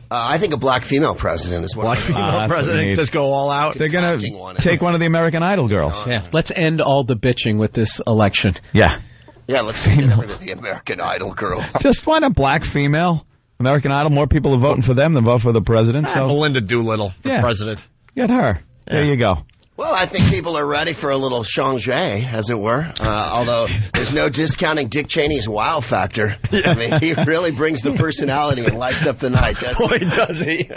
I think a black female president is what Black female president. Just go all out. They're going to take one of the American Idol girls. Yeah. Let's end all the bitching with this election. Yeah. Yeah, let's get rid of the American Idol girls. Just find a black female. American Idol, more people are voting for them than vote for the president. So Melinda Doolittle for president. Get her. There you go. Well, I think people are ready for a little Sanjay, as it were. Although there's no discounting Dick Cheney's wow factor. I mean, he really brings the personality and lights up the night, doesn't Boy, does he.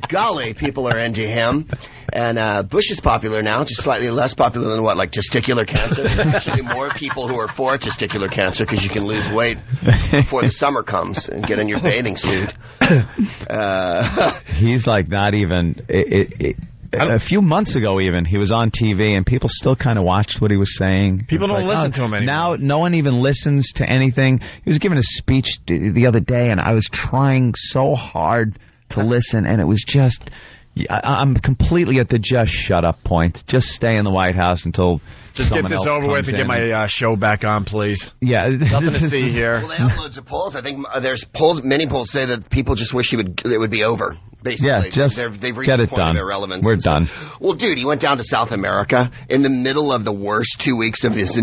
Golly, people are into him. And Bush is popular now, just slightly less popular than like testicular cancer. There's actually more people who are for testicular cancer because you can lose weight before the summer comes and get in your bathing suit. He's like not even... A few months ago, even, he was on TV, and people still kind of watched what he was saying. People don't listen to him anymore. Now, no one even listens to anything. He was giving a speech the other day, and I was trying so hard to listen, and it was just... I'm completely at the just shut up point. Just stay in the White House until just get someone this else over with comes and get in. my show back on, please. Yeah, nothing to see here. Well, they have loads of polls. I think there's polls. Many polls say that people just wish it would be over. Basically, Yeah, just they've reached get the it point done. of irrelevance. We're and stuff. done. Well, dude, he went down to South America in the middle of the worst 2 weeks of his.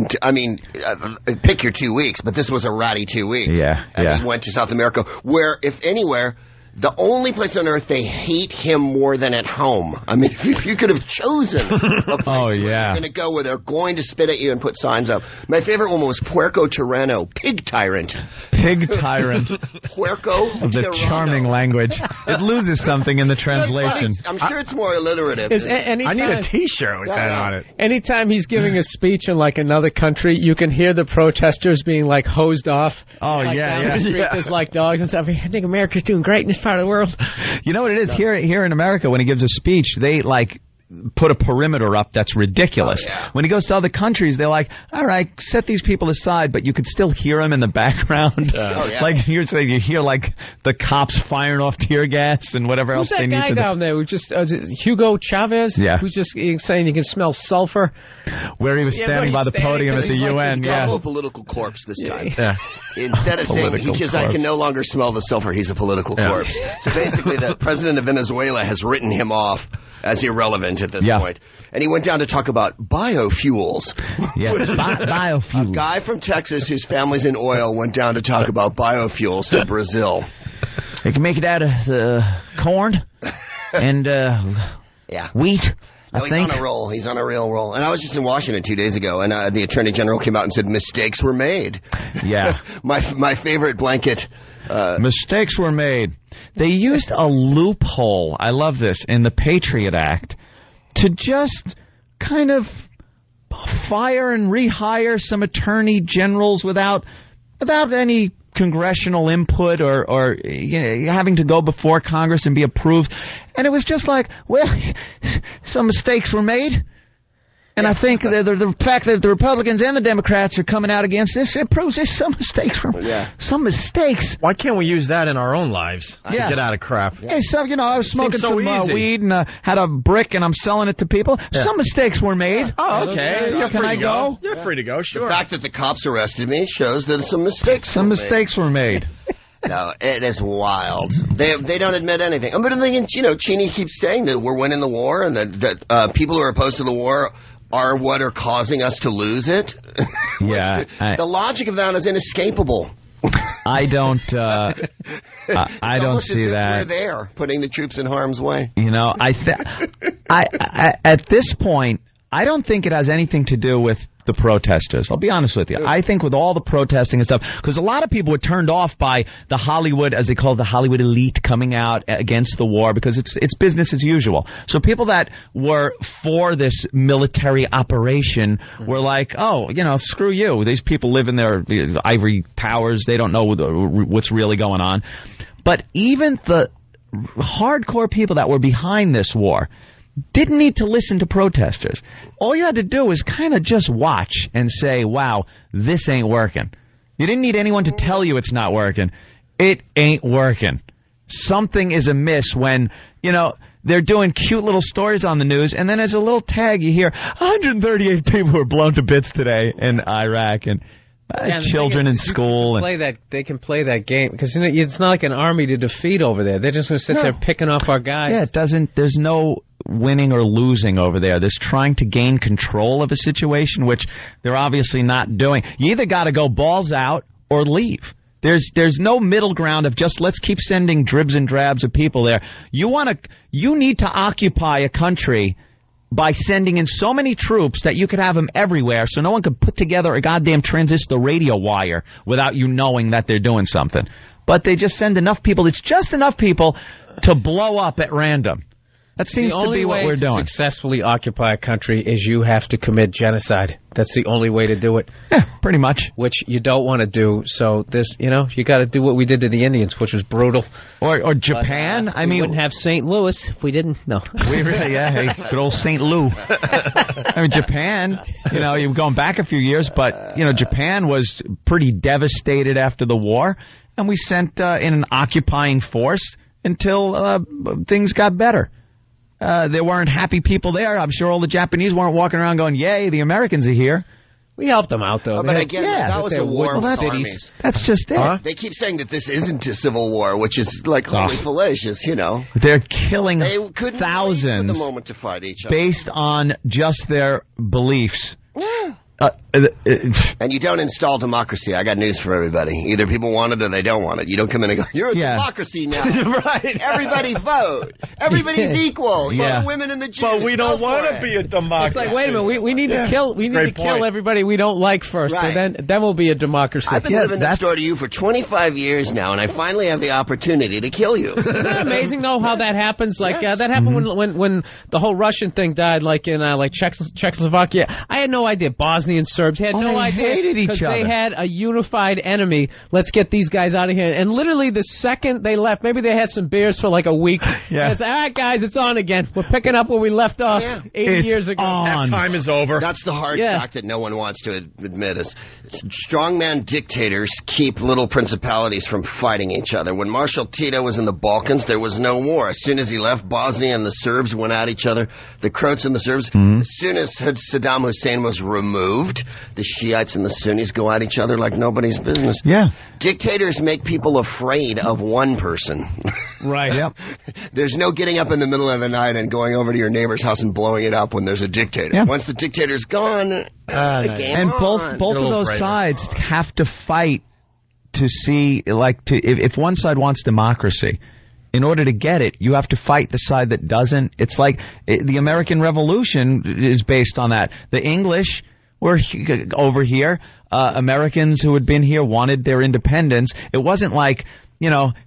Pick your 2 weeks, but this was a ratty 2 weeks. Yeah, and he went to South America, where, if anywhere, the only place on earth they hate him more than at home. I mean, if you could have chosen a place where you're going to go where they're going to spit at you and put signs up. My favorite one was Puerco Tirano, pig tyrant. Pig tyrant. Puerco Of the Tirano. charming language. It loses something in the translation. I'm sure it's more alliterative. I need a T-shirt with that on it. Anytime he's giving a speech in like another country, you can hear the protesters being like hosed off. Oh, like, yeah, down yeah. the street, Yeah. there's like dogs and stuff. I think America's doing great in this part of the world. You know what it is? Here in America, when he gives a speech, they like put a perimeter up that's ridiculous. When he goes to other countries, they're like, all right, set these people aside, but you could still hear them in the background. Like you're saying, you hear like the cops firing off tear gas and whatever Who's else they that need guy to do. down there? Who just is it Hugo Chavez? Yeah. Who's just saying you can smell sulfur. Where he was standing by the podium at the UN. He's a political corpse this time. Yeah. Instead of saying because I can no longer smell the sulfur, he's a political corpse. So basically, the president of Venezuela has written him off as irrelevant at this point. And he went down to talk about biofuels. Yeah, biofuels. A guy from Texas whose family's in oil went down to talk about biofuels to Brazil. You can make it out of corn and wheat. No, he's on a roll. He's on a real roll. And I was just in Washington 2 days ago, and the Attorney General came out and said mistakes were made. Yeah. my favorite blanket. Mistakes were made. They used a loophole, I love this, in the Patriot Act to just kind of fire and rehire some attorney generals without any congressional input or having to go before Congress and be approved. And it was just like, well, some mistakes were made. And I think the fact that the Republicans and the Democrats are coming out against this, it proves there's some mistakes. Some mistakes. Why can't we use that in our own lives to get out of crap? Hey, so, I was smoking some easy. weed and had a brick and I'm selling it to people. Yeah. Some mistakes were made. Oh, okay. You're Can free I to go? You're free to go, sure. The fact that the cops arrested me shows that some mistakes were made. No, it is wild. They don't admit anything. But the thing, Cheney keeps saying that we're winning the war and that people who are opposed to the war are what are causing us to lose it. Yeah. The logic of that is inescapable. I don't see that. We're there, putting the troops in harm's way. At this point, I don't think it has anything to do with the protesters. I'll be honest with you. I think with all the protesting and stuff, because a lot of people were turned off by the Hollywood, as they call it, the Hollywood elite coming out against the war because it's business as usual. So people that were for this military operation were like, oh, screw you. These people live in their ivory towers. They don't know what's really going on. But even the hardcore people that were behind this war didn't need to listen to protesters. All you had to do was kind of just watch and say, wow, this ain't working. You didn't need anyone to tell you it's not working. It ain't working. Something is amiss when, they're doing cute little stories on the news, and then as a little tag you hear 138 people were blown to bits today in Iraq, and children in school. They can play that game because it's not like an army to defeat over there. They're just going to sit there picking off our guys. Yeah, there's no winning or losing over there. There's trying to gain control of a situation, which they're obviously not doing. You either got to go balls out or leave. There's no middle ground of just let's keep sending dribs and drabs of people there. You need to occupy a country by sending in so many troops that you could have them everywhere so no one could put together a goddamn transistor radio wire without you knowing that they're doing something. But they just send enough people. It's just enough people to blow up at random. That seems to be what we're doing. The only way to successfully occupy a country is you have to commit genocide. That's the only way to do it. Yeah, pretty much. Which you don't want to do. So this, you got to do what we did to the Indians, which was brutal. Or Japan. But, we wouldn't have St. Louis if we didn't. No. We really, hey, good old St. Lou. Japan, you're going back a few years, but, Japan was pretty devastated after the war, and we sent in an occupying force until things got better. there weren't happy people there. I'm sure all the Japanese weren't walking around going, "Yay, the Americans are here." We helped them out, though. But again, that was a war of armies. That's just it. Huh? They keep saying that this isn't a civil war, which is like holy fallacious, you know. They're killing They couldn't thousands wait for the moment to fight each other. based on just their beliefs. Yeah. And you don't install democracy. I got news for everybody. Either people want it or they don't want it. You don't come in and go, "You're a democracy now." Right. Everybody vote. Everybody's equal. You know, women in the gym. But we don't want to be a democracy. It's like, wait a minute, we need to kill. We need to kill everybody we don't like first, Right. and then we'll be a democracy. I've been living next door to you for 25 years now, and I finally have the opportunity to kill you. Isn't that amazing, though, how that happens? Like that happened when the whole Russian thing died, like in Czechoslovakia. I had no idea. Bosnian Serbs had no idea. Hated each because other. they had a unified enemy. Let's get these guys out of here. And literally the second they left, maybe they had some beers for like a week. Yeah. It's, all right, guys, it's on again. We're picking up where we left off 80 years ago. That time is over. That's the hard fact that no one wants to admit is strongman dictators keep little principalities from fighting each other. When Marshal Tito was in the Balkans, there was no war. As soon as he left, Bosnia and the Serbs went at each other. The Croats and the Serbs. As soon as Saddam Hussein was removed, the Shiites and the Sunnis go at each other like nobody's business. Yeah. Dictators make people afraid of one person. Right. Yep. There's no getting up in the middle of the night and going over to your neighbor's house and blowing it up when there's a dictator. Yeah. Once the dictator's gone, the game and on. both of those sides have to fight to see, if one side wants democracy, in order to get it, you have to fight the side that doesn't. It's like the American Revolution is based on that. The English were over here. Americans who had been here wanted their independence. It wasn't like,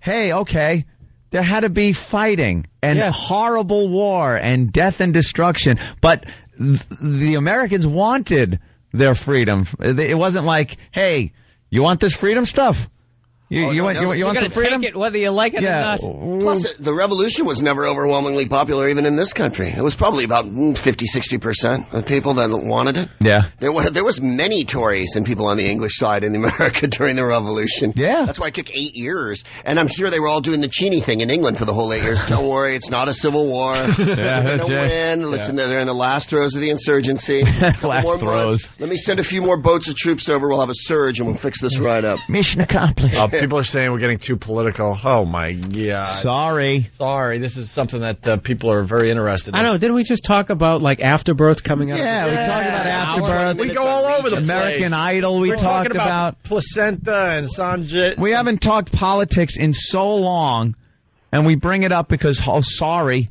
hey, okay. There had to be fighting and horrible war and death and destruction. But the Americans wanted their freedom. It wasn't like, hey, you want this freedom stuff? You want some freedom? Take it whether you like it or not. Plus, the revolution was never overwhelmingly popular even in this country. It was probably about 50-60% of people that wanted it. Yeah. There was many Tories and people on the English side in America during the revolution. Yeah. That's why it took 8 years. And I'm sure they were all doing the Cheney thing in England for the whole 8 years. Don't worry, it's not a civil war. They're going to win. Listen, they're in the last throes of the insurgency. Last throes. Let me send a few more boats of troops over. We'll have a surge and we'll fix this right up. Mission accomplished. People are saying we're getting too political. Oh, my God. Sorry. This is something that people are very interested in. I know. Didn't we just talk about, Afterbirth coming out? Yeah, we talked about Afterbirth. We go all over the place. American Idol, we talked about Placenta and Sanjaya. We haven't talked politics in so long, and we bring it up because, sorry,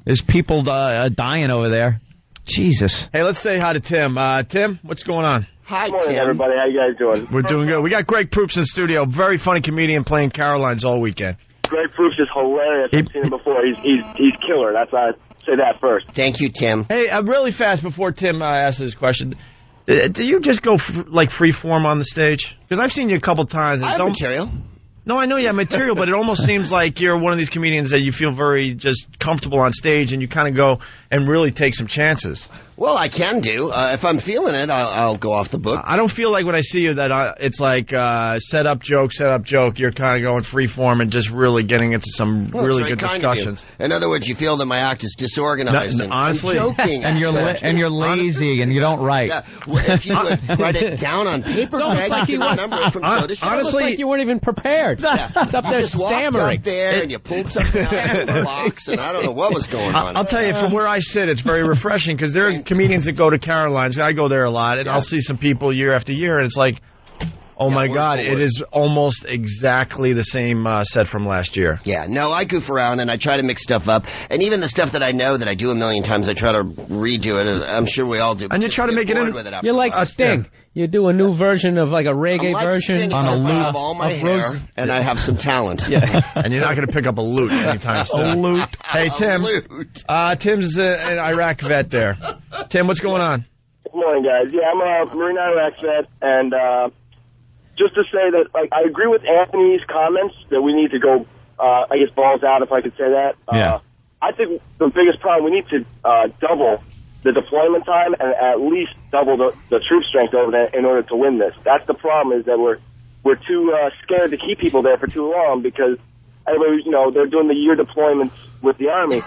there's people dying over there. Jesus. Hey, let's say hi to Tim. Tim, what's going on? Hi, Good morning, Tim. everybody. How you guys doing? We're doing good. We got Greg Proops in the studio. Very funny comedian playing Carolines all weekend. Greg Proops is hilarious. I've seen him before. He's killer. That's why I say that first. Thank you, Tim. Hey, really fast before Tim asks his question. Do you just go free form on the stage? Because I've seen you a couple times. I have material. No, I know you have material, but it almost seems like you're one of these comedians that you feel very just comfortable on stage and you kind of go and really take some chances. Well, I can do. If I'm feeling it, I'll go off the book. I don't feel like when I see you that it's like set up joke. You're kind of going free form and just really getting into some really good discussions. In other words, you feel that my act is disorganized. Honestly, and joking. and you're lazy and you don't write. Yeah. Well, if you would write it down on paper, Greg, like you can remember it from show to show. Honestly, like you weren't even prepared. Yeah. It's up there just stammering. Up there and you pulled something out of the box, and I don't know what was going on. I'll tell you, from where I sit, it's very refreshing because there are comedians that go to Carolines. I go there a lot, and I'll see some people year after year, and it's like, oh my God, it is almost exactly the same set from last year. Yeah, no, I goof around and I try to mix stuff up, and even the stuff that I know that I do a million times, I try to redo it. I'm sure we all do. And you try to make it in. You're like Sting. You do a new version of like a reggae version on a loop. I have all my hair, and I have some talent. Yeah, and you're not going to pick up a lute anytime soon. A lute. Hey, Tim. Tim's an Iraq vet there. Tim, what's going on? Good morning, guys. Yeah, I'm a Marine Iraq vet, and just to say that, I agree with Anthony's comments that we need to go, I guess, balls out, if I could say that. Yeah. I think the biggest problem, we need to double the deployment time and at least double the troop strength over there in order to win this. That's the problem, is that we're too scared to keep people there for too long because everybody, they're doing the year deployments with the Army.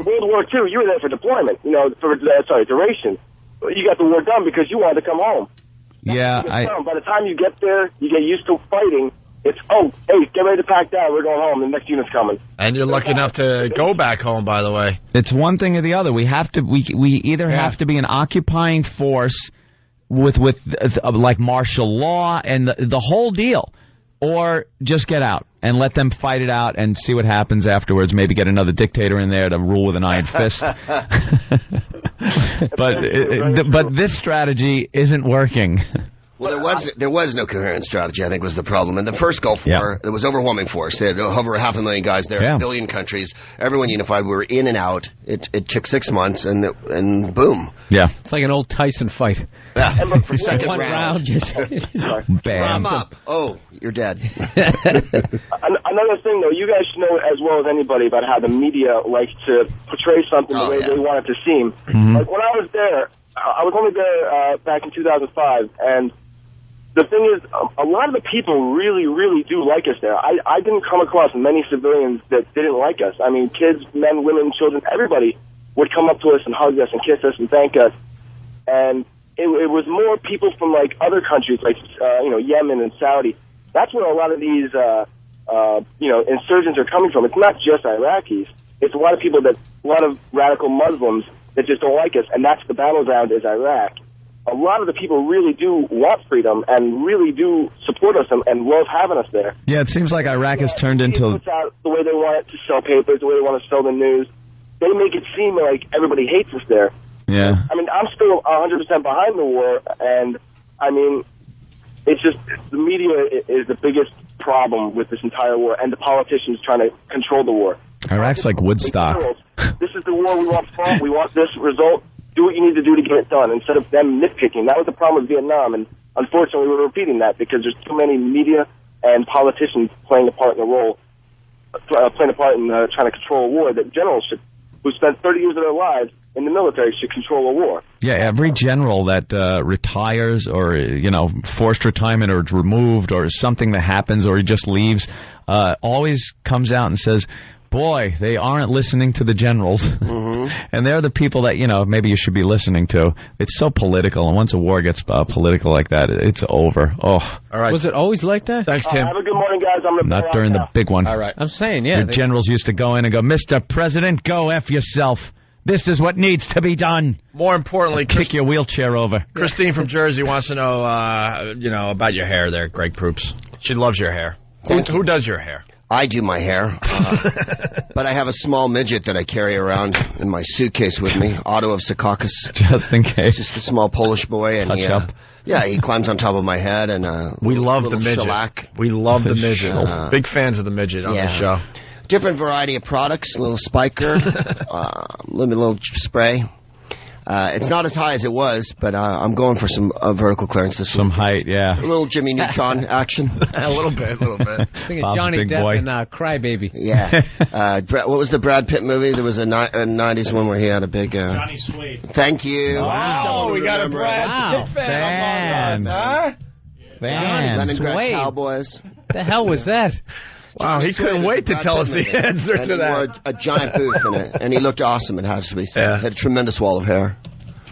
World War II, you were there for deployment, duration. You got the war done because you wanted to come home. Yeah, By the time you get there, you get used to fighting. It's, hey, get ready to pack down. We're going home. The next unit's coming. And you're lucky enough to go back home, by the way. It's one thing or the other. We have to. We either have to be an occupying force with like martial law and the whole deal, or just get out and let them fight it out and see what happens afterwards. Maybe get another dictator in there to rule with an iron fist. But this strategy isn't working. Well, there was no coherent strategy, I think, was the problem. In the first Gulf War, there was overwhelming force. They had over 500,000 guys there, a billion countries, everyone unified. We were in and out. It took 6 months, and boom. Yeah. It's like an old Tyson fight. Yeah. Second round, just bam. Up. Oh, you're dead. Another thing, though, you guys should know as well as anybody about how the media likes to portray something the way they want it to seem. Mm-hmm. Like, when I was there, I was only there back in 2005, and the thing is, a lot of the people really, really do like us there. I didn't come across many civilians that didn't like us. I mean, kids, men, women, children, everybody would come up to us and hug us and kiss us and thank us. And it was more people from, like, other countries, like, Yemen and Saudi. That's where a lot of these, insurgents are coming from. It's not just Iraqis. It's a lot of radical Muslims that just don't like us, and that's the battleground is Iraq. A lot of the people really do want freedom and really do support us and love having us there. Yeah, it seems like Iraq has turned into... Puts out the way they want it to sell papers, the way they want to sell the news. They make it seem like everybody hates us there. Yeah. I mean, I'm still 100% behind the war, and, I mean, it's just the media is the biggest problem with this entire war, and the politicians trying to control the war. Iraq's like Woodstock. This is the war we want from. We want this result. Do what you need to do to get it done instead of them nitpicking. That was the problem with Vietnam, and unfortunately we're repeating that because there's too many media and politicians playing a part in trying to control a war that generals who spent 30 years of their lives in the military should control a war. Yeah, every general that retires or, forced retirement or removed or something that happens or he just leaves always comes out and says, boy, they aren't listening to the generals. Mm-hmm. And they're the people that, maybe you should be listening to. It's so political, and once a war gets political like that, it's over. Oh. All right. Was it always like that? Thanks, Tim. Have a good morning, guys. I'm Not during the big one. All right. I'm saying, yeah. Your generals used to go in and go, Mr. President, go F yourself. This is what needs to be done. More importantly, kick your wheelchair over. Christine from Jersey wants to know, about your hair there, Greg Proops. She loves your hair. Who does your hair? I do my hair, but I have a small midget that I carry around in my suitcase with me, Otto of Secaucus. Just in case. Just a small Polish boy. And he climbs on top of my head. And we love the midget. Shellac. We love the midget. Big fans of the midget on the show. Different variety of products, a little spiker, little spray. It's not as high as it was, but I'm going for some vertical clearance this week. Some height, yeah. A little Jimmy Neutron action. a little bit. I think it's Johnny Depp and Crybaby. Yeah. What was the Brad Pitt movie? There was a 90s one where he had a big... Johnny Suede. Thank you. Wow, we got a Brad Pitt fan. Leningrad Cowboys. The hell was that? Wow, he couldn't wait to tell us the answer to that. He wore a giant booth in it, and he looked awesome, it has to be said. He had a tremendous wall of hair.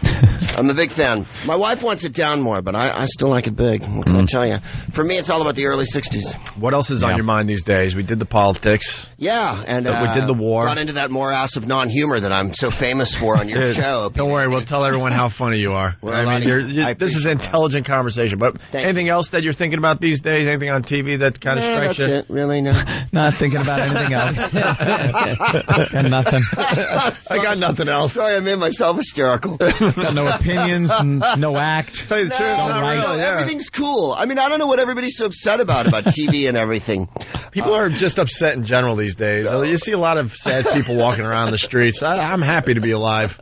I'm a big fan. My wife wants it down more, but I still like it big. What can I tell you? For me, it's all about the early 60s. What else is on your mind these days? We did the politics. Yeah, and we did the war. Got into that morass of non-humor that I'm so famous for on your show. Don't worry, we'll tell everyone how funny you are. This is intelligent conversation. But anything else that you're thinking about these days? Anything on TV that kind of strikes you? That's it, really, no. Not thinking about anything else. Got nothing. I got nothing else. Sorry, I made myself hysterical. Got no opinions, no act. Tell you the truth, everything's cool. I mean, I don't know what everybody's so upset about TV and everything. People are just upset in general these days. You see a lot of sad people walking around the streets. I'm happy to be alive.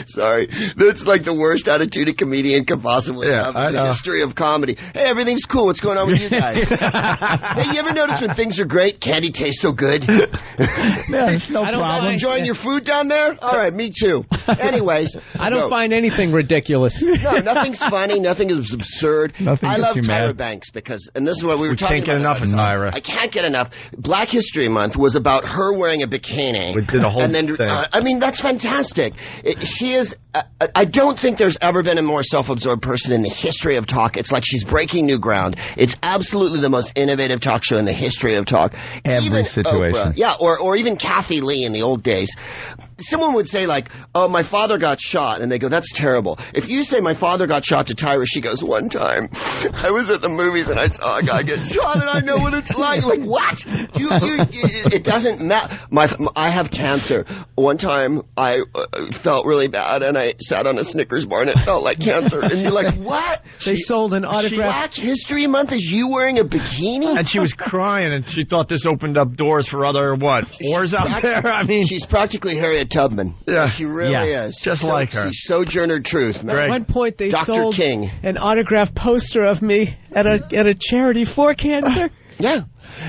Sorry. That's like the worst attitude a comedian could possibly have in the history of comedy. Hey, everything's cool. What's going on with you guys? Hey, you ever notice when things are great, candy tastes so good? There's no problem. Enjoying your food down there? All right, me too. Anyways. I don't find anything ridiculous. No, nothing's funny. Nothing is absurd. Nothing I love gets you Tyra mad. Banks because, and this is what we were talking can't about. get enough of Tyra. I can't get enough. Black History Month was about her wearing a bikini. We did a whole and then, thing. I mean, that's fantastic. She is, I don't think there's ever been a more self-absorbed person in the history of talk. It's like she's breaking new ground. It's absolutely the most innovative talk show in the history of talk. Every Even situation. Oprah, yeah, or even Kathy Lee in the old days. Someone would say, like, oh, my father got shot, and they go, that's terrible. If you say my father got shot to Tyra, she goes, one time, I was at the movies and I saw a guy get shot, and I know what it's like. Like, what? It doesn't matter. I have cancer. One time, I felt really bad, and I sat on a Snickers bar, and it felt like cancer. And you're like, what? They sold an autograph. Black History Month is you wearing a bikini? And she was crying, and she thought this opened up doors for other, whores out there? I mean, she's practically Harriet Tubman. Yeah. She really is. Just like her. She's Sojourner Truth, man. At one point, they Dr. sold King. an autographed poster of me at a charity for cancer. Yeah.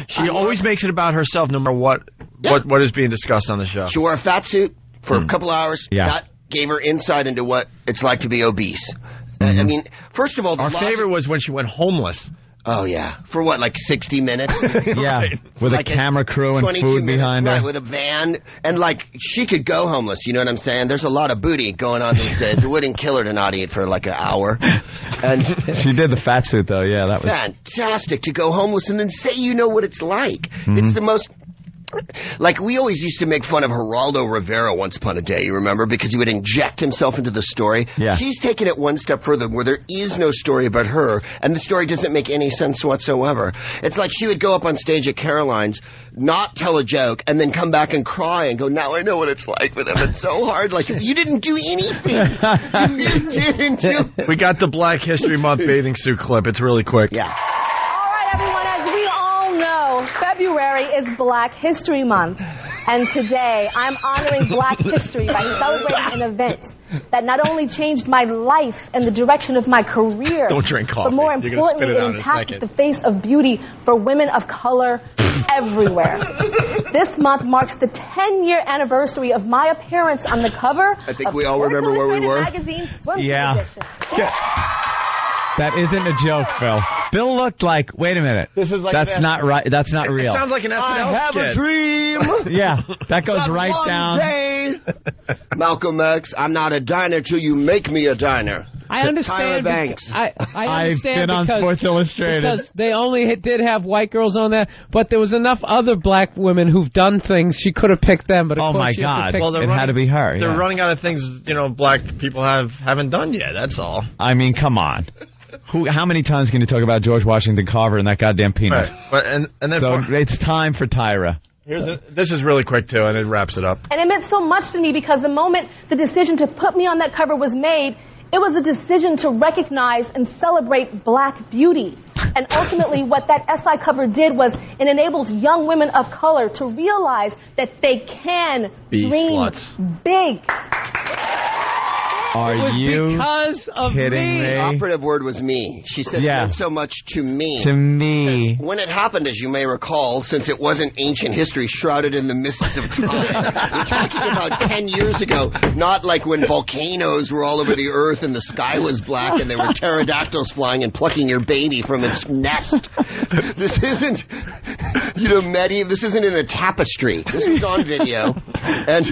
She always makes it about herself, no matter what is being discussed on the show. She wore a fat suit for a couple hours. Yeah. That gave her insight into what it's like to be obese. I mean, first of all, Our favorite was when she went homeless. Oh, yeah. For what, like 60 minutes? Yeah, with Like a camera crew and 22 food minutes, behind her. right, with a van. And, like, she could go homeless, you know what I'm saying? There's a lot of booty going on these days. It wouldn't kill her to not eat for, like, an hour. And She did the fat suit, though. Yeah, that was... fantastic to go homeless and then say you know what it's like. It's the most... Like, we always used to make fun of Geraldo Rivera once upon a day, you remember? Because he would inject himself into the story. Yeah. She's taken it one step further where there is no story about her, and the story doesn't make any sense whatsoever. It's like she would go up on stage at Caroline's, not tell a joke, and then come back and cry and go, now I know what it's like with him. It's so hard. Like, you didn't do anything. You didn't do... We got the Black History Month bathing suit clip. It's really quick. Yeah. All right, everyone, as we all know, February is Black History Month. And today, I'm honoring Black history by celebrating an event that not only changed my life and the direction of my career, Don't drink coffee. but more You're gonna importantly, spit it out it in a impacted second. the face of beauty for women of color everywhere. This month marks the 10-year anniversary of my appearance on the cover I think of we all Sports remember where we Illustrated were. Magazine's swimsuit Yeah. edition. That isn't a joke, Phil. Bill looked like, wait a minute. This is like That's an- not right. That's not It real. sounds like an SNL I have skit. a dream. Yeah, that goes That right one down. day, Malcolm X, I'm not a diner till you make me a diner. I understand. Tyra Banks. I I've understand been on because, Sports Illustrated. because they only did have white girls on there, but there was enough other black women who've done things. She could have picked them, but of Oh, course my she has to God. pick- Well, It had to be her. They're Yeah. running out of things, black people haven't done yet. That's all. I mean, come on. How many times can you talk about George Washington Carver and that goddamn peanut? Right. But and then So it's time for Tyra. this is really quick too, and it wraps it up. And it meant so much to me because the moment the decision to put me on that cover was made, it was a decision to recognize and celebrate black beauty. And ultimately, what that SI cover did was it enabled young women of color to realize that they can Be dream sluts. big. Are It was you because of kidding me. me? The operative word was me. She said it Yeah. meant so much to me. To me. When it happened, as you may recall, since it wasn't ancient history shrouded in the mists of time, we're talking about 10 years ago, not like when volcanoes were all over the earth and the sky was black and there were pterodactyls flying and plucking your baby from its nest. This isn't, medieval. This isn't in a tapestry. This was on video. And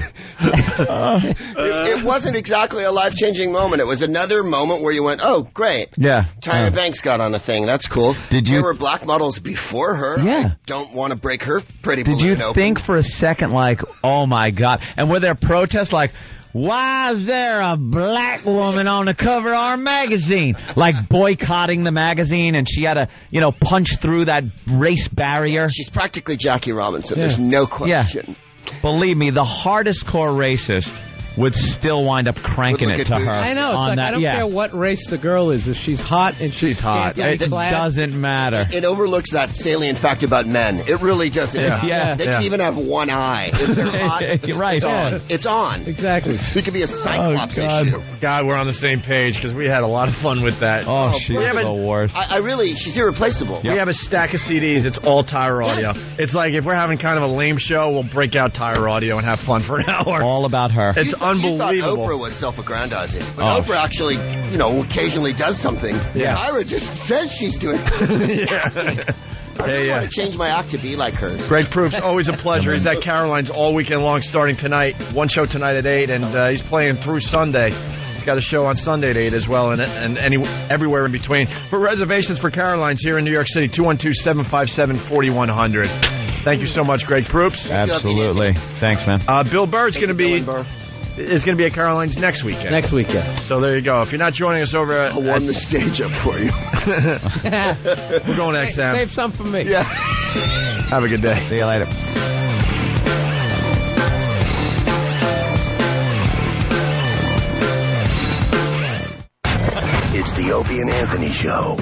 it wasn't exactly a life-changing moment. It was another moment where you went, oh, great. Yeah. Tyra Banks got on a thing. That's cool. Did you- There were black models before her. Yeah. I don't want to break her pretty Did balloon you open. think for a second, like, oh my God? And were there protests like, why is there a black woman on the cover of our magazine? Like boycotting the magazine, and she had to, punch through that race barrier. She's practically Jackie Robinson. There's no question. Believe me, the hardest core racist would still wind up cranking it to her. I know. It's like, I don't care what race the girl is. If she's hot and she's hot, it doesn't matter. It overlooks that salient fact about men. It really doesn't. They can even have one eye. If they're hot, right. It's on. Exactly. It could be a Cyclops issue. God, we're on the same page because we had a lot of fun with that. Oh, she's the worst. She's irreplaceable. We have a stack of CDs. It's all Tyra audio. It's like if we're having kind of a lame show, we'll break out Tyra audio and have fun for an hour. All about her. It's unbelievable. You thought Oprah was self-aggrandizing. But Oprah actually, occasionally does something. Yeah. Tyra just says she's doing it. I really want to change my act to be like hers. Greg Proops, always a pleasure. He's at Caroline's all weekend long, starting tonight. One show tonight at 8, and he's playing through Sunday. He's got a show on Sunday at 8 as well, and everywhere in between. For reservations for Caroline's here in New York City, 212-757-4100. Thank you so much, Greg Proops. Absolutely. Thanks, man. Bill Burr's going to be at Caroline's next weekend. Next weekend. So there you go. If you're not joining us over I'll warm the stage up for you. We're going to XM. Save some for me. Yeah. Have a good day. See you later. It's the Opie and Anthony Show.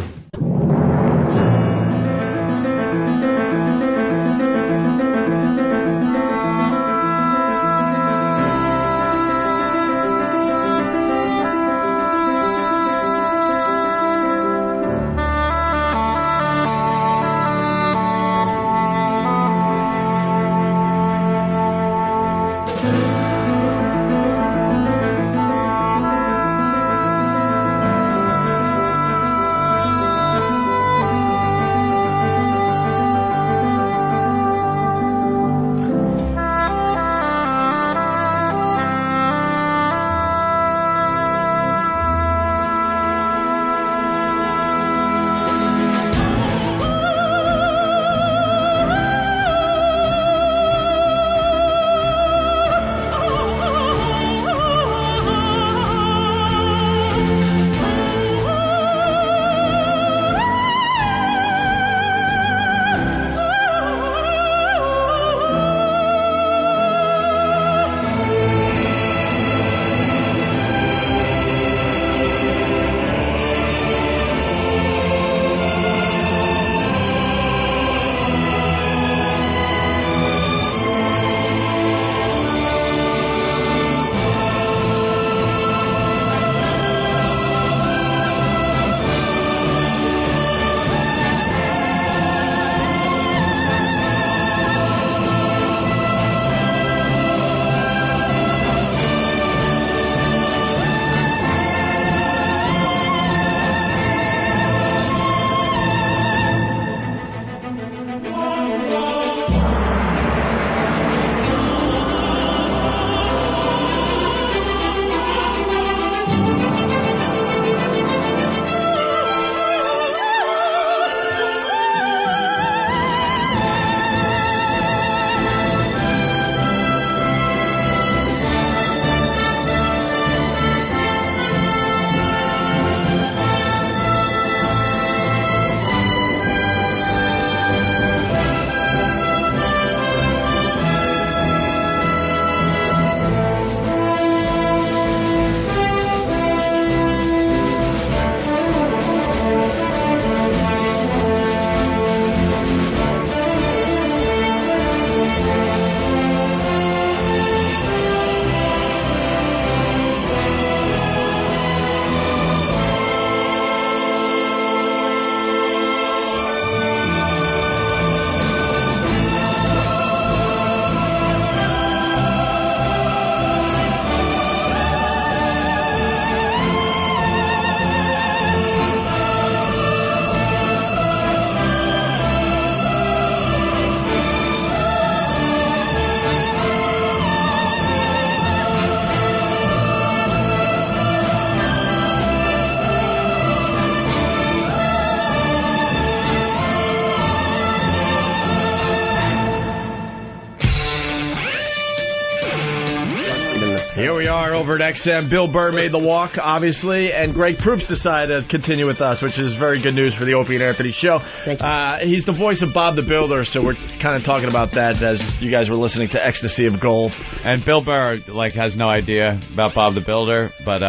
Here we are over at XM. Bill Burr made the walk, obviously, and Greg Proops decided to continue with us, which is very good news for the Opie and Anthony show. Thank you. He's the voice of Bob the Builder, so we're kind of talking about that as you guys were listening to Ecstasy of Gold. And Bill Burr, has no idea about Bob the Builder, but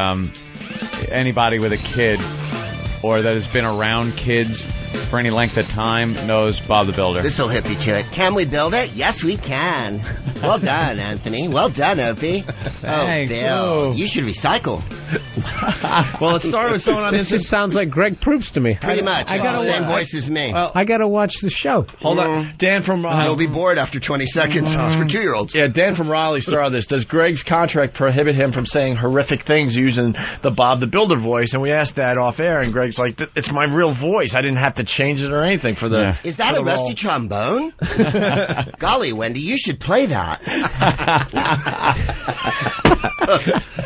anybody with a kid or that has been around kids for any length of time knows Bob the Builder. This'll hip you to it. Can we build it? Yes, we can. Well done, Anthony. Well done, Opie. Thanks. Bill, you should recycle. Well, it started with someone on This just sounds like Greg Proops to me. Pretty much. I gotta same voice as me. Well, I gotta watch the show. Hold on. Dan from... You'll be bored after 20 seconds. It's for 2-year-olds. Yeah, Dan from Raleigh started this. Does Greg's contract prohibit him from saying horrific things using the Bob the Builder voice? And we asked that off air, and Greg's like, it's my real voice. I didn't have to change it or anything for the... Yeah. Is that a rusty trombone? Golly, Wendy, you should play that.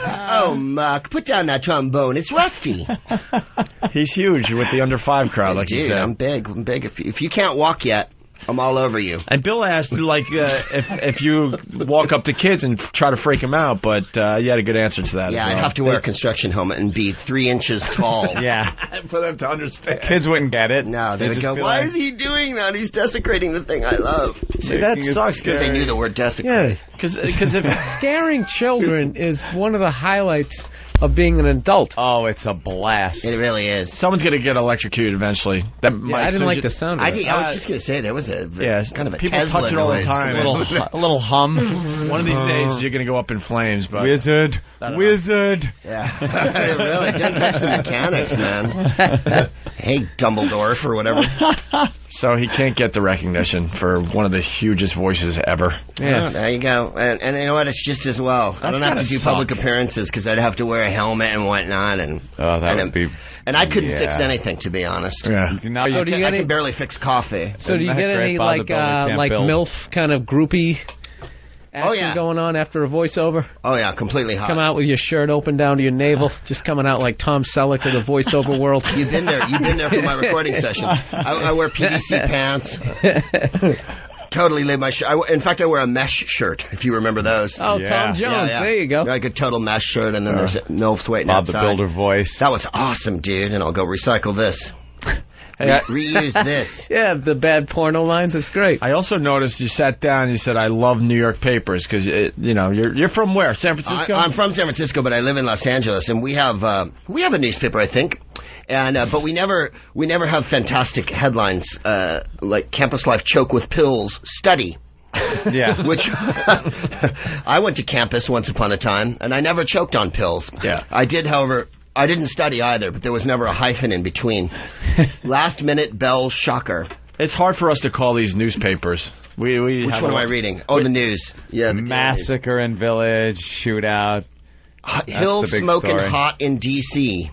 Oh, Muck, put down that trombone. It's rusty. He's huge with the under 5 crowd, like you said. I'm big. If you can't walk yet, I'm all over you. And Bill asked, if you walk up to kids and try to freak them out, but you had a good answer to that. Yeah, I'd have to wear a construction helmet and be 3 inches tall. Yeah. For them to understand. Kids wouldn't get it. No, they would go, why is he doing that? He's desecrating the thing I love. See, that sucks. Because they knew the word desecrate. Yeah, because if scaring children is one of the highlights of being an adult. Oh, it's a blast. It really is. Someone's going to get electrocuted eventually. I didn't like the sound of it. I was just going to say, there was a kind of a people Tesla touch it all noise. the time. A little hum. One of these days, you're going to go up in flames. But Wizard. Yeah. It really did touch the mechanics, man. Hey, Dumbledore, or whatever. So he can't get the recognition for one of the hugest voices ever. Yeah. There you go. And you know what? It's just as well. I don't have to do public appearances because I'd have to wear a helmet and whatnot. And would be... And I couldn't fix anything, to be honest. Yeah. Now I can barely fix coffee. So do you get any, MILF kind of groupie action going on after a voiceover? Oh, yeah, completely hot. Come out with your shirt open down to your navel, just coming out like Tom Selleck of the voiceover world. You've been there for my recording sessions. I wear PVC pants. Totally leave my shirt. In fact, I wear a mesh shirt, if you remember those. Oh, yeah. Tom Jones. Yeah. There you go. Like a total mesh shirt, and then there's MILFs waiting Bob outside. Bob the Builder voice. That was awesome, dude, and I'll go recycle this. Reuse this. Yeah, the bad porno lines. It's great. I also noticed you sat down and you said, I love New York papers, because, you're from where? San Francisco? I'm from San Francisco, but I live in Los Angeles, and we have a newspaper, I think. And but we never have fantastic headlines like Campus Life Choke with Pills Study. Yeah. Which I went to campus once upon a time, and I never choked on pills. Yeah. I did, however. I didn't study either, but there was never a hyphen in between. Last minute bell shocker. It's hard for us to call these newspapers. Which one am I reading? Oh, the news. Yeah, the Massacre in Village, shootout. Hill smoking hot in D.C.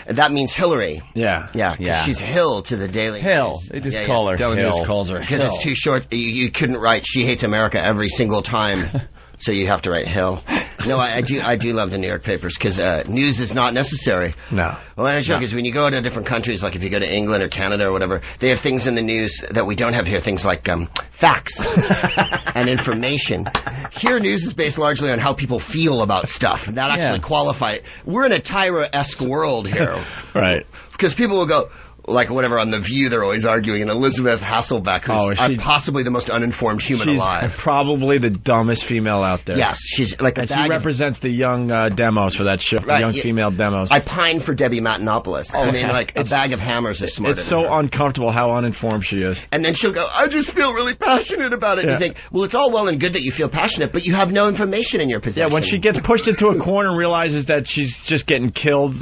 That means Hillary. Yeah. Yeah. She's Hill to the Daily Hill. News. They just call her Daily Hill. News calls her Because Hill. it's too short. You couldn't write She Hates America every single time. So you have to write Hill. No, I do love the New York papers because news is not necessary. No. Well, I'm sure because when you go to different countries, like if you go to England or Canada or whatever, they have things in the news that we don't have here. Things like facts and information. Here, news is based largely on how people feel about stuff. That actually qualify it. We're in a Tyra-esque world here. Right. Because people will go... Like whatever on The View, they're always arguing. And Elizabeth Hasselbeck, who's possibly the most uninformed human alive. Probably the dumbest female out there. Yes, she's like and she represents the young demos for that show, the young female demos. I pine for Debbie Matenopoulos. I mean, like a bag of hammers is smarter. It's so uncomfortable how uninformed she is. And then she'll go, I just feel really passionate about it. And you think, well, it's all well and good that you feel passionate, but you have no information in your possession. Yeah, when she gets pushed into a corner and realizes that she's just getting killed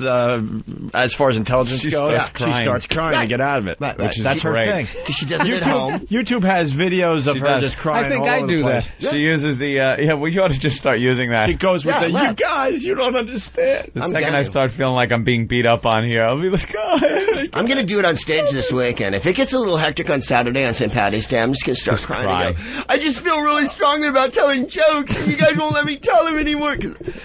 as far as intelligence goes, she starts crying to get out of it. Right. That's her thing. She does it at home. YouTube has videos of her just crying. I think I do that. She uses the well, you ought to just start using that. She goes with you guys, you don't understand. The second I start feeling like I'm being beat up on here, I'll be like, guys. I'm going to do it on stage this weekend. If it gets a little hectic on Saturday on St. Patty's Day, I'm just going to start crying. And go, I just feel really strongly about telling jokes, and you guys won't let me tell them anymore.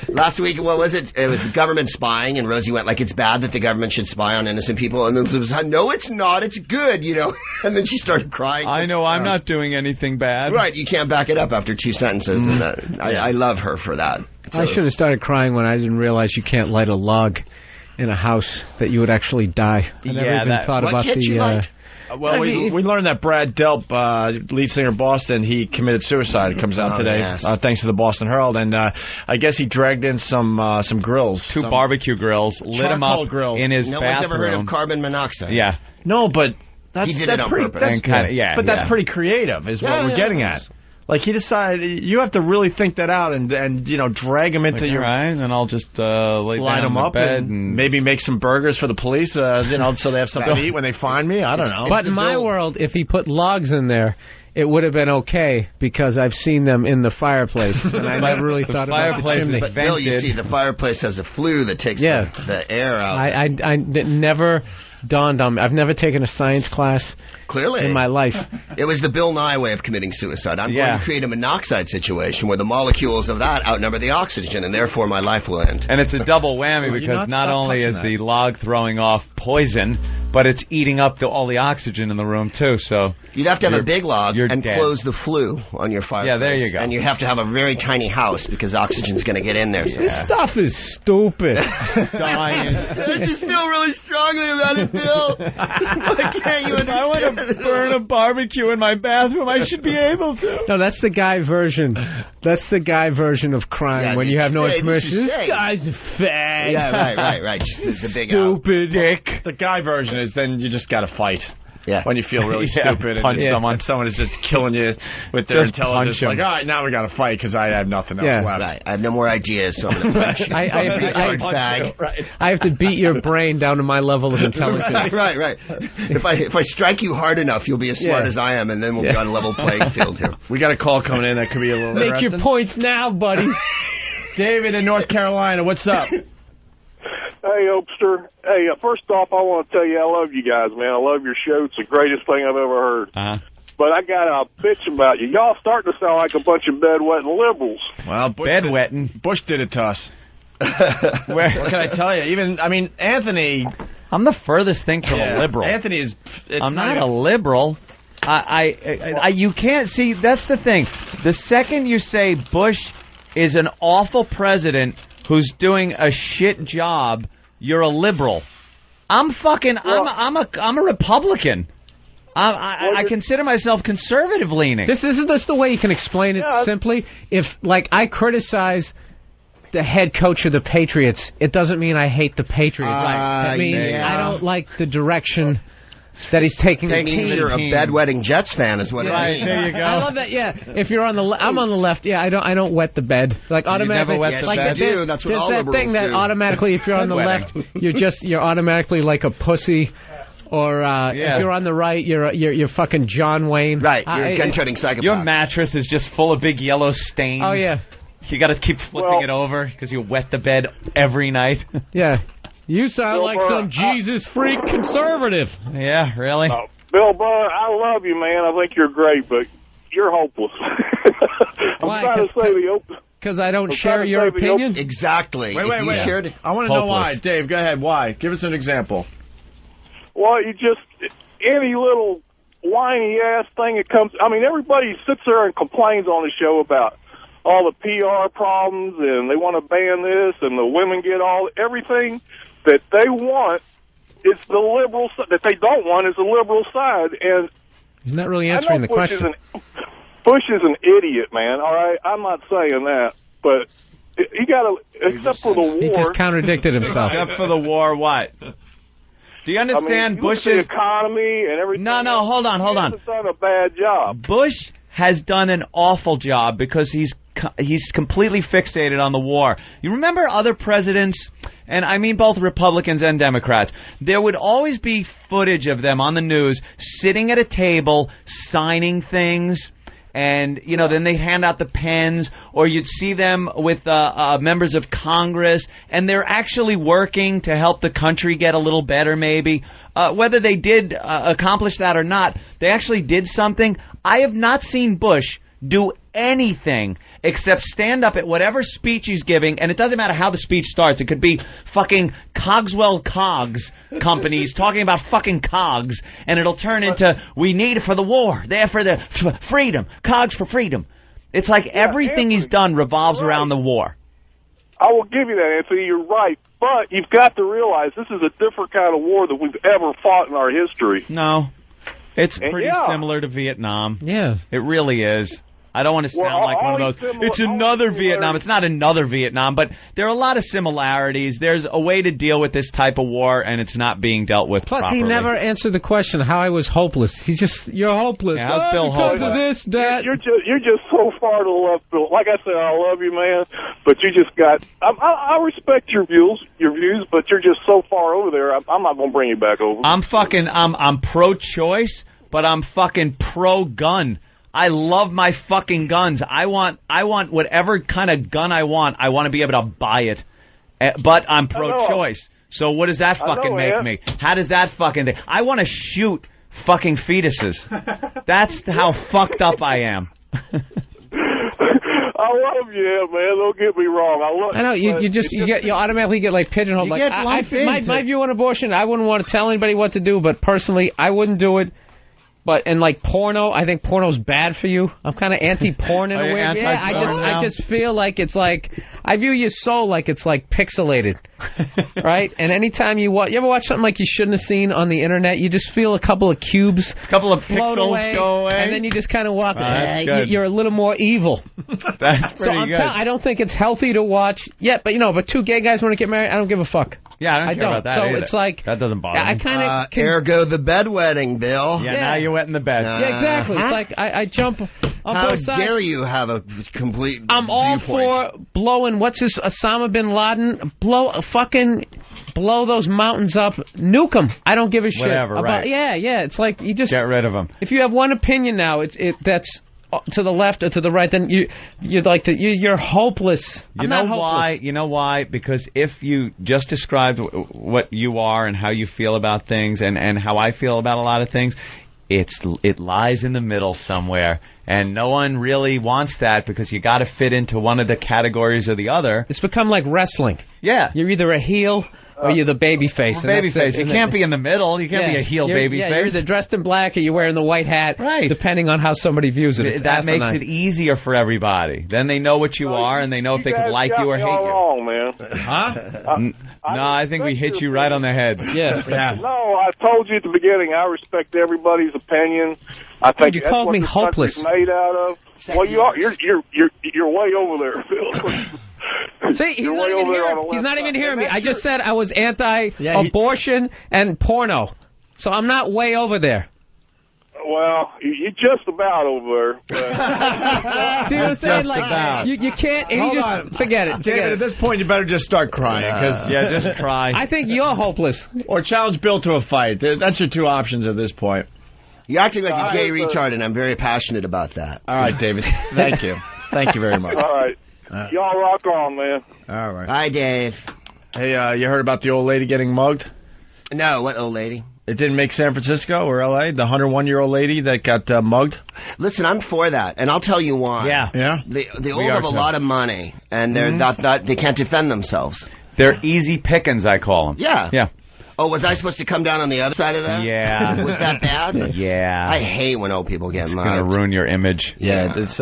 Last week, what was it? It was the government spying, and Rosie went like, it's bad that the government should spy on innocent people, and then there was no, it's not. It's good, you know. And then she started crying. I know I'm not doing anything bad. Right, you can't back it up after 2 sentences. And I love her for that. I should have started crying when I didn't realize you can't light a log in a house that you would actually die. I never even thought about the... Well, we learned that Brad Delp, lead singer Boston, he committed suicide. It comes out today, thanks to the Boston Herald. And I guess he dragged in some grills. 2 barbecue grills, lit them up in his bathroom. No one's ever heard of carbon monoxide. Yeah. No, but he did it on purpose. That's pretty creative, is what we're getting at. Like, he decided, you have to really think that out and you know, drag him into your... Right, and I'll just line him up bed and maybe make some burgers for the police, you know, so they have something to eat when they find me. I don't know. But in my world, if he put logs in there, it would have been okay, because I've seen them in the fireplace, and I never really thought about the chimney. But Bill, you see, the fireplace has a flue that takes the air out. I never dawned on me. I've never taken a science class in my life. It was the Bill Nye way of committing suicide. I'm going to create a monoxide situation where the molecules of that outnumber the oxygen, and therefore my life will end. And it's a double whammy because not only is the log throwing off poison, but it's eating up all the oxygen in the room, too. So you'd have to have a big log and dead. close the flue on your fireplace. Yeah, there you go. And you have to have a very tiny house because oxygen's going to get in there. This stuff is stupid. Dying. I just feel really strongly about it, Bill. Why can't you understand? I want to burn a barbecue in my bathroom. I should be able to. No, that's the guy version. That's the guy version of crime when you have no information. This guy's a fag. Yeah, right. Just the big stupid dick. The guy version is then you just got to fight. Yeah. When you feel really stupid and someone is just killing you with their intelligence. Like, all right, now we got to fight because I have nothing else left. Right. I have no more ideas, so I'm going to punch you. I have to beat your brain down to my level of intelligence. Right. If I strike you hard enough, you'll be as smart as I am, and then we'll be on a level playing field here. We got a call coming in that could be a little Make your points now, buddy. David in North Carolina, what's up? Hey, Opster. Hey, first off, I want to tell you I love you guys, man. I love your show. It's the greatest thing I've ever heard. But I got a bitch about you. Y'all starting to sound like a bunch of bedwetting liberals. Well, Bush did it to us. What can I tell you? Anthony... I'm the furthest thing from a liberal. Anthony is... I'm not a liberal. You can't see... That's the thing. The second you say Bush is an awful president who's doing a shit job, you're a liberal. I'm a Republican. I consider myself conservative leaning. This isn't just the way you can explain it simply. If, I criticize the head coach of the Patriots, it doesn't mean I hate the Patriots. It means I don't like the direction that he's taking the team. You're a bedwetting Jets fan, is what it means. There you go. I love that. Yeah, if you're on the, I'm on the left. Yeah, I don't wet the bed. Automatically, you never wet the bed. You do. That's what all liberals do. There's that thing that automatically, if you're on the left, you're automatically like a pussy. Or if you're on the right, you're fucking John Wayne. Right, you're a gun-shooting psychopath. Your mattress is just full of big yellow stains. Oh yeah. You got to keep flipping it over because you wet the bed every night. Yeah. You sound like some Jesus freak conservative. Yeah, really? Bill Burr, I love you, man. I think you're great, but you're hopeless. I'm trying to say the open. Because I don't share your opinion? Exactly. Wait. I want to know why. Dave, go ahead. Why? Give us an example. Well, you just, any little whiny-ass thing that comes, everybody sits there and complains on the show about all the PR problems, and they want to ban this, and the women get everything that they want is the liberal side. That they don't want is the liberal side. And he's not really answering the question. Bush is an idiot, man. All right, I'm not saying that, but you got to, except for the war. He just contradicted himself. Except for the war, what? Do you understand Bush's the economy and everything? No, hold on. He hasn't done a bad job. Bush has done an awful job because he's completely fixated on the war. You remember other presidents, and I mean both Republicans and Democrats, there would always be footage of them on the news sitting at a table signing things. And, then they'd hand out the pens, or you'd see them with members of Congress, and they're actually working to help the country get a little better, maybe. Whether they did accomplish that or not, they actually did something. I have not seen Bush do anything except stand up at whatever speech he's giving, and it doesn't matter how the speech starts. It could be fucking Cogswell Cogs companies talking about fucking cogs, and it'll turn into, we need it for the war, there for the freedom, cogs for freedom. It's like everything Anthony, he's done revolves around the war. I will give you that, Anthony. You're right. But you've got to realize this is a different kind of war than we've ever fought in our history. No. It's pretty similar to Vietnam. Yeah. It really is. I don't want to sound like one of those, it's another Vietnam. It's not another Vietnam, but there are a lot of similarities. There's a way to deal with this type of war, and it's not being dealt with properly. He never answered the question how I was hopeless. He's just, you're hopeless. Yeah, how's Bill hopeless? Because of this, that. You're just so far to the left, Bill. Like I said, I love you, man, but you just got, I respect your views, but you're just so far over there, I'm not going to bring you back over. I'm pro-choice, but I'm fucking pro-gun. I love my fucking guns. I want whatever kind of gun I want. I want to be able to buy it. But I'm pro-choice. So what does that fucking make me? How does that fucking thing? I want to shoot fucking fetuses. That's how fucked up I am. I love you, man. Don't get me wrong. I know you automatically get like pigeonholed. Like my view on abortion, I wouldn't want to tell anybody what to do, but personally, I wouldn't do it. But and like porno, I think porno's bad for you. I'm kind of anti-porn in a way. Yeah, I just feel like it's like I view your soul like it's like pixelated, right? And anytime you ever watch something like you shouldn't have seen on the internet, you just feel a couple of cubes, a couple of pixels go away, and then you just kind of walk. You're a little more evil. That's pretty good. I don't think it's healthy to watch yet, but but two gay guys want to get married. I don't give a fuck. Yeah, I don't care about that. So either. It's like that doesn't bother me. I kind of ergo the bedwetting, Bill. Yeah, now you're wetting the bed. Yeah, exactly. It's like I jump on both sides. How dare you have a complete I'm all viewpoint. for blowing, Osama bin Laden, blow those mountains up, nuke them. I don't give a shit. Whatever, right. Yeah, it's like you just... Get rid of them. If you have one opinion now, that's to the left or to the right, then you're hopeless. You know why? You know why? Because if you just described what you are and how you feel about things and how I feel about a lot of things, it lies in the middle somewhere, and no one really wants that because you got to fit into one of the categories or the other. It's become like wrestling. Yeah, you're either a heel or you're the baby face. Baby face. You can't be in the middle. You can't be a heel baby face. You're either dressed in black or you're wearing the white hat. Right. Depending on how somebody views it. That makes it easier for everybody. Then they know what you are, and they know if they could like you or hate you. Wrong, man. Huh? No, I think we hit you right on the head. Yeah. No, I told you at the beginning. I respect everybody's opinion. I think you called me hopeless. Made out of. Well, you are. You're way over there, Phil. See, he's not even hearing me. I just said I was anti-abortion and porno. So I'm not way over there. Well, you're just about over there. See what I'm saying? Like, you can't... Hold on. Forget it. David, at this point, you better just start crying. Just cry. I think you're hopeless. Or challenge Bill to a fight. That's your two options at this point. You're acting like a gay retard, and I'm very passionate about that. All right, David. Thank you. Thank you very much. All right. Y'all rock on, man. All right. Hi, Dave. Hey, you heard about the old lady getting mugged? No, what old lady? It didn't make San Francisco or L.A., the 101-year-old lady that got mugged? Listen, I'm for that, and I'll tell you why. Yeah? They all have a lot of money, and they're they can't defend themselves. They're easy pickings, I call them. Yeah. Yeah. Oh, was I supposed to come down on the other side of that? Yeah. Was that bad? Yeah. I hate when old people get mugged. It's going to ruin your image. Yeah, this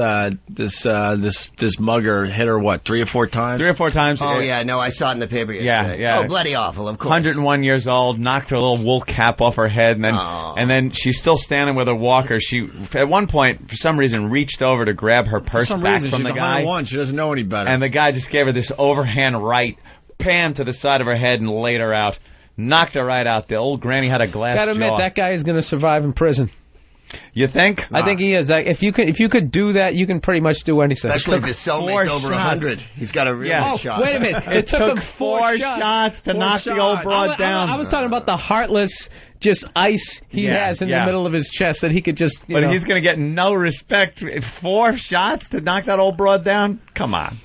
mugger hit her, 3 or 4 times? 3 or 4 times. Oh, yeah, no, I saw it in the paper yesterday. Yeah. Oh, bloody awful, of course. 101 years old, knocked her little wool cap off her head, and then she's still standing with her walker. She, at one point, for some reason, reached over to grab her purse back from the guy. 101. She doesn't know any better. And the guy just gave her this overhand right, pan to the side of her head, and laid her out. Knocked her right out. The old granny had a glass jaw. Gotta admit, that guy is going to survive in prison. You think? I think he is. If you could do that, you can pretty much do anything. Especially if his cellmate's over 100. He's got a real shot. Wait a minute. It took him 4 shots to knock the old broad down. I was talking about the heartless just ice he has in the middle of his chest that he could just... But he's going to get no respect. 4 shots to knock that old broad down? Come on.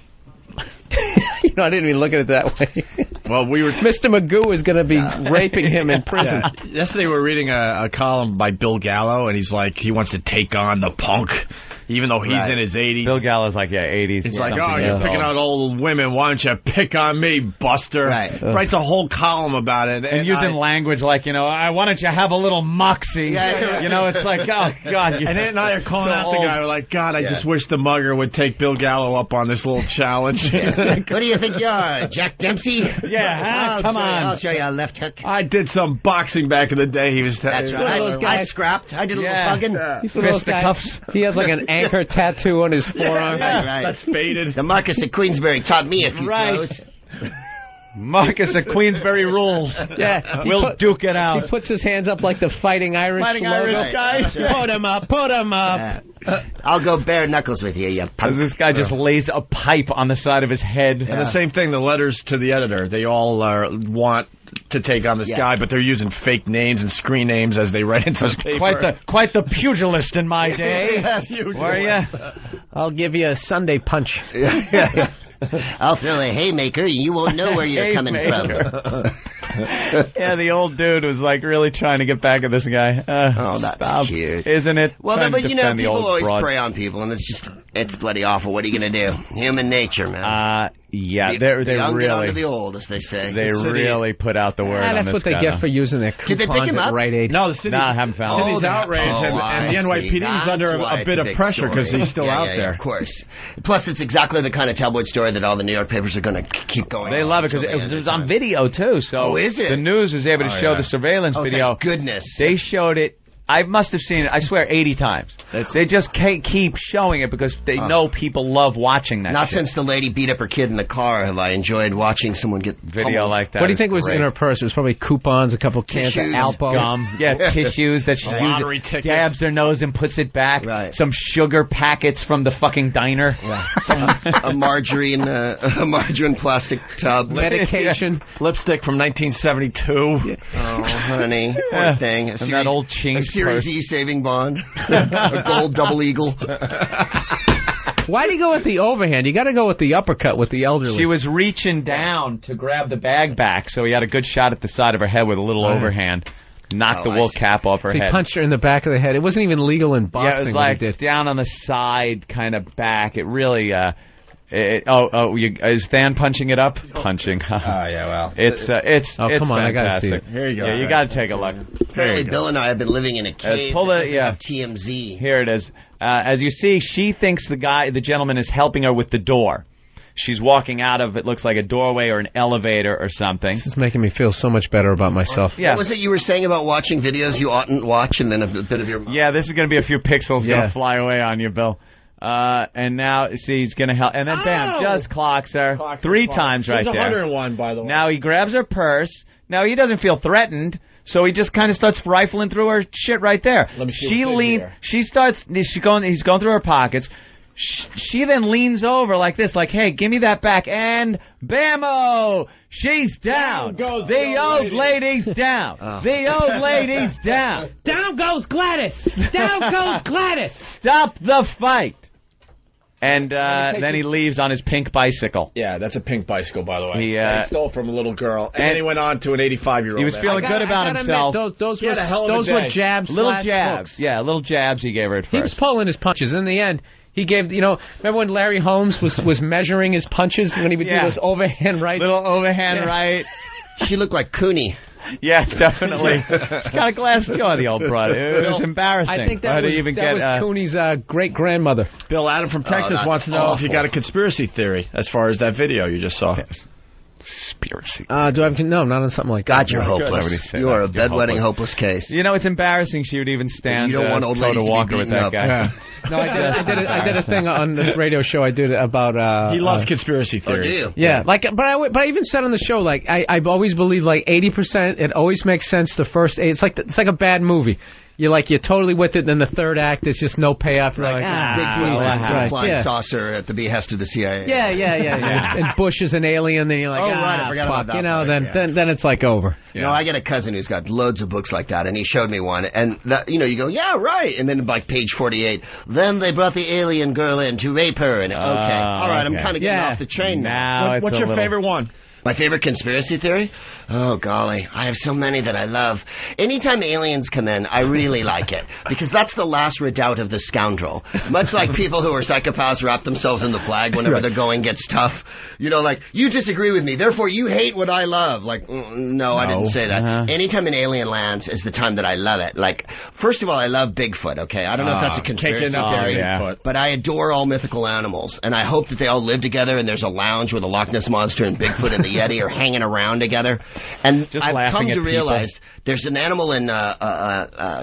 I didn't even look at it that way. Well, Mr. Magoo is going to be raping him in prison. Yesterday we were reading a column by Bill Gallo, and he's like, he wants to take on the punk. even though he's in his 80s. Bill Gallo's like, 80s. He's like, oh, you're picking out old women. Why don't you pick on me, Buster? Right. Writes a whole column about it. And using language like, why don't you have a little moxie? Yeah. It's like, oh, God. And then now they're calling out the guy. We're like, God, I just wish the mugger would take Bill Gallo up on this little challenge. What do you think you are, Jack Dempsey? Come on. I'll show you a left hook. I did some boxing back in the day. He was. That's right. I scrapped. I did a little bugging. He's one of those guys. He has like an anchor tattoo on his forearm. Right. That's faded. The Marcus of Queensberry taught me a few throws. Marcus of Queensberry rules. Yeah, we'll duke it out. He puts his hands up like the Fighting Irish guys. Right. Put him up. Put him up. I'll go bare knuckles with you, you punk. This guy just lays a pipe on the side of his head. And the same thing, the letters to the editor, they all want to take on this guy, but they're using fake names and screen names as they write into the paper. Quite the pugilist in my day. Yes, were you? I'll give you a Sunday punch. I'll throw a haymaker, and you won't know where you're coming from. Yeah, the old dude was like really trying to get back at this guy. That's cute. Isn't it? Well, but people always prey on people, and it's bloody awful. What are you going to do? Human nature, man. Yeah, they young really get onto the old, as they say. They really put out the word. That's what they get for using their coupons. Did they pick him up? At Rite Aid. No, the city's, I haven't found the city's outraged, and the NYPD is under a bit of pressure because he's still out there. Of course. Plus, it's exactly the kind of tabloid story that all the New York papers are going to keep going. They love it because it was on video too. So is it? The news was able to show the surveillance video. Thank goodness. They showed it. I must have seen it, I swear, 80 times. They just keep showing it because they know people love watching that Not shit. since the lady beat up her kid in the car have I enjoid watching someone get video like that. What do you think was in her purse? It was probably coupons, a couple cans of Alpo. Gum. Yeah, tissues that she dabs her nose and puts it back. Right. Some sugar packets from the fucking diner. Yeah. a margarine plastic tub. Medication. Lipstick from 1972. Oh, honey. Poor thing. And that old chink. Series E saving bond. A gold double eagle. Why do you go with the overhand? You got to go with the uppercut with the elderly. She was reaching down to grab the bag back, so he had a good shot at the side of her head with a little overhand. Knocked the wool cap off her head. He punched her in the back of the head. It wasn't even legal in boxing. Yeah, it was like down on the side, kind of back. It really... is Than punching it up? Punching. Yeah, well. It's come it's on, fantastic. I gotta see it. Here you go. Yeah, you gotta take a look. Apparently Bill and I have been living in a cave TMZ. Here it is. As you see, she thinks the gentleman is helping her with the door. She's walking out of, it looks like a doorway or an elevator or something. This is making me feel so much better about myself. Yeah. What was it you were saying about watching videos you oughtn't watch and then a bit of your... Yeah, this is going to be a few pixels going to fly away on you, Bill. And now, see, he's going to help. And then, bam, just clocks her. Three times right there. 101, by the way. Now he grabs her purse. Now he doesn't feel threatened, so he just kind of starts rifling through her shit right there. He's going through her pockets. She then leans over like this, like, hey, give me that back. And bammo! She's down. The old lady's down. The old lady's down. Down goes Gladys. Down goes Gladys. Stop the fight. And then he leaves on his pink bicycle. Yeah, that's a pink bicycle, by the way. He stole from a little girl. And then he went on to an 85-year-old. He was feeling good about himself. Admit, those were jabs. Little jabs. Hooks. Yeah, little jabs he gave her at first. He was pulling his punches. In the end, he gave, remember when Larry Holmes was measuring his punches when he would do those overhand rights? Little overhand right. She looked like Cooney. Yeah, definitely. She's got a glass jaw, the old broad. It was embarrassing. I think that was Cooney's great-grandmother. Bill Adam from Texas wants to know if you got a conspiracy theory as far as that video you just saw. Yes. Conspiracy. Do I have no, not on something like that. God, you're hopeless. You are a bedwetting hopeless case. It's embarrassing she would even stand you don't want old ladies to Walker with that guy. Yeah. No, I did a thing on this radio show I did about... he loves conspiracy theories. Oh, do you? Yeah, but I even said on the show, like, I've always believed, like, 80%, it always makes sense the first 8. It's like a bad movie. You're totally with it, then the third act, there's just no payoff. You're like, flying saucer at the behest of the CIA. Yeah. And Bush is an alien, then you're like, I forgot fuck. about that. Then it's like over. Yeah. I got a cousin who's got loads of books like that, and he showed me one, and that, you go, yeah, right, and then like page 48, then they brought the alien girl in to rape her, and all right, I'm kind of getting off the train now. What's your favorite one? My favorite conspiracy theory? Oh, golly. I have so many that I love. Anytime aliens come in, I really like it. Because that's the last redoubt of the scoundrel. Much like people who are psychopaths wrap themselves in the flag whenever the going gets tough. You know, like, you disagree with me, therefore you hate what I love. Like, no, I didn't say that. Anytime an alien lands is the time that I love it. Like, first of all, I love Bigfoot, okay? I don't know if that's a conspiracy theory, but I adore all mythical animals. And I hope that they all live together and there's a lounge where the Loch Ness Monster and Bigfoot and the Yeti are hanging around together. And I've come to realize there's an animal in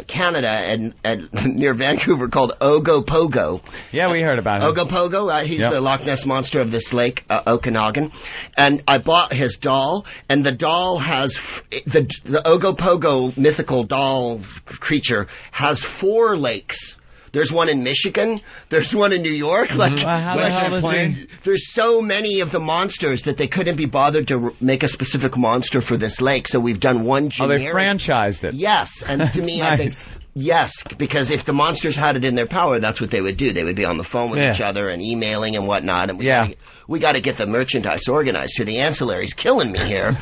Canada and near Vancouver called Ogopogo. Yeah, we heard about him. Ogopogo, he's the Loch Ness Monster of this lake, Okanagan. And I bought his doll, and the doll has, the Ogopogo mythical doll creature has 4 lakes. There's one in Michigan. There's one in New York. Like, there's so many of the monsters that they couldn't be bothered to make a specific monster for this lake. So we've done one generic. Oh, they franchised it. Yes, and to me, nice. I think yes, because if the monsters had it in their power, that's what they would do. They would be on the phone with each other and emailing and whatnot. And we got to get the merchandise organized here. The ancillary's killing me here.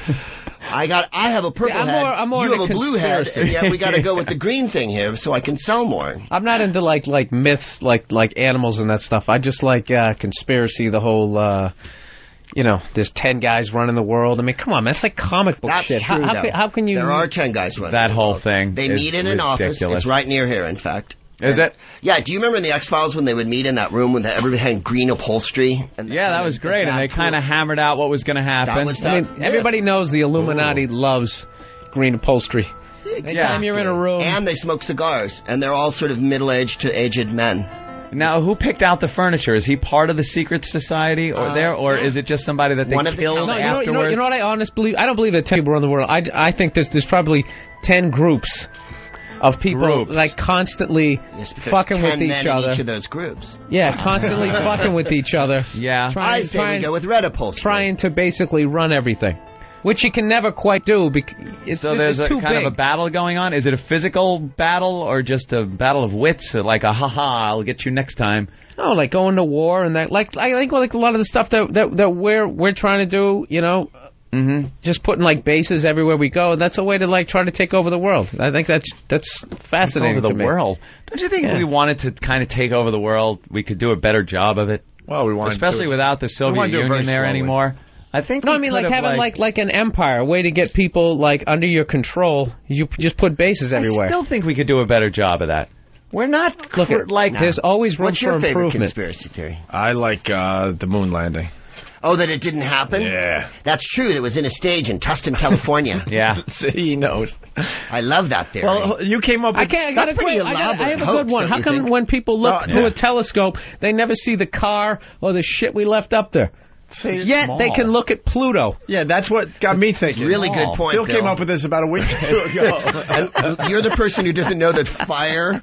I have a purple head. You have a blue head, and yet we got to go with the green thing here so I can sell more. I'm not into like myths, like animals and that stuff. I just like conspiracy, the whole. There's 10 guys running the world. I mean, come on, man. That's like comic book shit. True, how can you... There are 10 guys running that whole thing. They meet in an office. It's right near here, in fact. Is it? Yeah, do you remember in the X-Files when they would meet in that room when everybody had green upholstery? And that was great, and they kind of hammered out what was going to happen. Everybody knows the Illuminati loves green upholstery. Anytime you're in a room... And they smoke cigars, and they're all sort of middle-aged to aged men. Now, who picked out the furniture? Is he part of the secret society or is it just somebody that they killed afterwards? You know what I honestly believe? I don't believe that 10 people run the world. I think there's probably 10 groups of people like constantly fucking with each other. Each of those groups. Yeah, constantly fucking with each other. Yeah. I say we go with red upholstery. Trying to basically run everything. Which you can never quite do because there's too kind big. of a battle going on. Is it a physical battle or just a battle of wits? Like a I'll get you next time. No, like going to war and that. Like I think like a lot of the stuff that we're trying to do. Just putting like bases everywhere we go. That's a way to like try to take over the world. I think that's fascinating. Take over to the me. world. Don't you think if we wanted to kind of take over the world, we could do a better job of it? Well, we want especially without the Soviet Union there anymore. I think I mean, like having like an empire, a way to get people like under your control. You just put bases everywhere. I still think we could do a better job of that. We're not there's always room What's for your improvement. favorite conspiracy theory? I like the moon landing. Oh, that it didn't happen? Yeah. That's true. It was in a stage in Tustin, California. Yeah. See, he knows. I love that theory. Well, you came up with... I have a good one. How come when people look through a telescope, they never see the car or the shit we left up there? Yet they can look at Pluto. Yeah, that's what got me thinking. Really good point, Bill came up with this about a week or two ago. And you're the person who doesn't know that fire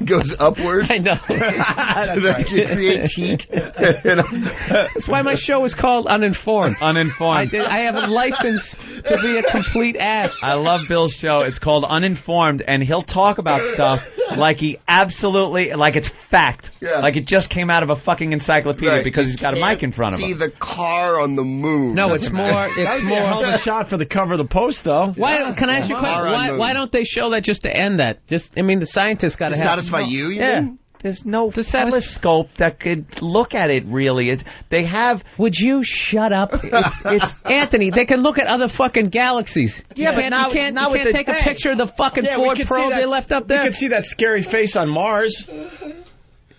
goes upward. I know. That it creates heat. That's why my show is called Uninformed. Uninformed. I have a license to be a complete ass. I love Bill's show. It's called Uninformed, and he'll talk about stuff like he absolutely, like it's fact. Yeah. Like it just came out of a fucking encyclopedia because he's got a mic in front of him. See the car on the moon. No, it's more. It's more. Hell of a shot for the cover of the Post, though. Can I ask you a question? Why don't they show that just to end that? The scientists got to satisfy you. Yeah. Mean? There's no telescope that could look at it, really. They have... Would you shut up? It's Anthony, they can look at other fucking galaxies. Yeah, but now you can't take a picture of the fucking Ford probe they left up there? We could see that scary face on Mars.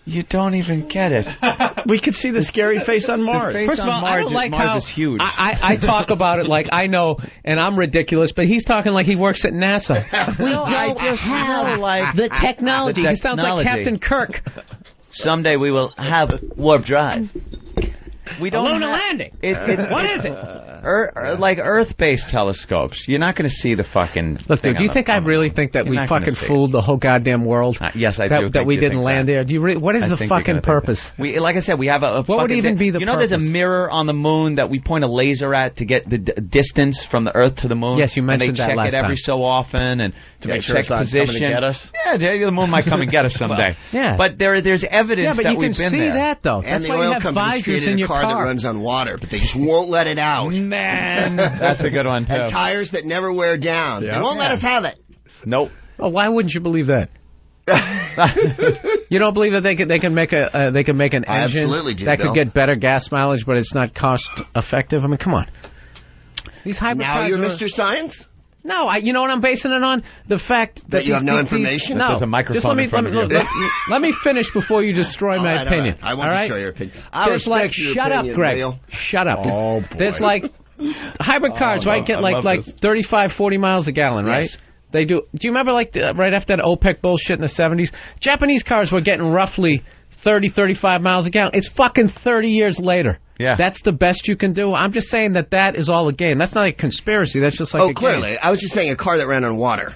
You don't even get it. We could see the scary face on Mars. First of all, I don't like Mars how is huge. I talk about it like I know, and I'm ridiculous, but he's talking like he works at NASA. We don't have the technology. He sounds like Captain Kirk. Someday we will have warp drive. We don't lunar landing. What is it? Like Earth-based telescopes. You're not going to see the fucking... Look, dude, do you think I really think that we fucking fooled the whole goddamn world? Yes, I do. That we didn't land there. Do you what is the fucking purpose? Like I said, we have a what would even be the purpose? There's a mirror on the moon that we point a laser at to get the distance from the Earth to the moon. Yes, you mentioned that last time. And they check it every so often and to make sure it's not position. coming to get us. Yeah, the moon might come and get us someday. Yeah. But there's evidence that we've been there. Yeah, but you can see that, though. And That's why you have visors in your car. That runs on water, but they just won't let it out. man. That's a good one, too. And tires that never wear down. Yeah. They won't let us have it. Nope. Oh, why wouldn't you believe that? You don't believe that they can make an engine absolutely do, that Bill. could get better gas mileage, but it's not cost effective? I mean, come on. These hybrid Now cars you're are- Mr. Science? No, you know what I'm basing it on? The fact that you have no these- information? No, There's a microphone just let me in front of you. let me finish before you destroy my opinion. I won't all right? destroy your opinion. I There's like, respect your shut opinion, up, Greg. Bill. Shut up. Oh, boy. There's like hybrid cars, right? Get I love like this. 35, 40 miles a gallon, right? Yes. They do. Do you remember like right after that OPEC bullshit in the 70s? Japanese cars were getting roughly 30, 35 miles a gallon. It's fucking 30 years later. Yeah. That's the best you can do. I'm just saying that is all a game. That's not a conspiracy. That's just like a clearly. game. I was just saying a car that ran on water,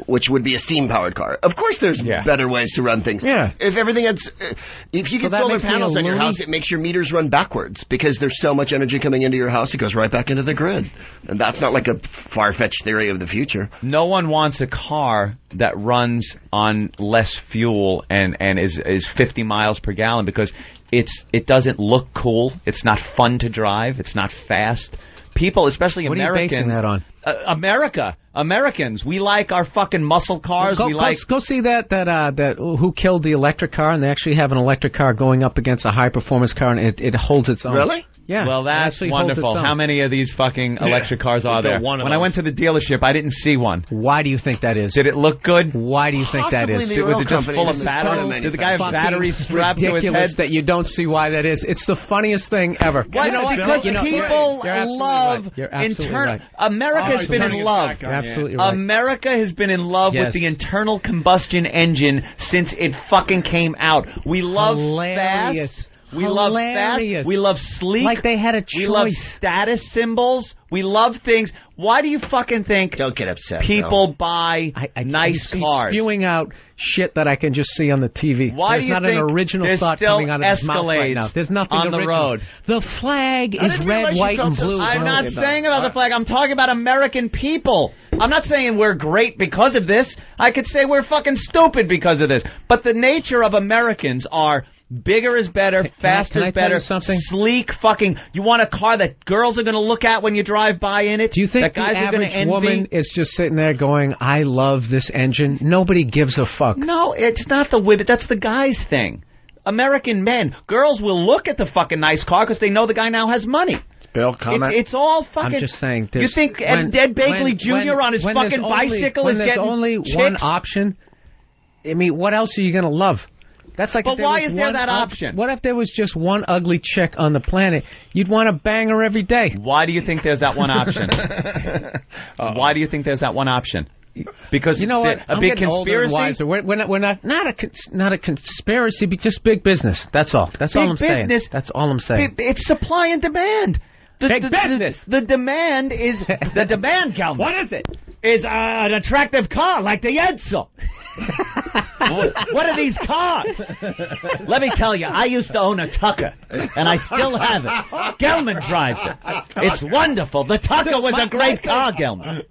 which would be a steam-powered car. Of course there's better ways to run things. Yeah. If everything is... if you get that solar makes me panels a on your loony? house, it makes your meters run backwards because there's so much energy coming into your house, it goes right back into the grid. And that's not like a far-fetched theory of the future. No one wants a car that runs on less fuel and is 50 miles per gallon because it doesn't look cool. It's not fun to drive. It's not fast. People, especially What Americans. are you basing that on? Americans. We like our fucking muscle cars. Go see that who killed the electric car, and they actually have an electric car going up against a high performance car, and it holds its own. Really? Yeah. Well, it that's actually holds wonderful. its own. How many of these fucking electric cars are there? One of When I went to the dealership, I didn't see one. Why do you think that is? Did it look good? Why do you think that is? Possibly the Was oil it just company full of is part batteries? Did the guy have Fucking batteries strapped to his ridiculous head? that you don't see why that is. It's the funniest thing ever. Why? You know what? Because You know, people you're absolutely love right. You're absolutely right. America's been in love. You're absolutely right. America has been in love Yes. with the internal combustion engine since it fucking came out. We love Hilarious. fast. We love fast. Hilarious. We love sleek. Like they had a choice. We love status symbols. We love things. Why do you fucking think Don't get upset. people buy nice He's cars? spewing out shit that I can just see on the TV. Why There's do you not think an original there's thought still coming out of his mouth right Escalades now. There's nothing on the original. road? The flag is didn't red, realize you white, felt and so blue. I'm not Okay, saying about the flag. I'm talking about American people. I'm not saying we're great because of this. I could say we're fucking stupid because of this. But the nature of Americans are bigger is better, faster can I is tell better, you something? sleek fucking. You want a car that girls are going to look at when you drive by in it? Do you think that the guys are going average to envy? woman is just sitting there going, I love this engine? Nobody gives a fuck. No, it's not the women. That's the guy's thing. American men, girls will look at the fucking nice car because they know the guy now has money. Bill, comment. It's all fucking. I'm just saying. You think Ed Begley Jr. on his fucking bicycle is getting only chicks? one option? I mean, what else are you going to love? That's like. But if there why was is there one that option? What if there was just one ugly chick on the planet? You'd want to bang her every day. Why do you think there's that one option? Why do you think there's that one option? Because You know what? a I'm big getting older and conspiracy. wiser. We're not a conspiracy, but just big business. That's all. That's all I'm saying. business. That's all I'm saying. It's supply and demand. Big business. The demand is the demand, Calvin. What is it? Is an attractive car like the Edsel. What are these cars? Let me tell you, I used to own a Tucker, and I still have it. Gelman drives it. It's wonderful. The Tucker was a great car, Gelman.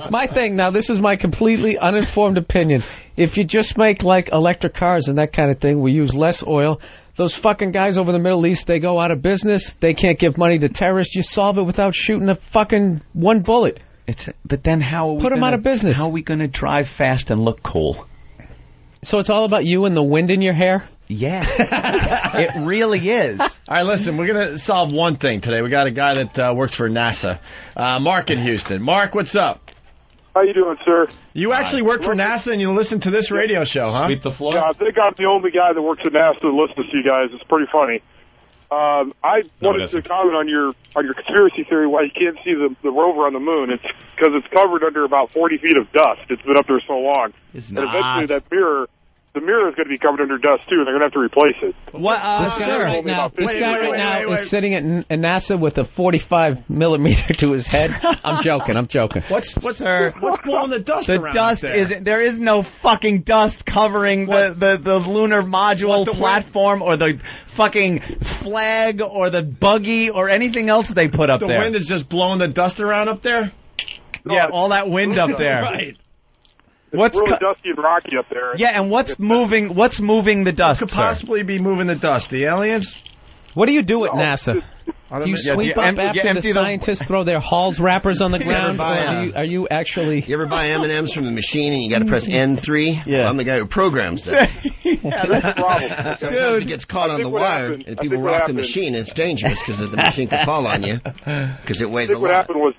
My thing, now this is my completely uninformed opinion. If you just make like electric cars and that kind of thing, we use less oil. Those fucking guys over the Middle East, they go out of business. They can't give money to terrorists. You solve it without shooting a fucking one bullet. But then how are we Put them out of business. How are we going to drive fast and look cool? So it's all about you and the wind in your hair? Yeah. It really is. All right, listen, we're going to solve one thing today. We got a guy that works for NASA. Mark in Houston. Mark, what's up? How you doing, sir? You actually work for NASA and you listen to this radio show, huh? Sweep the floor. Yeah, I think I'm the only guy that works at NASA that listens to you guys. It's pretty funny. I wanted to comment on your conspiracy theory why you can't see the rover on the moon. It's because it's covered under about 40 feet of dust. It's been up there so long. It's and not. eventually the mirror is going to be covered under dust too, and they're going to have to replace it. What? This guy right now wait. is sitting at NASA with a 45 millimeter to his head. I'm joking. What's blowing the dust The around dust there? isn't. There is no fucking dust covering the lunar module platform or the fucking flag or the buggy or anything else they put up The there. wind is just blowing the dust around up there? Yeah, all that wind up there. Right. It's really dusty and rocky up there. Yeah, and what's moving the dust? Could sir? possibly be moving the dust? The aliens? What do you do at NASA? Do you sweep up after the scientists throw their Halls wrappers on the ground? Or are you actually... You ever buy M&Ms from the machine and you got to press N3? Yeah. I'm the guy who programs that. Yeah, that's the problem. Sometimes it gets caught on the wire and people rock the machine. It's dangerous because the machine can fall on you because it weighs a lot. What happened was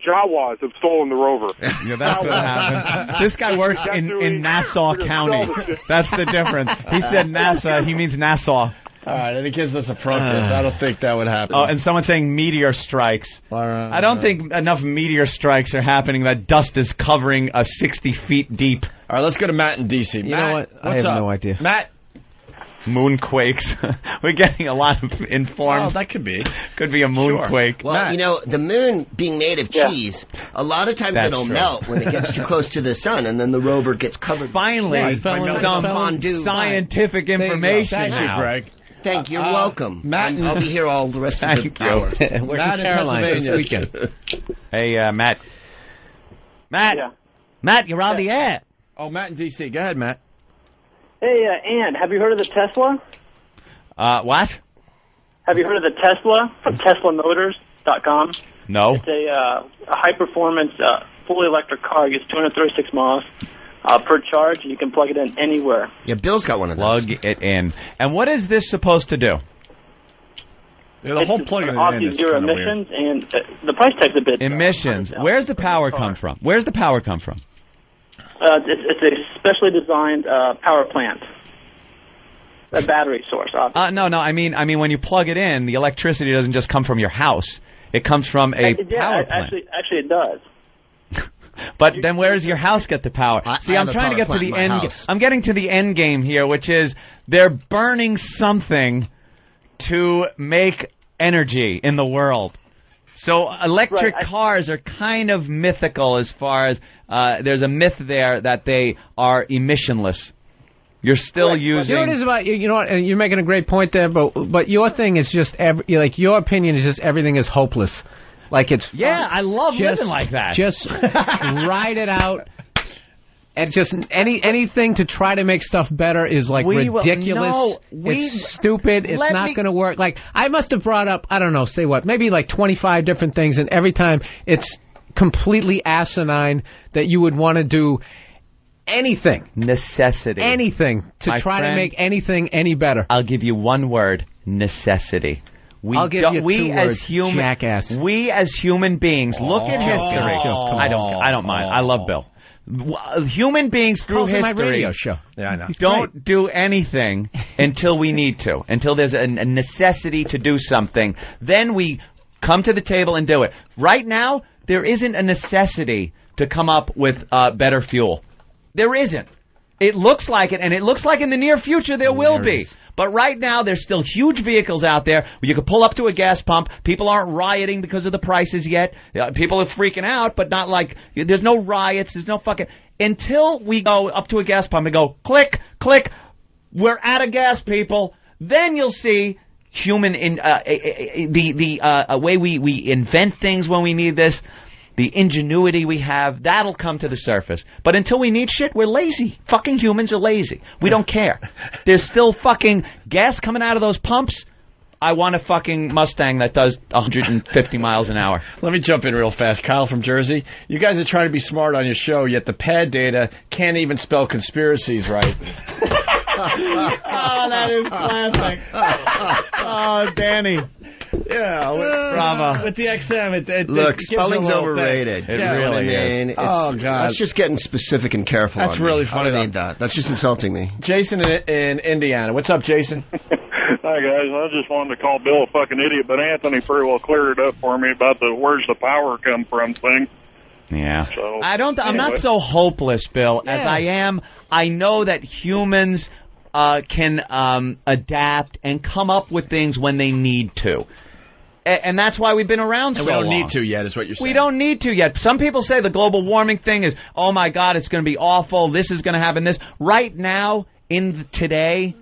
Jawas have stolen the rover. Yeah, that's what happened. This guy works in Nassau County. That's the difference. He said NASA, he means Nassau. All right, and it gives us a protest. I don't think that would happen. Oh, and someone's saying meteor strikes. I don't think enough meteor strikes are happening. That dust is covering 60 feet deep. All right, let's go to Matt in D.C. You know what? I have no idea. Matt? Moonquakes. We're getting a lot of informed. Oh, that could be. Could be a moonquake. Well, Matt. you know, the moon being made of cheese, a lot of times it'll melt when it gets too close to the sun, and then the rover gets covered. Finally, some scientific information. Thank you, Greg. Thank you. You're welcome. Matt, I'll be here all the rest of the hour. We're in Carolina this weekend. Hey, Matt. Matt. Yeah. Matt, you're on the air. Oh, Matt in D.C. Go ahead, Matt. Hey, Ann, have you heard of the Tesla? What? Have you heard of the Tesla from TeslaMotors.com? No. It's a high-performance, fully electric car. It gets 236 miles per charge, and you can plug it in anywhere. Yeah, Bill's got one of those. Plug it in. And what is this supposed to do? Yeah, the whole plugging it in is zero emissions, and the price tag's a bit... Emissions. Where's the power come from? Where's the power come from? It's a specially designed power plant. A battery source, obviously. No. I mean, when you plug it in, the electricity doesn't just come from your house. It comes from a power plant. Actually, it does. But then where does your house get the power? See, I'm trying to get to the end. I'm getting to the end game here, which is they're burning something to make energy in the world. So electric cars are kind of mythical as far as there's a myth there that they are emissionless. You're still using... You know what it is about you know what, and you're making a great point there, but your thing is just your opinion is just everything is hopeless. Like it's fun. Yeah, I love living like that. Just ride it out. And just anything to try to make stuff better is like ridiculous. It's stupid. It's not going to work. Like I must have brought up, I don't know, say what, maybe like 25 different things, and every time it's completely asinine that you would want to do anything. Necessity. Anything to try to make anything any better. I'll give you one word: necessity. I'll give you two words, jackass. We as human beings, look at history. I don't mind. I love Bill. Human beings through history my radio show. Yeah, I know. Don't do anything until we need to, until there's a necessity to do something. Then we come to the table and do it. Right now, there isn't a necessity to come up with better fuel. There isn't. It looks like it, and it looks like in the near future there will be. But right now, there's still huge vehicles out there where you can pull up to a gas pump. People aren't rioting because of the prices yet. People are freaking out, but not like there's no riots. There's no fucking until we go up to a gas pump and go click, click. We're out of gas, people. Then you'll see human the way we invent things when we need this. The ingenuity we have, that'll come to the surface. But until we need shit, we're lazy. Fucking humans are lazy. We don't care. There's still fucking gas coming out of those pumps. I want a fucking Mustang that does 150 miles an hour. Let me jump in real fast. Kyle from Jersey. You guys are trying to be smart on your show, yet the pad data can't even spell conspiracies right. Oh, that is classic. Oh, Danny. Yeah, bravo. With the XM, look, spelling's overrated. It really is. Oh, God. That's just getting specific and careful. That's really funny. I don't need that. That's just insulting me. Jason in Indiana. What's up, Jason? Hi, guys. I just wanted to call Bill a fucking idiot, but Anthony pretty well cleared it up for me about the where's the power come from thing. Yeah. So, I'm not so hopeless, Bill, as I am. I know that humans can adapt and come up with things when they need to. And that's why we've been around so long. We don't need to yet, is what you're saying. We don't need to yet. Some people say the global warming thing is, oh, my God, it's going to be awful. This is going to happen. This right now, today,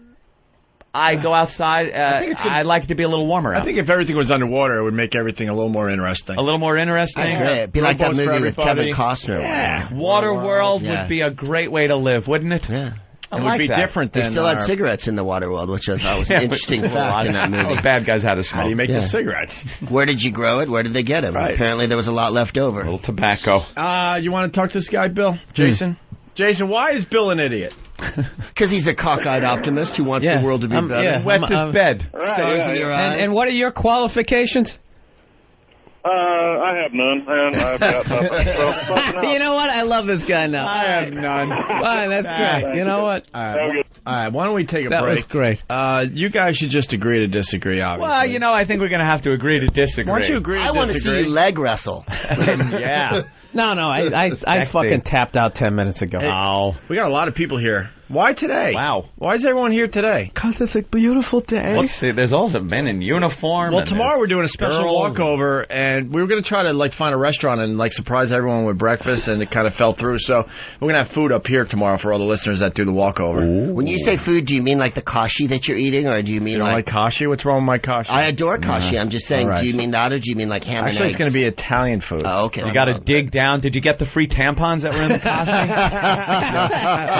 I go outside. I'd like it to be a little warmer out. I think if everything was underwater, it would make everything a little more interesting. A little more interesting? I agree. It'd be like that movie with Kevin Costner. Yeah. Waterworld would be a great way to live, wouldn't it? Yeah. It would be different They than still had cigarettes in the water world, which I thought was an interesting fact in that movie. All the bad guys had to smoke. How do you make the cigarettes? Where did you grow it? Where did they get it? Right. Apparently there was a lot left over. A little tobacco. You want to talk to this guy, Bill? Jason? Jason, why is Bill an idiot? Because he's a cockeyed optimist who wants the world to be better. Wets his bed. Stars in your eyes. And what are your qualifications? I have none, and I've got nothing. You know what? I love this guy now. I have none. Fine, that's great. You know what? All right, why don't we take a break? That was great. You guys should just agree to disagree, obviously. Well, I think we're going to have to agree to disagree. Why don't you agree to I want to see you leg wrestle. Yeah. No, I fucking tapped out 10 minutes ago. Hey, we got a lot of people here. Why today? Wow. Why is everyone here today? Because it's a beautiful day. Let's see, there's also men in uniform. Well, tomorrow we're doing a special walkover, and we were going to try to find a restaurant and surprise everyone with breakfast, and it kind of fell through. So we're going to have food up here tomorrow for all the listeners that do the walkover. Ooh. When you say food, do you mean like the kashi that you're eating, or do you mean like kashi? What's wrong with my kashi? I adore kashi. I'm just saying, do you mean that, or do you mean like ham and eggs? Actually, it's going to be Italian food. Oh, okay. You got to dig down. Did you get the free tampons that were in the kashi?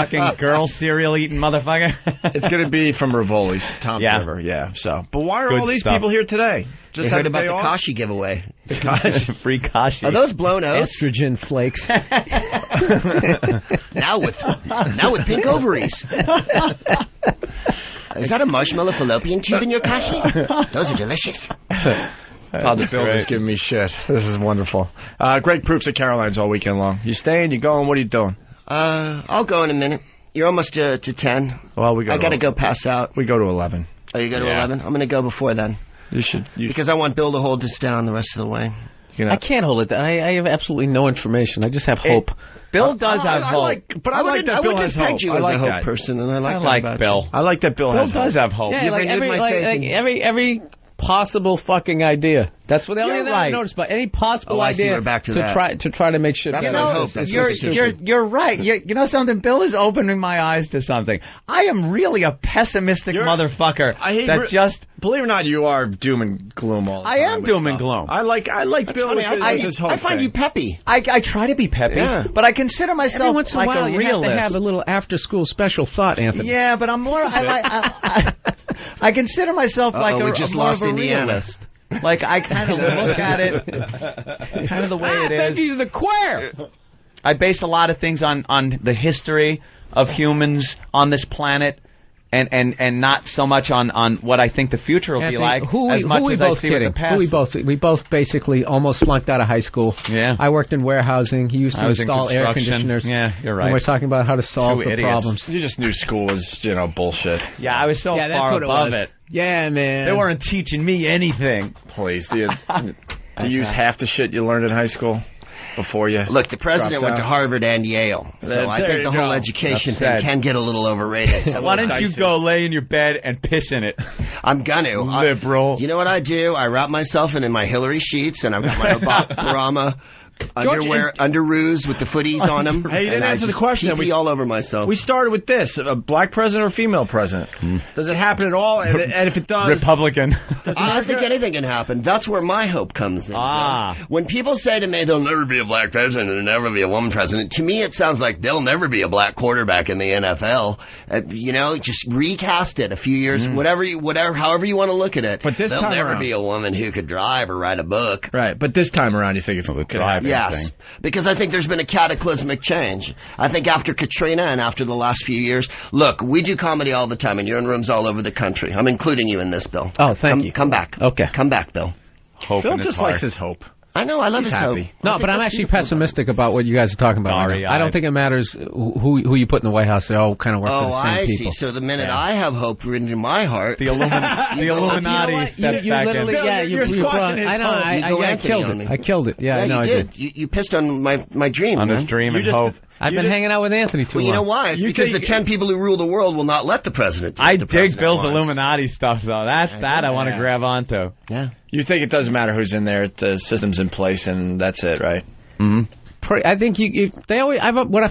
Fucking girl cereal eating motherfucker. It's going to be from Rivoli's, Tom's River. Yeah. So, but why are all these people here today? Just heard about the kashi giveaway. Free kashi. Are those blown oats? Estrogen flakes. now with pink ovaries. Is that a marshmallow fallopian tube in your kashi? Those are delicious. The builder's giving me shit. This is wonderful. Greg Proops at Caroline's all weekend long. You staying? You going? What are you doing? I'll go in a minute. You're almost to 10. Well, I got to go pass out. We go to 11. Oh, you go to 11? I'm going to go before then. You should. Because I want Bill to hold this down the rest of the way. I can't hold it down. I have absolutely no information. I just have hope. Bill does have hope. I like that Bill has hope. I like that person, and I like Bill. I like that Bill has hope. Bill does have hope. Yeah, every possible fucking idea. That's what the only thing I noticed about any possible idea we're back to try to make shit better. You're right. You know something? Bill is opening my eyes to something. I am really a pessimistic motherfucker. Believe it or not, you are doom and gloom all the time. I am doom and gloom. I like Bill with his hope. I find you peppy. I try to be peppy, but I consider myself every once in like a while a you realist. have to have a little after-school special thought, Anthony. Yeah, but I'm more. I consider myself like more of a realist. Like, I kind of look at it kind of the way it is. Thank you to the choir. I base a lot of things on the history of humans on this planet, and not so much on what I think the future will be like, as much as I see what the past. We both basically almost flunked out of high school. Yeah. I worked in warehousing. He used to install air conditioners. Yeah, you're right. And we're talking about how to solve the problems. You just knew school was, bullshit. Yeah, I was so far above it. Yeah, man. They weren't teaching me anything. Please, do you use half the shit you learned in high school before you? Look, the president went to Harvard and Yale, so I think the whole education thing can get a little overrated. So why don't you go lay in your bed and piss in it? I'm gonna. Liberal. You know what I do? I wrap myself in my Hillary sheets, and I've got my Obama underoos with the footies on them. Hey, you didn't answer the question. Pee all over myself. We started with this: a black president or female president? Does it happen at all? And if it does, Republican. I don't think anything can happen. That's where my hope comes in. When people say to me, "There'll never be a black president and there'll never be a woman president," to me it sounds like there'll never be a black quarterback in the NFL. Just recast it a few years, however you want to look at it. But there'll never be a woman who could drive or write a book. Right, but this time around, you think it's could happen? Yes, because I think there's been a cataclysmic change. I think after Katrina and after the last few years, look, we do comedy all the time, and you're in rooms all over the country. I'm including you in this, Bill. Oh, thank you. Come back. Okay. Come back, Bill. Bill just likes his hope. I know, I love his hope. No, but I'm actually pessimistic about what you guys are talking about. I don't think it matters who you put in the White House. They all kind of work for the same people. Oh, I see. So the minute I have hope written in my heart... The Illuminati steps back in. You're squashing his hope. I killed it. I killed it. Yeah, I know I did. You pissed on my dream, on his dream and hope. I've been hanging out with Anthony too long. You know why? It's because the 10 people who rule the world will not let the president do I the dig Bill's wants. Illuminati stuff, though. That I want to grab onto. Yeah. You think it doesn't matter who's in there, the system's in place, and that's it, right? Mm-hmm. I think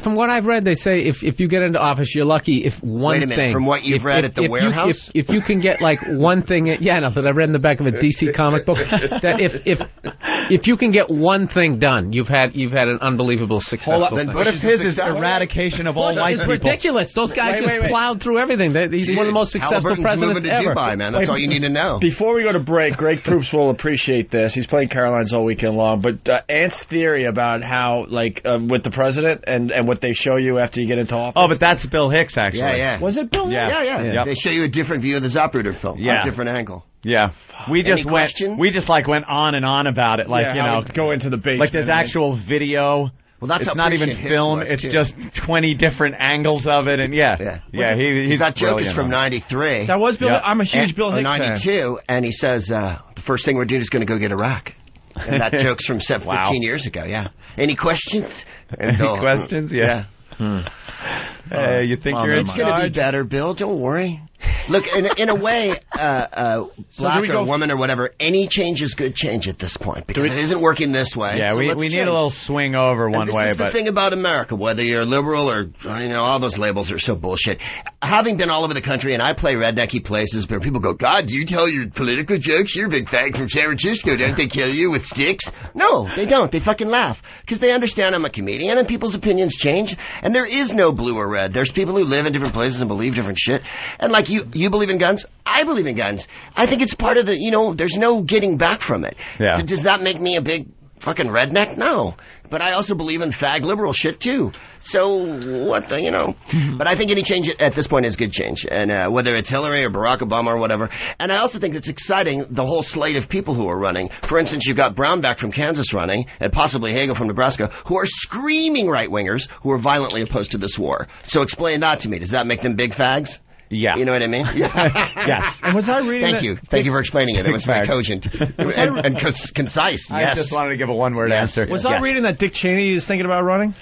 from what I've read, they say if you get into office, you're lucky if one thing. Wait a minute, from what you've read at the warehouse? If you can get like one thing, that I read in the back of a DC comic book, that if you can get one thing done, you've had an unbelievable successful thing. What if his is eradication of all white it's people? ridiculous. Those guys just plowed through everything. He's one of the most successful presidents ever. Dubai, man. That's all you need to know. Before we go to break, Greg Proops will appreciate this. He's playing Caroline's all weekend long. But Ant's theory about how, like, with the president and what they show you after you get into office. Oh, but that's Bill Hicks, actually. Yeah. Was it Bill Hicks? Yeah. Yep. They show you a different view of the Zapruder film. Yeah. A different angle. Yeah, we just Any went. questions? We just went on and on about it, like go into the basement. like there's actual video. Well, that's it's how not even appreciative film. Hicks was, It's too. just 20 different angles of it, and he's that joke is brilliant from on it. '93. That was Bill. I'm a huge Bill Hicks fan. '92, and he says the first thing we're doing is going to go get Iraq. And that joke's from 15 years ago. Yeah. Any questions? Any questions? Yeah. You think you're in It's going to be better, Bill. Don't worry. Look, in a way, black or woman or whatever, any change is good change at this point because it isn't working this way. Yeah, so we need a little swing over one way. This is the thing about America, whether you're liberal or, all those labels are so bullshit. Having been all over the country, and I play rednecky places where people go, God, do you tell your political jokes? You're a big fag from San Francisco. Don't they kill you with sticks? No, they don't. They fucking laugh because they understand I'm a comedian and people's opinions change. And there is no blue or red. There's people who live in different places and believe different shit. And like you believe in guns, I believe in guns. I think it's part of the, there's no getting back from it. Yeah. So does that make me a big fucking redneck? No. But I also believe in fag liberal shit too. So what the, But I think any change at this point is good change. And whether it's Hillary or Barack Obama or whatever. And I also think it's exciting, the whole slate of people who are running. For instance, you've got Brownback from Kansas running, and possibly Hagel from Nebraska, who are screaming right-wingers who are violently opposed to this war. So explain that to me. Does that make them big fags? Yeah. You know what I mean? Yes. And was I reading Thank you. Thank you for explaining it. It was very cogent and concise. I just wanted to give a one-word answer. Was I reading that Dick Cheney is thinking about running?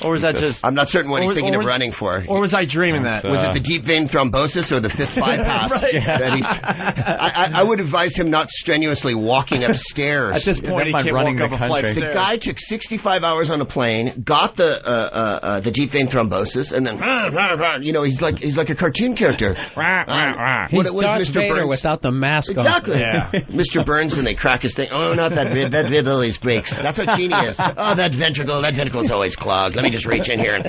Or was that just... I'm not certain what he's thinking of running for. Or was I dreaming that? Was it the deep vein thrombosis or the fifth bypass? Right. That I would advise him not strenuously walking upstairs. At this point, he can't walk up a flight of stairs. The guy took 65 hours on a plane, got the deep vein thrombosis, and then he's like a cartoon character. He's Darth Vader without the mask on. Exactly. Yeah. Mr. Burns, and they crack his thing. Oh, not that rib always breaks. That's what Genie is. Oh, that ventricle's always clogged. Let me just reach in here and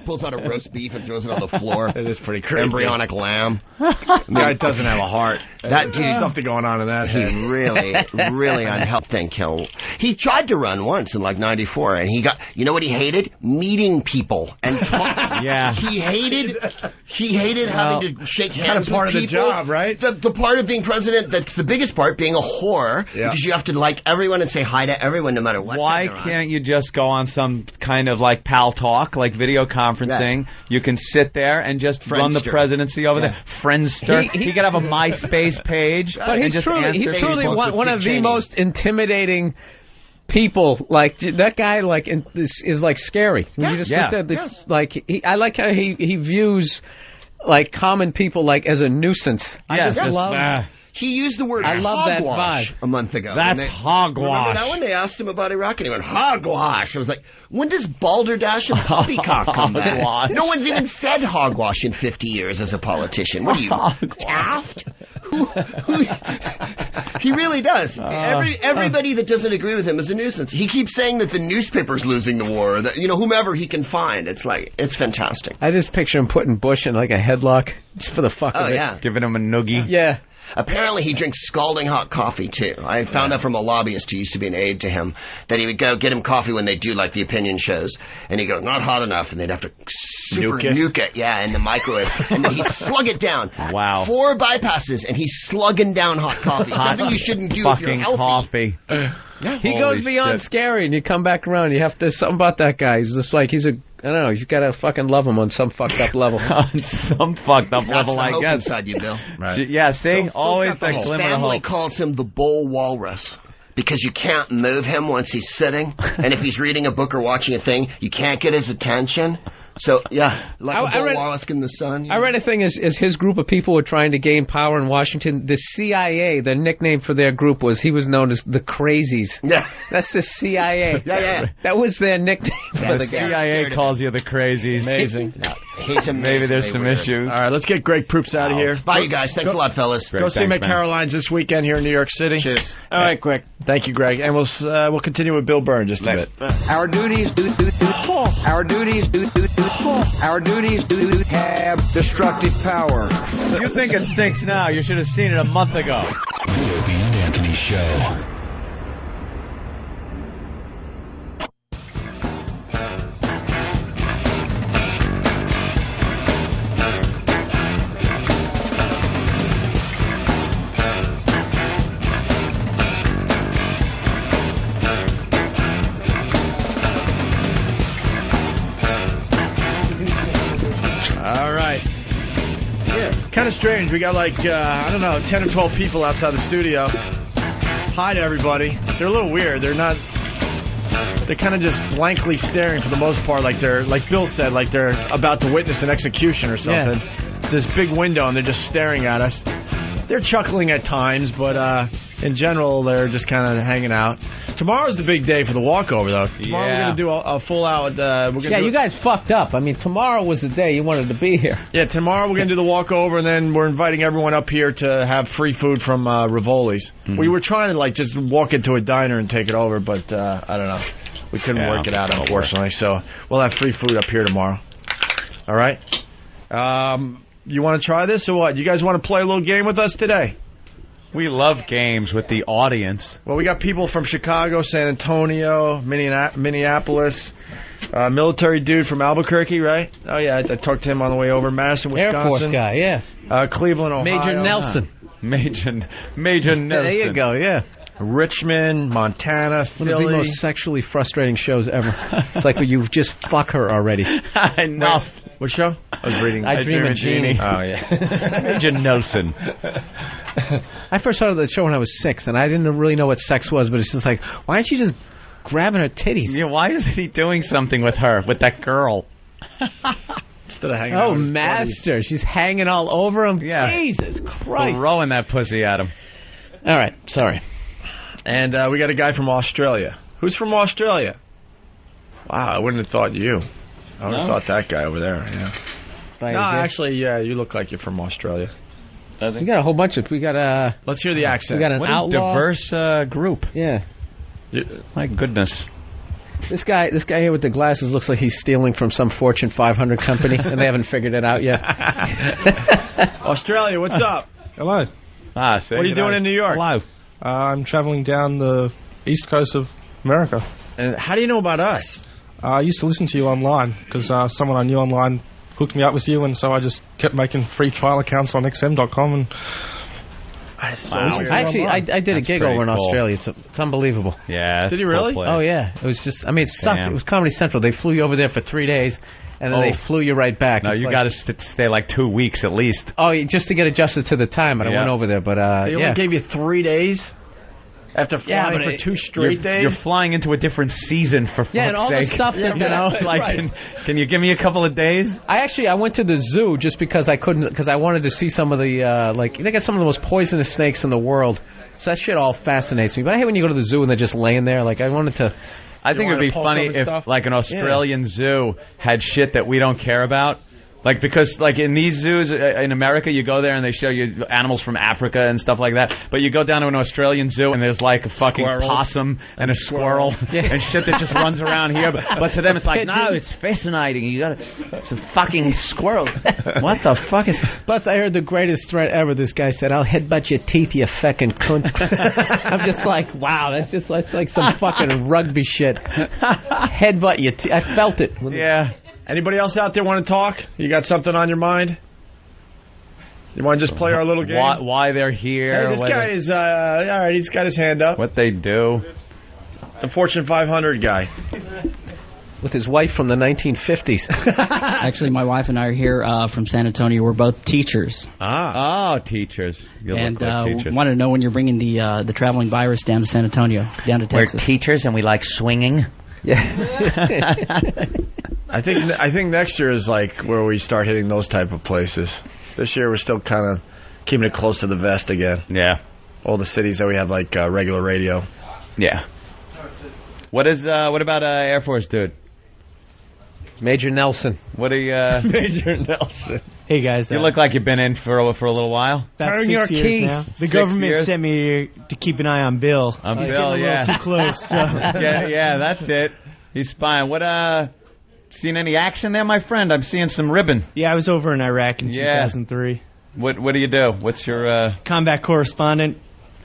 pulls out a roast beef and throws it on the floor. It is pretty crazy. Embryonic lamb. The guy doesn't have a heart. That dude, something going on in that head. He really unhealthy thing. He tried to run once in like '94, and he got. You know what he hated? Meeting people and talk. Yeah. He hated having to shake hands. Kind of part with of the people. job, right? The part of being president that's the biggest part, being a whore, because you have to like everyone and say hi to everyone no matter what. Why can't you just go on some kind of like pal talk, like video conferencing? Yeah. You can sit there and just run the presidency over there. Friendster. He could have a MySpace page. But he's truly one of the most intimidating people. Like that guy, is like scary. When you just look at this, I like how he views like common people like as a nuisance. I just love. He used the word I love that hogwash vibe. a month ago. That's hogwash. Remember that one? They asked him about Iraq, and he went, hogwash. I was like, when does balderdash and poppycock come back? No one's even said hogwash in 50 years as a politician. What are you, Taft? He really does. Everybody that doesn't agree with him is a nuisance. He keeps saying that the newspaper's losing the war, that whomever he can find. It's fantastic. I just picture him putting Bush in like a headlock just for the fuck of it. Yeah. Giving him a noogie. Yeah. Apparently he drinks scalding hot coffee, too. I found out from a lobbyist who used to be an aide to him that he would go get him coffee when they do, like, the opinion shows. And he'd go, not hot enough, and they'd have to nuke it, in the microwave. And then he'd slug it down. Wow. 4 bypasses, and he's slugging down hot coffee. Something you shouldn't do if you're healthy. Coffee. Yeah. He goes beyond scary, and you come back around. You have to something about that guy. He's just like I don't know. You gotta fucking love him on some fucked up level. On some fucked up level, I guess. Inside you, Bill. Right. Yeah. See, always that glimmer of hope. His family calls him the bull walrus because you can't move him once he's sitting, and if he's reading a book or watching a thing, you can't get his attention. So, a bull walrus in the sun. I read a thing as his group of people were trying to gain power in Washington. The CIA, their nickname for their group he was known as the Crazies. Yeah. That's the CIA. Yeah. That was their nickname for the guy. CIA calls you the Crazies. Amazing. He's amazing. Maybe there's some issues. All right, let's get Greg Proops out of here. Bye, you guys. Thanks a lot, fellas. Go see Mick Caroline's this weekend here in New York City. Cheers. All right, Greg. Thank you, Greg. And we'll continue with Bill Burr in just a bit. Our duties Our duties have destructive power. If you think it stinks now, you should have seen it a month ago. The Opie and Anthony Show. Kind of strange. We got like, 10 or 12 people outside the studio. Hi to everybody. They're a little weird. They're kind of just blankly staring for the most part, like Bill said, like they're about to witness an execution or something. Yeah. It's this big window and they're just staring at us. They're chuckling at times, but in general, they're just kind of hanging out. Tomorrow's the big day for the walkover, though. Tomorrow we're going to do a full-out... you guys fucked up. I mean, tomorrow was the day you wanted to be here. Yeah, tomorrow we're going to do the walkover, and then we're inviting everyone up here to have free food from Rivoli's. Mm-hmm. We were trying to, just walk into a diner and take it over, but I don't know. We couldn't work it out, unfortunately, so we'll have free food up here tomorrow. All right? You want to try this or what? You guys want to play a little game with us today? We love games with the audience. Well, we got people from Chicago, San Antonio, Minneapolis, military dude from Albuquerque, right? Oh, yeah, I talked to him on the way over. Madison, Wisconsin. Air Force guy, yeah. Cleveland, Ohio. Major Nelson. Major Nelson. There you go, yeah. Richmond, Montana, Philly. One of the most sexually frustrating shows ever. It's like you just fuck her already. Enough. What show? I was reading. I Dream of Jeannie. Oh, yeah. Major Nelson. I first started the show when I was 6, and I didn't really know what sex was, but it's just like, why aren't you just grabbing her titties? Yeah, why isn't he doing something with her, with that girl? Instead of hanging out with his master. buddies. She's hanging all over him. Yeah. Jesus Christ. Throwing that pussy at him. All right, sorry. And we got a guy from Australia. Who's from Australia? Wow, I wouldn't have thought you. I would have thought that guy over there, yeah. No, actually, yeah, you look like you're from Australia. We got a whole bunch of... Let's hear the accent. We got an outlaw. Diverse group. Yeah. My goodness. This guy here with the glasses looks like he's stealing from some Fortune 500 company, and they haven't figured it out yet. Australia, what's up? Hello. What are you doing in New York? Hello. I'm traveling down the east coast of America. And how do you know about us? I used to listen to you online because someone I knew online hooked me up with you, and so I just kept making free trial accounts on XM.com. And Actually, I did a gig over in Australia. It's unbelievable. Yeah. Did you really? Oh, yeah. It was just, it sucked. Damn. It was Comedy Central. They flew you over there for 3 days, and then they flew you right back. No, you got to stay like 2 weeks at least. Oh, just to get adjusted to the time, and I went over there. But they only gave you 3 days? After flying for 2 straight days? You're flying into a different season, for fuck's sake. and all the stuff that, can you give me a couple of days? I went to the zoo just because I wanted to see some of the, they got some of the most poisonous snakes in the world. So that shit all fascinates me. But I hate when you go to the zoo and they're just laying there. I wanted to... I think it would be funny if, an Australian zoo had shit that we don't care about. Because in these zoos in America, you go there and they show you animals from Africa and stuff like that. But you go down to an Australian zoo and there's a fucking possum and a squirrel and shit that just runs around here. But to them, it's like, no, it's fascinating. It's a fucking squirrel. What the fuck is... Plus, I heard the greatest threat ever. This guy said, "I'll headbutt your teeth, you fucking cunt." I'm just like, wow, that's like some fucking rugby shit. Headbutt your teeth. I felt it. Yeah. Anybody else out there want to talk? You got something on your mind? You want to just play our little game? Why they're here? Hey, this guy is, all right, he's got his hand up. What they do. The Fortune 500 guy. With his wife from the 1950s. Actually, my wife and I are here from San Antonio. We're both teachers. Teachers. And wanted to know when you're bringing the traveling virus down to San Antonio, down to Texas. We're teachers and we like swinging. Yeah. I think next year is where we start hitting those type of places. This year we're still kind of keeping it close to the vest again. Yeah. All the cities that we have regular radio. Yeah. What about Air Force dude? Major Nelson. What do you... Major Nelson. Hey, guys. You look like you've been in for a little while. About 6 years now. The government sent me here to keep an eye on Bill. On He's Bill, getting a little too close. So. yeah, that's it. He's spying. What, seen any action there, my friend? I'm seeing some ribbon. Yeah, I was over in Iraq in 2003. What do you do? What's your... Combat correspondent,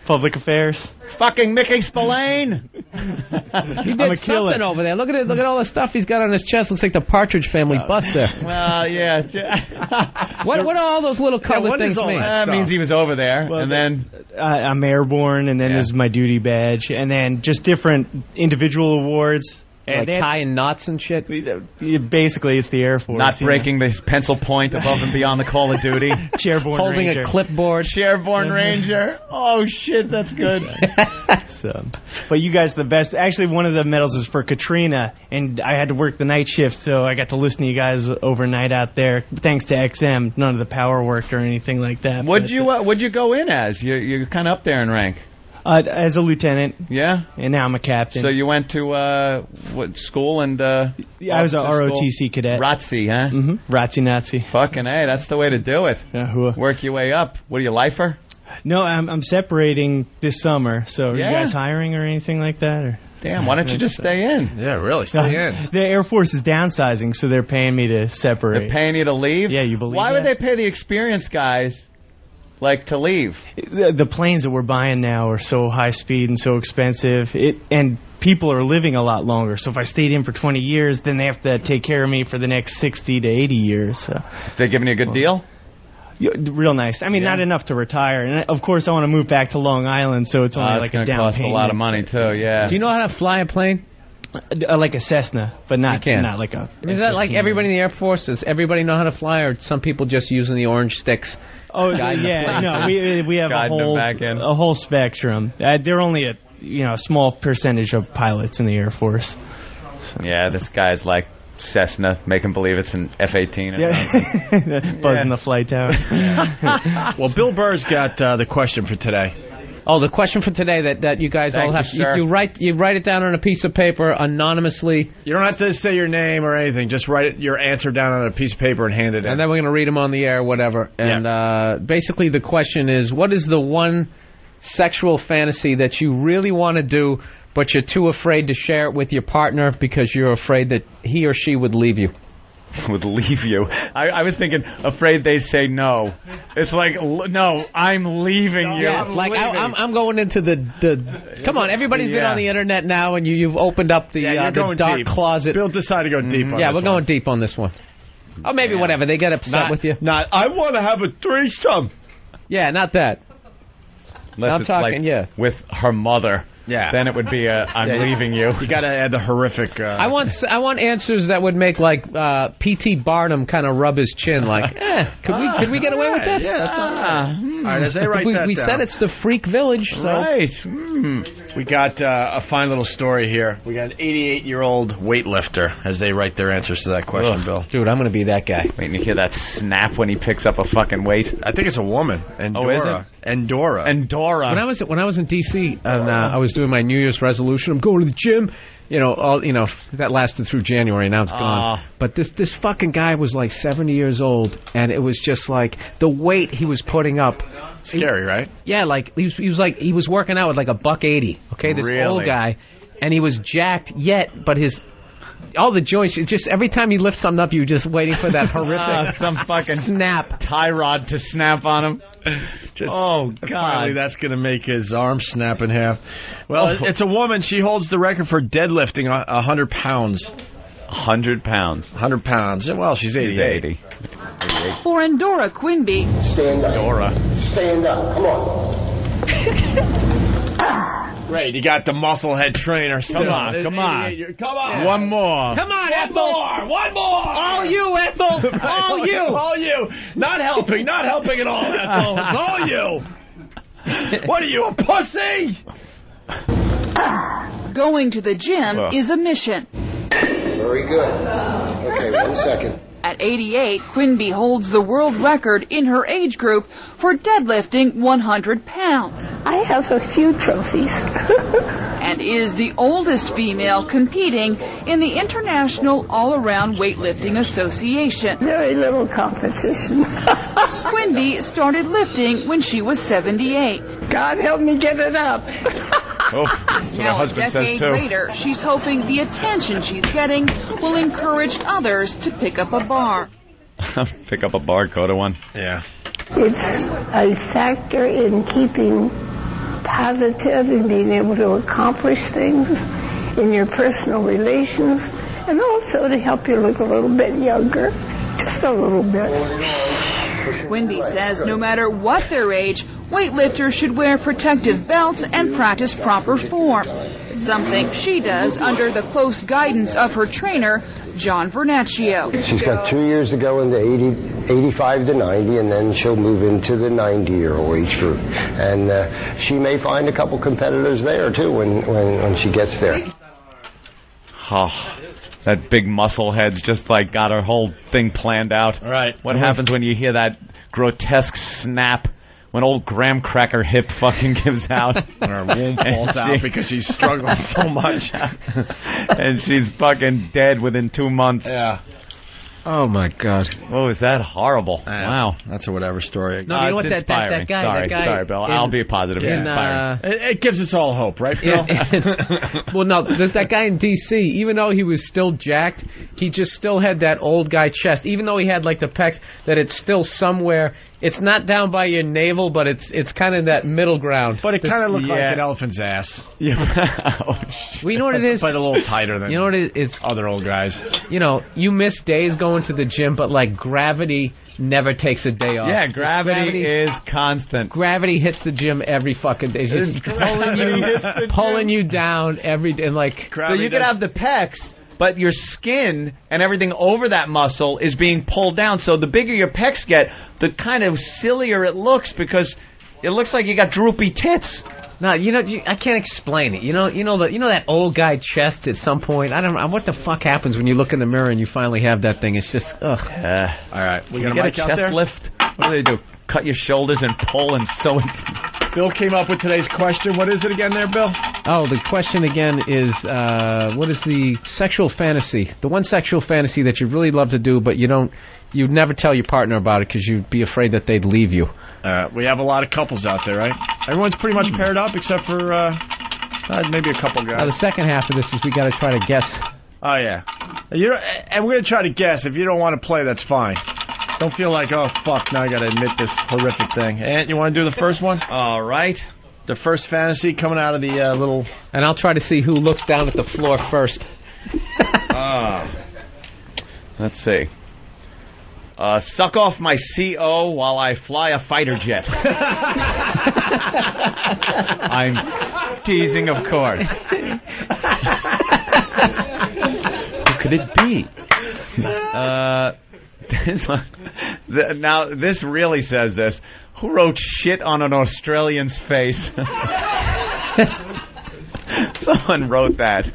public affairs. Fucking Mickey Spillane! He did something over there. Look at it. Look at all the stuff he's got on his chest. Looks like the Partridge Family buster. Well, yeah. What do all those little colored things mean? That means he was over there, Well, and then... I'm airborne, and then this is my duty badge, and then just different individual awards. Like tying knots and shit? Basically, it's the Air Force. Not breaking the pencil point above and beyond the Call of Duty. Chairborne Holding Ranger. a clipboard. Chairborne Ranger. Oh, shit, that's good. But you guys are the best. Actually, one of the medals is for Katrina, and I had to work the night shift, so I got to listen to you guys overnight out there. Thanks to XM, none of the power worked or anything like that. What'd you go in as? You're kind of up there in rank. As a lieutenant. Yeah? And now I'm a captain. So you went to what school and... Yeah, I was a ROTC cadet. ROTC, huh? Mm-hmm. ROTC Nazi. Fucking A, that's the way to do it. Yeah, work your way up. What are you, lifer? No, I'm separating this summer. So are Yeah. you guys hiring or anything like that? Or? Damn, why don't you just stay in? Yeah, really, stay in. The Air Force is downsizing, so they're paying me to separate. They're paying you to leave? Yeah, you believe Why would that? they pay the experienced guys, to leave? The planes that we're buying now are so high speed and so expensive. And people are living a lot longer. So if I stayed in for 20 years, then they have to take care of me for the next 60 to 80 years. So. They giving you a good deal? Yeah, real nice. I mean, not enough to retire. And of course, I want to move back to Long Island, so it's only like a down cost payment. a lot of money too. Yeah. Do you know how to fly a plane? Like a Cessna, but not You can. not like a. Is that like everybody in the Air Force? Does everybody know how to fly, or some people just using the orange sticks? Oh Guiding the yeah, plane? no, we have Guiding them back in. a whole spectrum. They're only a small percentage of pilots in the Air Force. So. Yeah, this guy's like Cessna, making believe it's an F-18 or something. Buzzing the flight tower. Well, Bill Burr's got the question for today. Oh, the question for today that you guys all have. You write it down on a piece of paper anonymously. You don't have to say your name or anything. Just write your answer down on a piece of paper and hand it in. And then we're going to read them on the air, whatever. And basically the question is, what is the one sexual fantasy that you really want to do, but you're too afraid to share it with your partner because you're afraid that he or she would leave you? Would leave you. I was thinking, afraid they say no. It's like, no, I'm leaving you. Yeah, like I'm going into the. Come on, everybody's been on the internet now, and you've opened up the dark deep. closet. Bill decided to go deep on Yeah, this we're going deep on this one. Or maybe whatever, they get upset with you. I want to have a threesome. Yeah, not that. Unless I'm it's talking, like with her mother. Yeah. Then it would be I'm leaving you. You got to add the horrific. I want answers that would make P.T. Barnum kind of rub his chin, like, could we get away with that? Yeah, that's all right, as they write that we down. said it's the freak village, so. Right. We got a fine little story here. We got an 88-year-old weightlifter as they write their answers to that question, Bill. Dude, I'm going to be that guy. Wait, you hear that snap when he picks up a fucking weight? I think it's a woman. Endora. Oh, is it? Endora. When I was in D.C. and I was doing my New Year's resolution, I'm going to the gym. That lasted through January. Now it's gone. But this fucking guy was like 70 years old, and it was just like the weight he was putting up. Scary, right? Yeah, like he was working out with like $180. Okay, this old guy, and he was jacked but all the joints, just every time he lifts something up, you're just waiting for that horrific some fucking snap, tie rod to snap on him. God! Finally, that's going to make his arm snap in half. Well, it's a woman. She holds the record for deadlifting 100 pounds. 100 pounds. 100 pounds. Well, she's 88. For Endora Quimby. Stand up. Endora. Stand up. Come on. Great, you got the musclehead trainer. Come on. Come on. One more. Come on, Ethel. One more. All you, Ethel. All you. All you. Not helping at all, Ethel. It's all you. What are you, a pussy? Going to the gym is a mission. Very good. Okay, 1 second. At 88, Quinby holds the world record in her age group for deadlifting 100 pounds. I have a few trophies. And is the oldest female competing in the International All-Around Weightlifting Association. Very little competition. Quinby started lifting when she was 78. God help me get it up. Oh, that's what her Now, a husband says decade too. later, she's hoping the attention she's getting will encourage others to pick up a bar. Pick up a bar, go to one. Yeah. It's a factor in keeping positive and being able to accomplish things in your personal relations, and also to help you look a little bit younger, just a little bit. Quinby says no matter what their age, weightlifters should wear protective belts and practice proper form. Something she does under the close guidance of her trainer, John Vernaccio. She's got 2 years to go into 85 to 90, and then she'll move into the 90-year-old age group. And she may find a couple competitors there, too, when she gets there. Oh, that big muscle head's just like got her whole thing planned out. Right. What happens when you hear that grotesque snap when old graham cracker hip fucking gives out? When her womb falls out because she's struggling so much. And she's fucking dead within 2 months. Yeah. Oh, my God. Oh, is that horrible? Wow. That's a whatever story. No, you know what, it's that guy... Sorry, Bill. I'll be positive. It's inspiring. It gives us all hope, right, Bill? Well, no, that guy in D.C., even though he was still jacked, he just still had that old guy chest. Even though he had, like, the pecs, that it's still somewhere... It's not down by your navel, but it's kind of that middle ground. But it kind of looked like an elephant's ass. Yeah. Well, you know what it is? But a little tighter than what it is? Other old guys. You know, you miss days going to the gym, but like gravity never takes a day off. Yeah, gravity is constant. Gravity hits the gym every fucking day. It's just pulling you down every day. And like, so you could have the pecs, but your skin and everything over that muscle is being pulled down. So the bigger your pecs get, the kind of sillier it looks because it looks like you got droopy tits. No, I can't explain it. You know that old guy chest at some point. I don't know what the fuck happens when you look in the mirror and you finally have that thing. It's just ugh. All right, we got a chest lift. What do they do? Cut your shoulders and pull and sew it. Bill came up with today's question. What is it again there, Bill? Oh, the question again is, what is the sexual fantasy? The one sexual fantasy that you really love to do, but you'd never tell your partner about it because you'd be afraid that they'd leave you. We have a lot of couples out there, right? Everyone's pretty much paired up except for maybe a couple guys. Now, the second half of this is we got to try to guess. Oh, yeah. And we're going to try to guess. If you don't want to play, that's fine. Don't feel like, oh, fuck, now I got to admit this horrific thing. Ant, you want to do the first one? All right. The first fantasy coming out of the little... And I'll try to see who looks down at the floor first. Let's see. Suck off my CO while I fly a fighter jet. I'm teasing, of course. Who could it be? Now, this really says this. Who wrote shit on an Australian's face? Someone wrote that.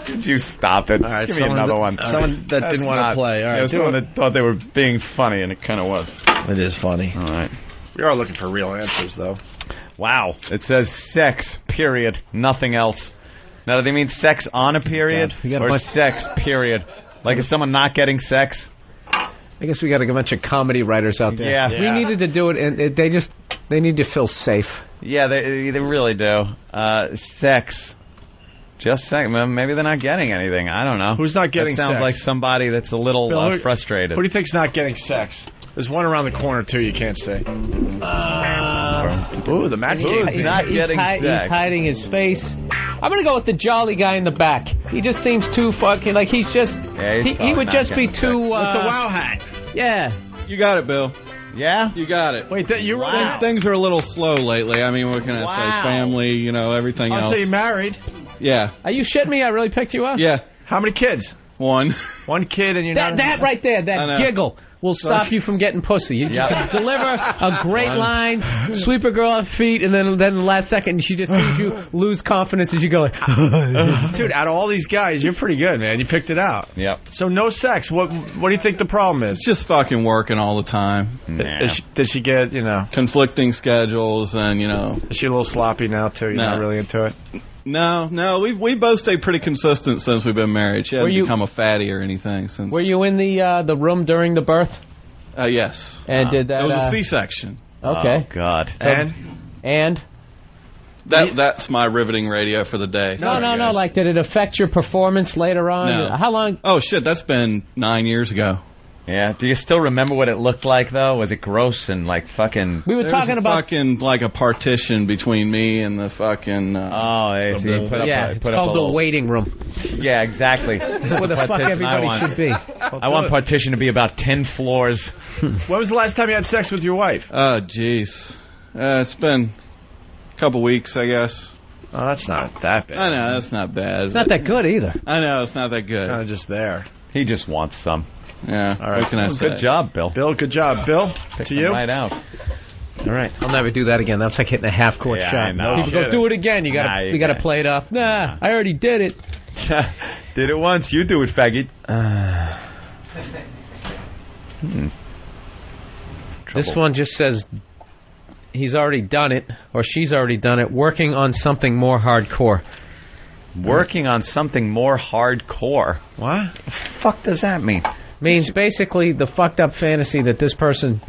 Could you stop it? All right, give me another one. Someone that didn't want to play. All right, someone that thought they were being funny, and it kind of was. It is funny. All right. We are looking for real answers, though. Wow. It says sex, period, nothing else. Now, do they mean sex on a period or sex, period? Like, is someone not getting sex? I guess we got a bunch of comedy writers out there. Yeah. We needed to do it, and they need to feel safe. Yeah, they really do. Sex. Just sex. Maybe they're not getting anything. I don't know. Who's not getting sex? Sounds like somebody that's a little frustrated. Who do you think's not getting sex? There's one around the corner, too, you can't say. Ooh, the match game. He's not getting sex. He's hiding his face. I'm going to go with the jolly guy in the back. He just seems too fucking, like he's just... Yeah, he would just be too... With the wow hat. Yeah. You got it, Bill. Yeah? You got it. Wait, you wow. Things are a little slow lately. I mean, what can I say? Family, everything else. So you married? Yeah. Are you shitting me? I really picked you up? Yeah. How many kids? One kid, and you're that right there, that giggle will stop you from getting pussy. You can deliver a great line, sweep a girl off feet, and then the last second she just sees you lose confidence as you go like, dude, out of all these guys, you're pretty good, man. You picked it out. Yep. So no sex. What do you think the problem is? It's just fucking working all the time. Nah. Did she get, conflicting schedules and, Is she a little sloppy now, too? You're not really into it? No, we both stayed pretty consistent since we've been married. She hasn't become a fatty or anything since. Were you in the room during the birth? Yes. And did that? It was a C-section. Okay. Oh, God. And that's my riveting radio for the day. No. Like, did it affect your performance later on? No. How long? Oh shit, that's been 9 years ago. Yeah. Do you still remember what it looked like though? Was it gross and like fucking? We were talking about fucking like a partition between me and the fucking. It's called the waiting room. Yeah, exactly. Where the fuck everybody should be. I want partition to be about 10 floors. When was the last time you had sex with your wife? Oh jeez, it's been a couple weeks, I guess. Oh, that's not that bad. I know that's not bad. It's not that good either. I know it's not that good. Kind of just there. He just wants some. Yeah. All right. What can I say? Good job, Bill. Good job, Bill. Pick to you. Right out. All right. I'll never do that again. That's like hitting a half-court shot. I know. People go, do it again. You gotta play it off. Nah, I already did it. Did it once. You do it, faggot. This one just says he's already done it, or she's already done it, working on something more hardcore. Working on something more hardcore. What the fuck does that mean? Means basically the fucked up fantasy that this person,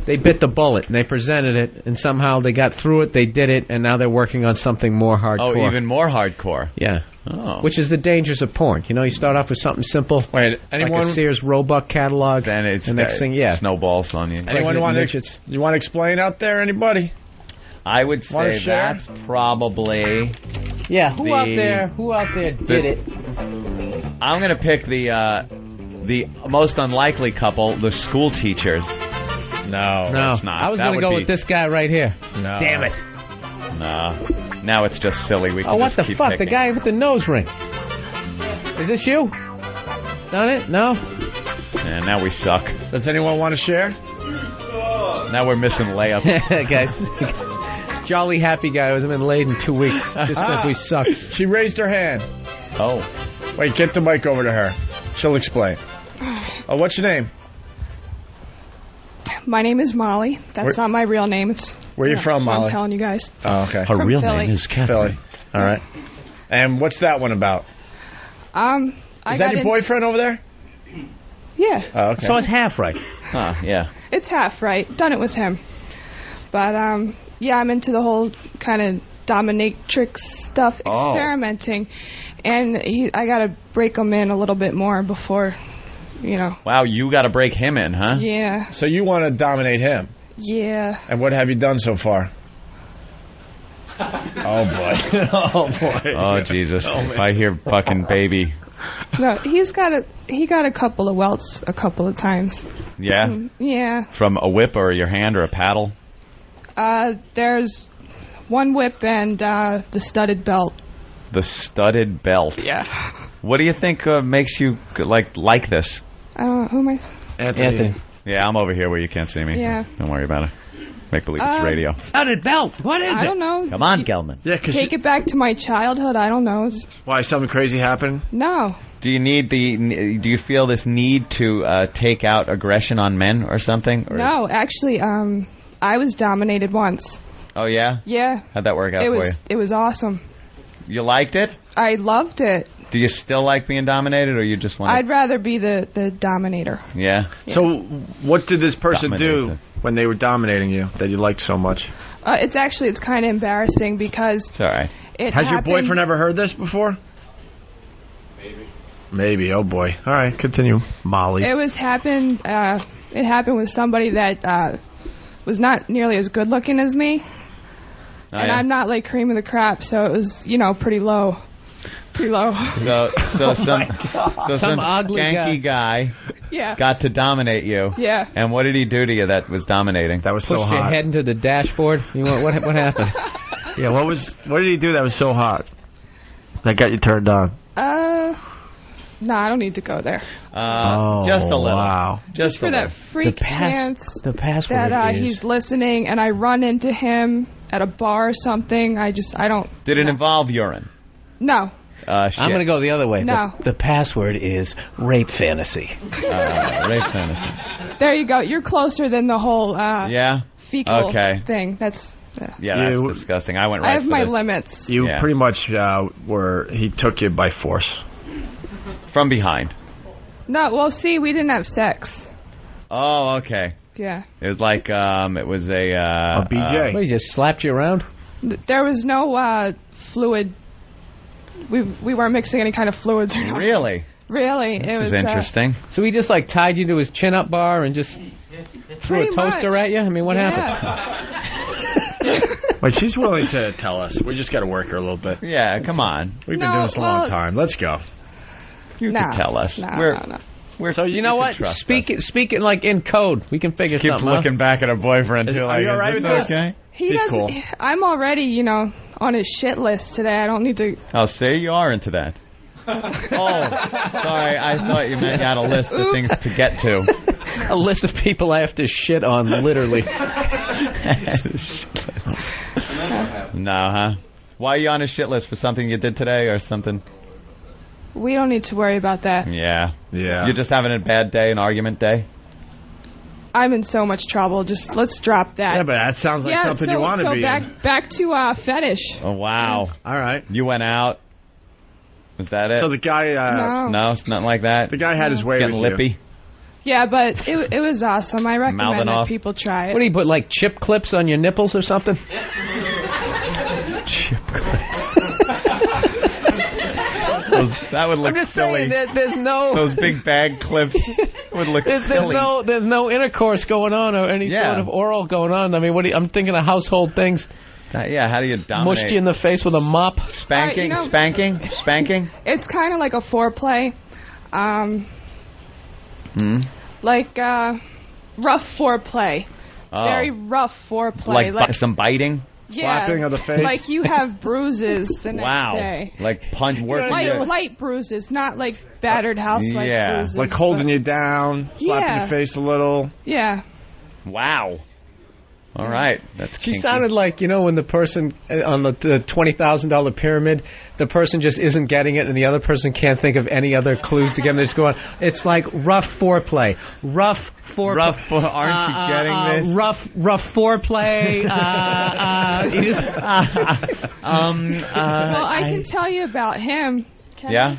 they bit the bullet and they presented it and somehow they got through it, they did it, and now they're working on something more hardcore. Oh, even more hardcore. Yeah. Oh. Which is the dangers of porn. You start off with something simple. Wait, anyone? Like a Sears Roebuck catalog. Then it's the next thing, snowballs on you. Anyone want to explain out there? Anybody? I would say that's probably. Yeah, who out there did it? I'm going to pick the most unlikely couple, the school teachers. No, that's not. I was going to go with this guy right here. No. Damn it. No. Now it's just silly. We can what just the keep fuck? picking. The guy with the nose ring. Is this you? Done it? No? And now we suck. Does anyone want to share? Now we're missing layups. Guys. Jolly happy guy who hasn't been laid in 2 weeks. Just like we suck. She raised her hand. Oh. Wait, get the mic over to her. She'll explain. What's your name? My name is Molly. That's not my real name. Where are you from, Molly? I'm telling you guys. Oh, okay. Her real name is Catherine. Philly. All right. And what's that one about? Is that your boyfriend over there? Yeah. Oh, okay. So it's half right. Yeah. It's half right. Done it with him. But, yeah, I'm into the whole kind of dominatrix stuff, experimenting. And I got to break him in a little bit more before, Wow, you got to break him in, huh? Yeah. So you want to dominate him? Yeah. And what have you done so far? Oh, boy. Oh, boy. Oh, Jesus. If I hear fucking baby. No, he got a couple of welts a couple of times. Yeah? Yeah. From a whip or your hand or a paddle? There's one whip and the studded belt. The studded belt. Yeah. What do you think makes you like this? Who am I? Anthony. Yeah, I'm over here where you can't see me. Yeah. Don't worry about it. Make believe it's radio. Studded belt. What is it? I don't know. Come on, Gelman. Yeah, take it back to my childhood. I don't know. Why, something crazy happened? No. Do you feel this need to take out aggression on men or something? Or? No, actually, I was dominated once. Oh, yeah? Yeah. How'd that work out for you? It was awesome. You liked it? I loved it. Do you still like being dominated, or you just want? I'd rather be the dominator. Yeah. So, what did this person do when they were dominating you that you liked so much? It's kind of embarrassing because. It's all right. Has your boyfriend ever heard this before? Maybe. Oh boy. All right, continue, Molly. It happened with somebody that was not nearly as good looking as me. And I'm not like cream of the crop, so it was, pretty low. Pretty low. So some ugly skanky guy yeah. got to dominate you. Yeah. And what did he do to you that was dominating? That was so hot. Pushed your head into the dashboard? What happened? Yeah, what did he do that was so hot? That got you turned on? No, I don't need to go there. Just a little. Wow. Just for that freak chance the password that is... he's listening and I run into him at a bar or something. I don't... Did it involve urine? No. I'm going to go the other way. No. The password is rape fantasy. Rape fantasy. There you go. You're closer than the whole fecal thing. That's... Yeah, that's disgusting. I went right I have for my the- limits. You pretty much he took you by force. From behind. No, well, see, we didn't have sex. Oh, okay. Yeah. It was like, it was a BJ. He just slapped you around? There was no fluid. We weren't mixing any kind of fluids. Or Really? Really. This it was is interesting. So he just, like, tied you to his chin-up bar and just threw a toaster at you? I mean, what happened? Wait, she's willing to tell us. We just got to work her a little bit. Yeah, come on. We've been doing this a long time. Let's go. You can tell us. We're So you know what? Speak it like in code. We can figure Keeps something looking back at her boyfriend too. Are you all right with this? Okay. He does. Cool. I'm already, on his shit list today. I don't need to. Oh, see, you are into that. Sorry, I thought you meant you had a list of things to get to. A list of people I have to shit on, literally. No, huh? Why are you on a shit list? For something you did today or something? We don't need to worry about that. Yeah. You're just having a bad day, an argument day? I'm in so much trouble. Just let's drop that. Yeah, but that sounds like something you want to be in. Back to fetish. Oh, wow. All right. You went out. Was that it? So the guy... no, it's nothing like that. The guy had his way Getting with lippy. you. Yeah, but it was awesome. I recommend that people try it. What do you put, like chip clips on your nipples or something? Chip clips. That would look I'm just silly. saying that there's no... Those big bag clips would look silly. There's no intercourse going on or any sort of oral going on. I mean, I'm thinking of household things. How do you dominate? Mushed you in the face with a mop. Spanking? Spanking? It's kind of like a foreplay. Like rough foreplay. Oh. Very rough foreplay. Like some biting? Yeah, slapping of the face? Like you have bruises the next day. Like punch working light bruises, not like battered house-like bruises. Like holding you down, slapping your face a little. Yeah. Wow. All right. That's kinky. She sounded like, when the person on the $20,000 pyramid, the person just isn't getting it and the other person can't think of any other clues to get them. They're just going, it's like rough foreplay. Rough foreplay. Aren't you getting this? Well, Rough foreplay. I can tell you about him. Yeah?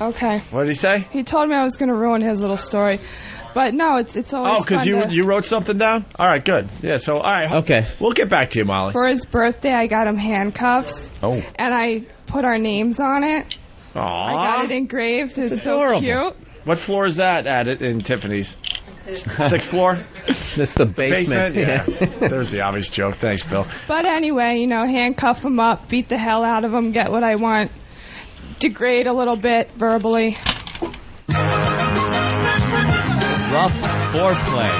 Okay. What did he say? He told me I was going to ruin his little story. But no, it's always because you wrote something down? All right, good. Yeah, so, all right. Okay. We'll get back to you, Molly. For his birthday, I got him handcuffs. Oh. And I put our names on it. Aww. I got it engraved. It's so adorable. cute. What floor is that at in Tiffany's? 6th floor? That's the basement. Yeah. There's the obvious joke. Thanks, Bill. But anyway, handcuff him up, beat the hell out of him, get what I want, degrade a little bit verbally. Rough foreplay.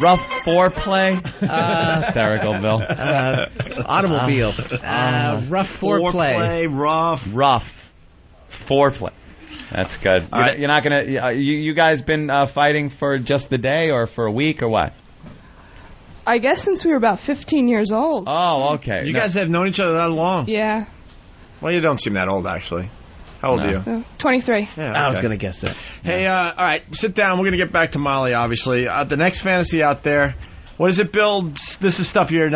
Rough foreplay. Hysterical, Bill. Automobile. Rough foreplay. Rough foreplay. That's good. You're not gonna. You guys been fighting for just the day or for a week or what? I guess since we were about 15 years old. Oh, okay. You guys have known each other that long? Yeah. Well, you don't seem that old, actually. How old are you? 23. Yeah, I was going to guess that. Hey, all right, sit down. We're going to get back to Molly, obviously. The next fantasy out there, what is it, Bill? This is stuff you're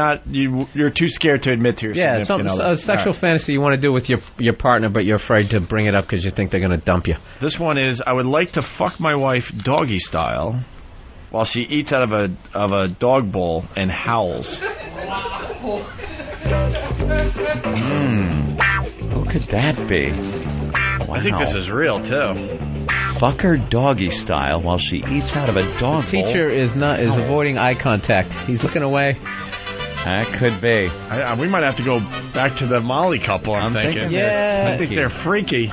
too scared to admit to your significant other. A sexual fantasy you want to do with your partner, but you're afraid to bring it up because you think they're going to dump you. This one is, I would like to fuck my wife doggy style while she eats out of a dog bowl and howls. What could that be? Wow. I think this is real, too. Fuck her doggy style while she eats out of a dog bowl. The teacher is avoiding eye contact. He's looking away. That could be. We might have to go back to the Molly couple, I'm thinking. Yeah. I think they're freaky.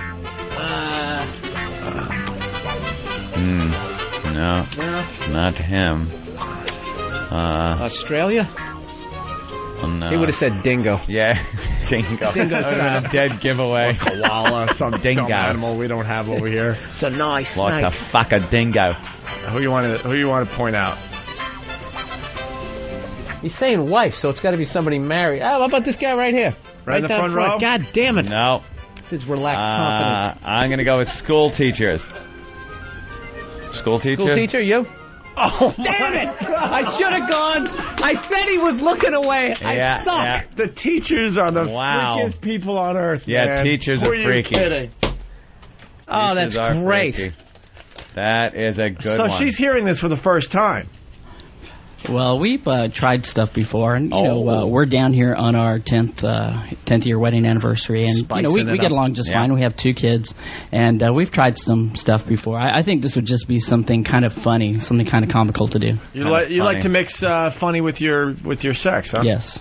No, not him. Australia? something. He would have said dingo. Yeah, dingo. Dingo style. A dead giveaway. Or koala, some Dingo. dumb animal we don't have over here. It's a nice Like snake. a fuck a dingo. Who you want to point out? He's saying wife, so it's got to be somebody married. Oh, how about this guy right here? Right in the down front row? God damn it. No. His relaxed confidence. I'm going to go with school teachers. School teacher? School teacher, you? Oh, damn it! I should have gone. I said he was looking away. I suck. Yeah. The teachers are the freakiest people on earth, Yeah, man. teachers Who are freaky. you kidding? Oh, that's Teachers are great. freaky. That is a good So one. she's hearing this for the first time. Well, we've tried stuff before, and you know we're down here on our 10th year wedding anniversary, and you know, we get along just fine. We have 2 kids, and we've tried some stuff before. I think this would just be something kind of funny, something kind of comical to do. You like to mix funny with your sex, huh? Yes.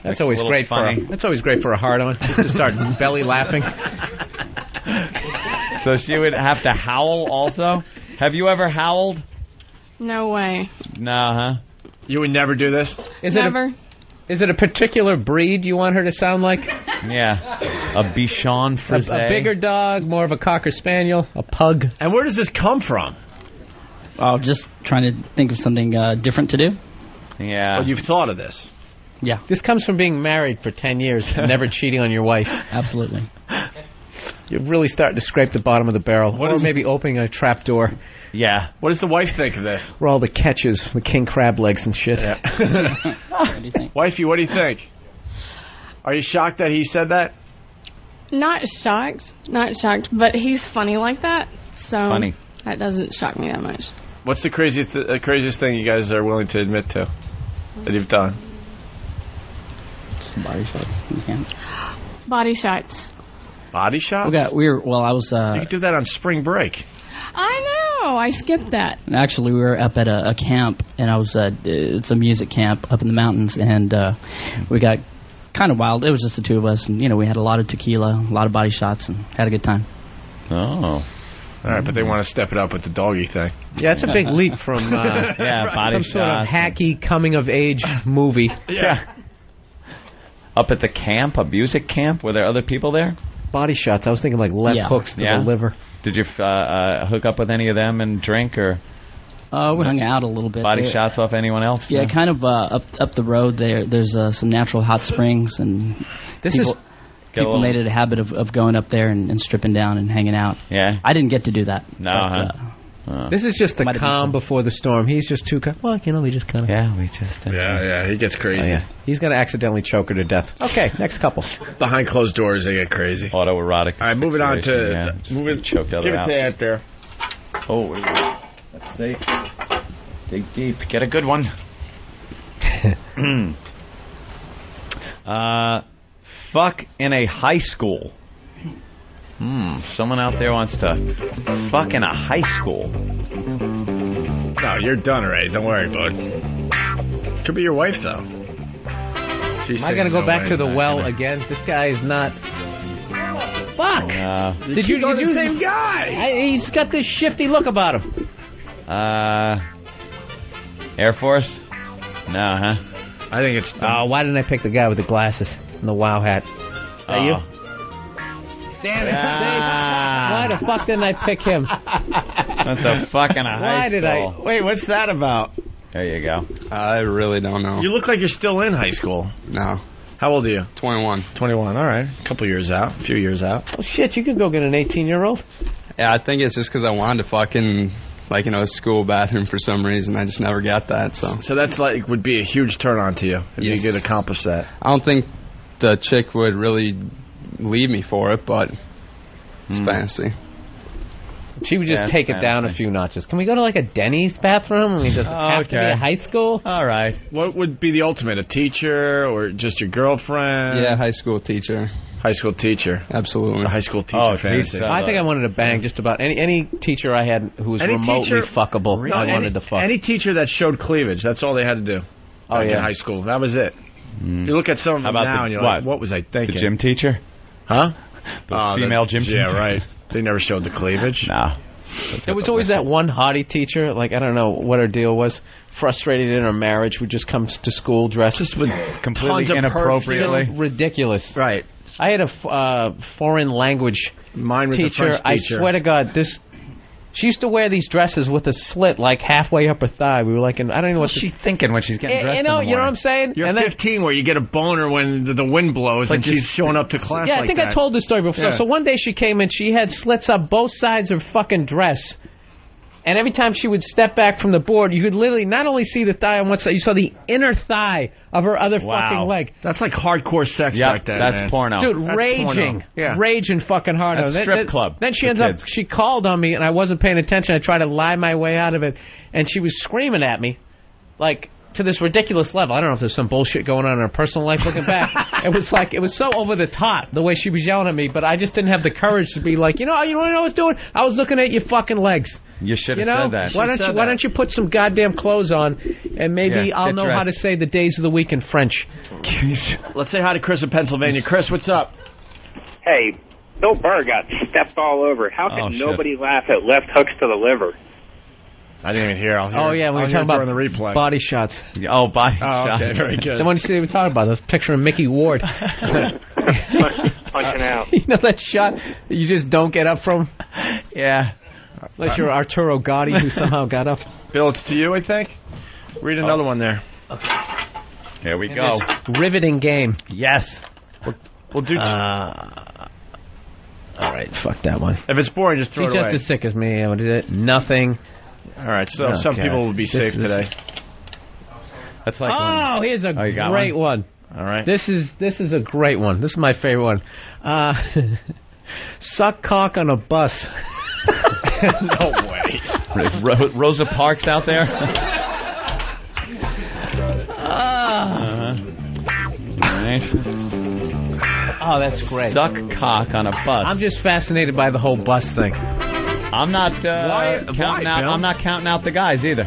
That's always great funny. that's always great for a hard-on, just to start belly laughing. So she would have to howl also? Have you ever howled? No way. No, huh? You would never do this? Never. Is it a particular breed you want her to sound like? Yeah. A Bichon Frise. A bigger dog, more of a Cocker Spaniel, a pug. And where does this come from? Oh, just trying to think of something different to do. Yeah. Oh, you've thought of this? Yeah. This comes from being married for 10 years and never cheating on your wife. Absolutely. You're really starting to scrape the bottom of the barrel. What or is maybe opening a trap door. Yeah. What does the wife think of this? Where all the catches, the king crab legs and shit. What do you think? Wifey, what do you think? Are you shocked that he said that? Not shocked, but he's funny like that, so Funny. that doesn't shock me that much. What's the craziest thing you guys are willing to admit to that you've done? Some body shots. You can't. Body shots. Body shots? I was. You could do that on spring break. I know. I skipped that. And actually, we were up at a camp, and I was it's a music camp up in the mountains, and we got kind of wild. It was just the 2 of us, and you know, we had a lot of tequila, a lot of body shots, and had a good time. Oh. All right, but they want to step it up with the doggy thing. Yeah, it's a big leap from body some sort of shots. hacky coming-of-age movie. Yeah. Up at the camp, a music camp? Were there other people there? Body shots. I was thinking like left hooks to the liver. Did you hook up with any of them and drink, or we hung out a little bit. body shots off anyone else? Yeah, kind of up the road there's some natural hot springs, and people made it a habit of going up there and stripping down and hanging out. Yeah. I didn't get to do that. No, This is just the calm before the storm. He's just too calm. Well, you know, we just kind of... Yeah, we just... Yeah, he gets crazy. Oh, yeah. He's going to accidentally choke her to death. Okay, next couple. Behind closed doors, they get crazy. Autoerotic. All right, moving on to... Choke the other give it out. to Ant there. Oh, let's see. Dig deep. Get a good one. Fuck in a high school. Someone out there wants to fuck in a high school. No, you're done already. Don't worry, bud. Could be your wife, though. Am I going to go back to the well again? This guy is not... Fuck! Did you know the same guy? He's got this shifty look about him. Air Force? No, huh? I think it's... Oh, why didn't I pick the guy with the glasses and the wow hat? Is that you? Damn it. Why the fuck didn't I pick him? What the fuck in a high school? Wait, what's that about? There you go. I really don't know. You look like you're still in high school. No. How old are you? 21. 21, all right. A couple years out. A few years out. Well, shit, you can go get an 18-year-old. Yeah, I think it's just because I wanted to fucking, like, you know, a school bathroom for some reason. I just never got that, so. So that's like, would be a huge turn on to you if you could accomplish that. I don't think the chick would really leave me for it, but it's fantasy. She would just take it down a few notches. Can we go to like a Denny's bathroom? And we just have to be a high school? All right. What would be the ultimate? A teacher or just your girlfriend? Yeah, high school teacher. High school teacher. Absolutely. A high school teacher fantasy. I think I wanted to bang just about any teacher I had who was remotely fuckable. No, I wanted to fuck. Any teacher that showed cleavage, that's all they had to do. Oh, yeah. In high school. That was it. You look at some of them now and you're like, what was I thinking? The gym teacher? Huh? The female gym teacher? Yeah, right. They never showed the cleavage. No. There was always that one hottie teacher, like, I don't know what her deal was, frustrated in her marriage, would just come to school dressed just with completely inappropriately. Ridiculous. Right. I had a foreign language teacher. I swear to God, she used to wear these dresses with a slit like halfway up her thigh. We were like, I don't even know what she's thinking when she's getting dressed. You know what I'm saying? You're 15 where you get a boner when the wind blows and she's showing up to class. Yeah, I think I told this story before. Yeah. So one day she came in, she had slits up both sides of her fucking dress. And every time she would step back from the board, you could literally not only see the thigh on one side, you saw the inner thigh of her other fucking leg. That's like hardcore sex back then. That's porno. Dude, that's raging. Yeah. Raging fucking hard. That's strip club. Then she ends up, she called on me and I wasn't paying attention. I tried to lie my way out of it. And she was screaming at me, like, to this ridiculous level. I don't know if there's some bullshit going on in her personal life looking back. It was so over the top, the way she was yelling at me, but I just didn't have the courage to be like, you know what I was doing? I was looking at your fucking legs. You should have said that. Why don't you put some goddamn clothes on, and maybe I'll know how to say the days of the week in French. Let's say hi to Chris in Pennsylvania. Chris, what's up? Hey, Bill Burr got stepped all over. How can nobody laugh at left hooks to the liver? I didn't even hear. We were talking about the replay. Body shots. Oh, body shots. Okay, very good. The one they were talking about, the picture of Mickey Ward. Punching out. You know that shot that you just don't get up from? Yeah. Unless you're Arturo Gotti, who somehow got up. Bill, it's to you, I think. Read another one there. Here we go. Riveting game. Yes. We'll do... all right, fuck that one. If it's boring, just throw it away. She's just as sick as me. What is it? Nothing. All right, so some people will be safe today. That's like here's a great one. All right. This is a great one. This is my favorite one. Suck cock on a bus. No way. Rosa Parks out there. Right. Oh, that's great. Suck cock on a bus. I'm just fascinated by the whole bus thing. I'm not counting out. I'm not counting out the guys either.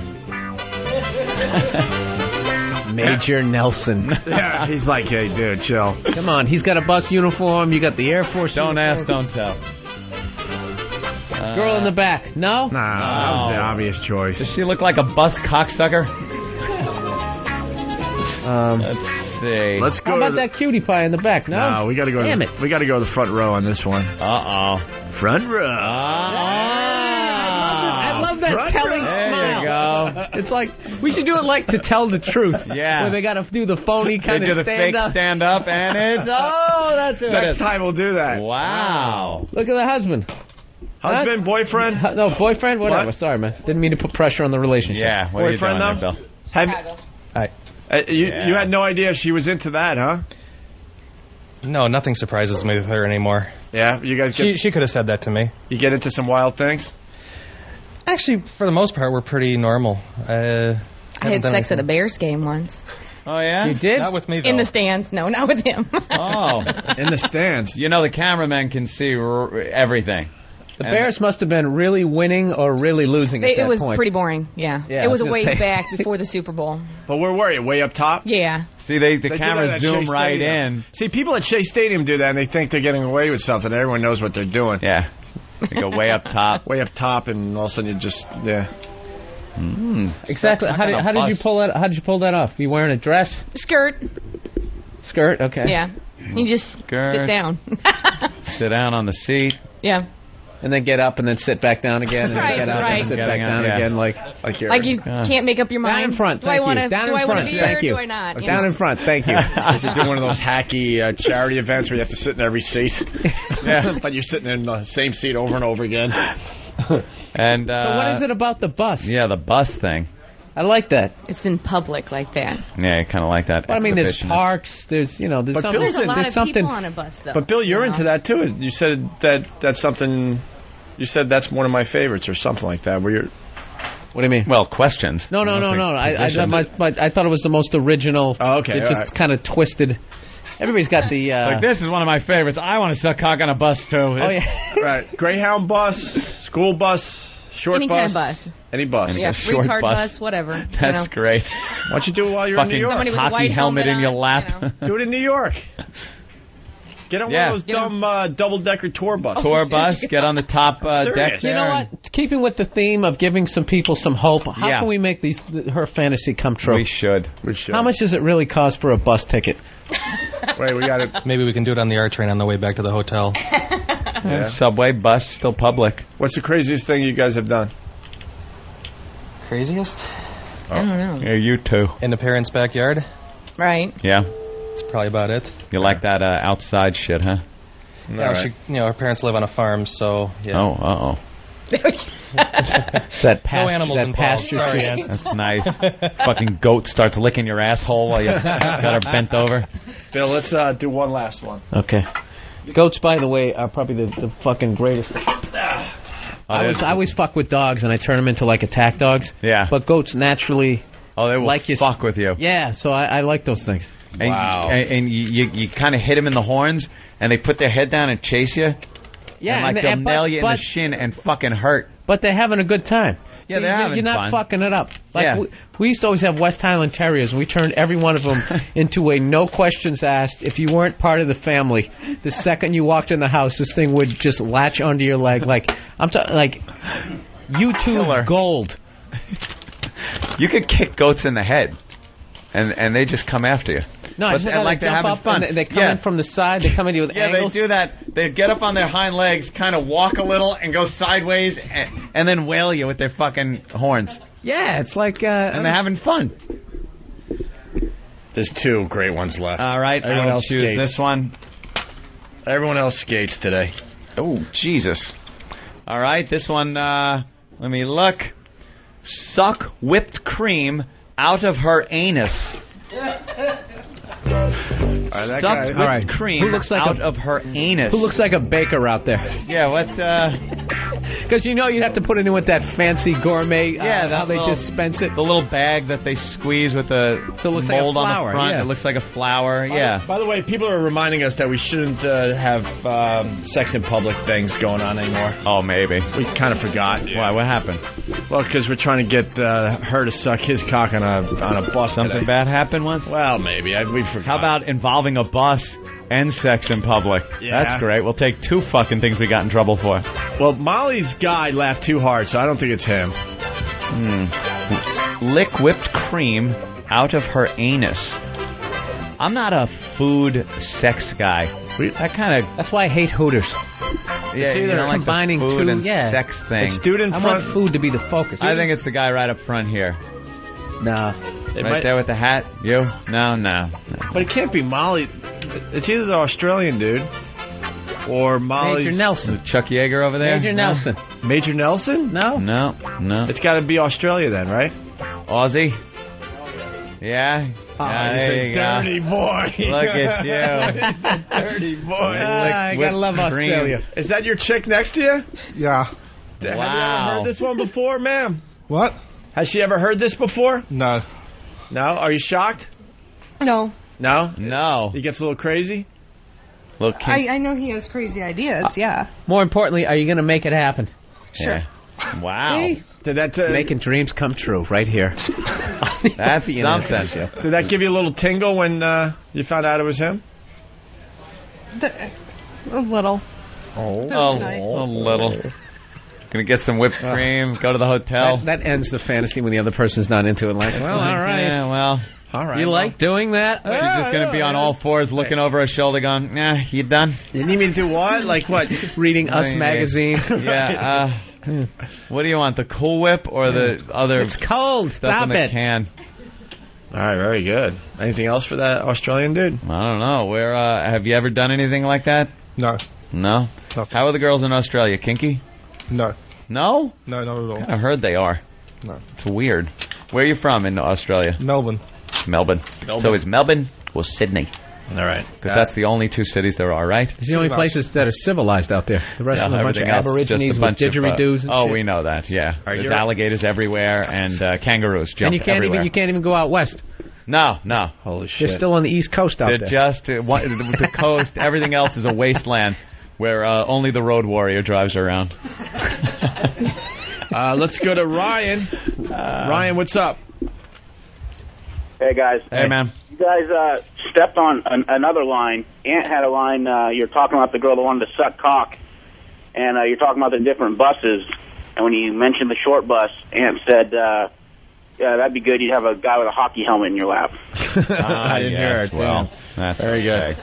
Major Nelson. Yeah, he's like, hey, dude, chill. Come on, he's got a bus uniform. You got the Air Force. Don't uniform. ask, don't tell. Girl in the back. No? Nah, that was the obvious choice. Does she look like a bus cocksucker? Let's see. Let's go. How about that cutie pie in the back? No, no, we got to go. Damn it. We got to go to the front row on this one. Front row. I love that telling smile. There you go. It's like we should do it like To Tell the Truth. Yeah. Where they got to do the phony kind they of do the fake stand up, and it's that's it. Next time we'll do that. Wow. Look at the husband. Husband, boyfriend? No, boyfriend. Whatever. What? Sorry, man. Didn't mean to put pressure on the relationship. Yeah. What boyfriend, are you doing there, Bill? You had no idea she was into that, huh? No, nothing surprises me with her anymore. Yeah, you guys get... She could have said that to me. You get into some wild things? Actually, for the most part, we're pretty normal. I had sex at a Bears game once. Oh, yeah? You did? Not with me, though. In the stands. No, not with him. Oh. In the stands. You know, the cameramen can see everything. The Bears must have been really winning or really losing at that point. It was pretty boring, yeah. It was way back before the Super Bowl. But where were you? Way up top? Yeah. See, the cameras zoom right in. See, people at Shea Stadium do that, and they think they're getting away with something. Everyone knows what they're doing. Yeah. They go way up top. Way up top, and all of a sudden you just, Exactly. How did you pull that? How did you pull that off? You wearing a dress? Skirt. Skirt. Okay. Yeah. You just sit down. Sit down on the seat. Yeah. And then get up and then sit back down again. And right, then get up and sit back down again. Like you can't make up your mind. Down in front. Thank you. Do I want to be here or do I not? Down in front. Thank you. You're doing one of those hacky charity events where you have to sit in every seat. Yeah. But you're sitting in the same seat over and over again. And so what is it about the bus? Yeah, the bus thing. I like that. It's in public like that. Yeah, I kind of like that. But I mean, there's parks. There's There's a lot of people on a bus, though. But Bill, you're into that too. You said that's something. You said that's one of my favorites or something like that. Where you're. What do you mean? Well, questions. No. I thought it was the most original. Oh, okay. It just kind of twisted. Everybody's got the... like, this is one of my favorites. I want to suck cock on a bus, too. Oh, yeah. Right. Greyhound bus, school bus, short Any bus. Any kind of bus. Any bus. Yeah, short retard bus, whatever. That's great. Why don't you do it while you're in New York? Somebody with a hockey white helmet in your lap. Do it in New York. Get on one of those dumb double-decker tour buses. Tour bus. Get on the top deck there. You know what? Keeping with the theme of giving some people some hope, how Yeah. can we make her fantasy come true? We should. How much does it really cost for a bus ticket? Wait, we got it. Maybe we can do it on the R train on the way back to the hotel. Yeah. Subway, bus, still public. What's the craziest thing you guys have done? Craziest? I don't know. Yeah, you too. In the parents' backyard? Right. Yeah. That's probably about it. You like that outside shit, huh? Yeah, our parents live on a farm, so yeah. Oh, uh-oh. No animals involved. pasture Sorry. chance. That's nice. Fucking goat starts licking your asshole while you got her bent over. Bill, let's do one last one. Okay. Goats, by the way, are probably the fucking greatest. I always fuck with dogs, and I turn them into, like, attack dogs. Yeah. But goats naturally... Oh, they will like you fuck with you. Yeah, so I like those things. And, Wow. And you kind of hit them in the horns, and they put their head down and chase you. Yeah, and they'll nail you in the shin and fucking hurt. But they're having a good time. Yeah, So they're having You're not fun. fucking it up. Like Yeah. we used to always have West Highland Terriers, and we turned every one of them into a no questions asked. If you weren't part of the family, the second you walked in the house, this thing would just latch onto your leg. Like YouTube gold. You could kick goats in the head, and they just come after you. No, but I like they they're jump having up fun. and they come in from the side. They come at you with angles. They do that. They get up on their hind legs, kind of walk a little, and go sideways, and then wail you with their fucking horns. Yeah, it's like... and they're having fun. There's two great ones left. All right, Everyone else choose skates. this one. Everyone else skates today. Oh, Jesus. All right, this one, let me look. Suck whipped cream out of her anus. Sucked whipped cream Who looks like out of her anus. Who looks like a baker out there? Yeah, what? Because you know you'd have to put it in with that fancy gourmet. How they little, dispense it. The little bag that they squeeze with the So it looks like a mold flower, on the front. yeah. It looks like a flower. Yeah. By the way, people are reminding us that we shouldn't have sex in public things going on anymore. Oh, maybe. We kind of forgot. Why? What happened? Well, because we're trying to get her to suck his cock on a bus. Something today. bad happened once? Well, maybe. We forgot. How about involving a bus and sex in public? Yeah. That's great. We'll take two fucking things we got in trouble for. Well, Molly's guy laughed too hard, so I don't think it's him. Lick whipped cream out of her anus. I'm not a food sex guy. That's why I hate Hooters. Yeah, It's either you don't like combining the food two and yeah. sex thing. It's dude in I front. want food to be the focus. I think it's the guy right up front here. Nah. Right there with the hat. You? No. But it can't be Molly. It's either the Australian dude or Molly's... Major Nelson. Chuck Yeager over there? Major Nelson. Major Nelson? No. No. It's got to be Australia then, right? Aussie? Yeah. He's there a you dirty go. boy. Look at you. He's a dirty boy. I gotta love Australia. Is that your chick next to you? Yeah. Have you ever Wow. heard this one before, ma'am? What? Has she ever heard this before? No. No? Are you shocked? No. No? No. He gets a little crazy? Little kink. I know he has crazy ideas, yeah. More importantly, are you going to make it happen? Sure. Yeah. Wow. Hey. Did that Making dreams come true right here. That's something. Did that give you a little tingle when you found out it was him? A little. Oh, a little. Gonna get some whipped cream, go to the hotel. That ends the fantasy when the other person's not into it. Like, well, all right. Yeah, well. All right. You like doing that? She's just going to be on all fours looking over her shoulder going, you done? You need me to do what? Like what? Reading Us magazine. Yeah. What do you want, the Cool Whip or the other It's cold. stuff Stop in the it. can? All right, very good. Anything else for that Australian dude? I don't know. Where have you ever done anything like that? No. No? Nothing. How are the girls in Australia? Kinky? No. No? No, not at all. I heard they are. No. It's weird. Where are you from in Australia? Melbourne. Melbourne. So is Melbourne or Sydney? All right. Because that's the only two cities there are, right? It's the only places that are civilized out there. The rest of them are a bunch of everything else is aborigines just a bunch with didgeridoos of, and oh, shit. we know that, yeah. Right, There's alligators everywhere and kangaroos jump And you can't everywhere. even go out west. No. Holy shit. They're still on the East Coast out They're there. just the coast. Everything else is a wasteland where only the road warrior drives around. Let's go to Ryan. Ryan, what's up? Hey, guys. Hey, man. You guys stepped on another line. Ant had a line, you're talking about the girl that wanted to suck cock, and you're talking about the different buses. And when you mentioned the short bus, Ant said, yeah, that'd be good. You'd have a guy with a hockey helmet in your lap. I didn't hear it. Well, that's very good.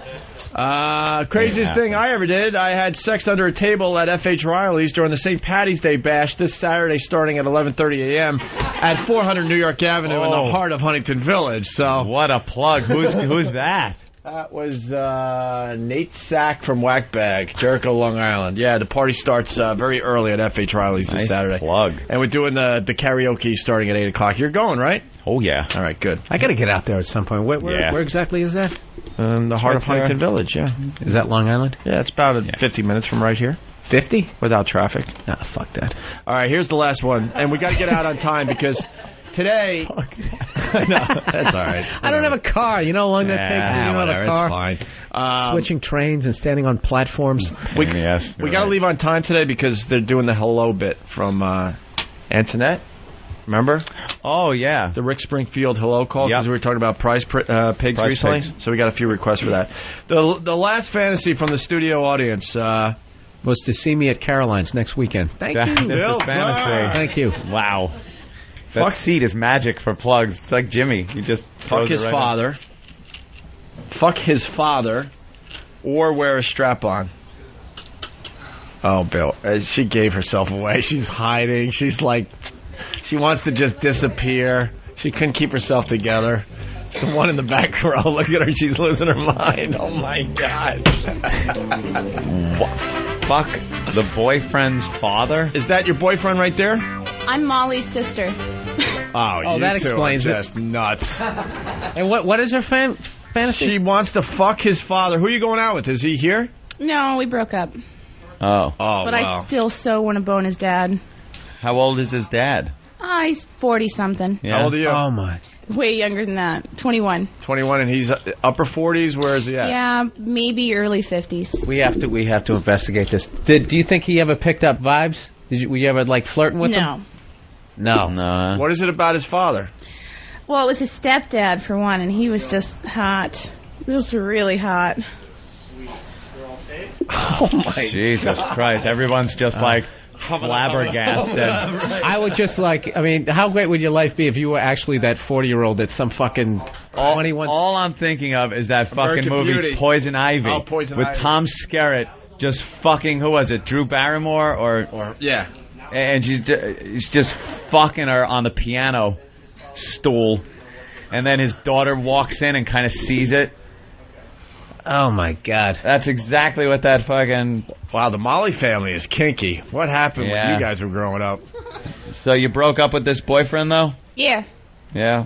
Craziest thing I ever did, I had sex under a table at F.H. Riley's during the St. Patty's Day Bash this Saturday starting at 11:30 a.m. at 400 New York Avenue in the heart of Huntington Village. So what a plug. Who's that? That was Nate Sack from Whackbag, Jericho, Long Island. Yeah, the party starts very early at F.H. Riley's this Saturday. Plug. And we're doing the karaoke starting at 8 o'clock. You're going, right? Oh, yeah. All right, good. I got to get out there at some point. Where exactly is that? The heart of Huntington Village, yeah. Is that Long Island? Yeah, it's about 50 minutes from right here. 50? Without traffic. Ah, fuck that. All right, here's the last one. And we got to get out on time because... Today, no, that's all right. I don't have a car. You know how long that takes to get out of a car? It's fine. Switching trains and standing on platforms. We got to leave on time today because they're doing the hello bit from Antoinette. Remember? Oh, yeah. The Rick Springfield hello call because we were talking about prize pigs recently. So we got a few requests for that. The last fantasy from the studio audience was to see me at Caroline's next weekend. Thank you. Bill. Fantasy. Thank you. Wow. That seat is magic for plugs. It's like Jimmy. You just fuck his father. Fuck his father, or wear a strap-on. Oh, Bill, she gave herself away. She's hiding. She's like, she wants to just disappear. She couldn't keep herself together. It's the one in the back row. Look at her. She's losing her mind. Oh, my God. Fuck the boyfriend's father? Is that your boyfriend right there? I'm Molly's sister. Oh, that explains it. Just nuts. And what is her fantasy? She wants to fuck his father. Who are you going out with? Is he here? No, we broke up. Oh. But I still so want to bone his dad. How old is his dad? He's 40-something. Yeah. How old are you? Oh, my. Way younger than that. 21. 21, and he's upper 40s? Where is he at? Yeah, maybe early 50s. We have to investigate this. Do you think he ever picked up vibes? Were you ever, flirting with him? No. What is it about his father? Well, it was his stepdad, for one, and he was just hot. Just really hot. Oh, my Jesus Christ. Everyone's just flabbergasted. I would just how great would your life be if you were actually that 40-year-old that some fucking 21... All I'm thinking of is that fucking movie Beauty. Poison Ivy. Oh, Poison with Ivy. Tom Skerritt just fucking, who was it, Drew Barrymore? Or yeah. And he's just fucking her on the piano stool. And then his daughter walks in and kind of sees it. Oh, my God. That's exactly what that fucking... Wow, the Molly family is kinky. What happened when you guys were growing up? So you broke up with this boyfriend, though? Yeah. Yeah?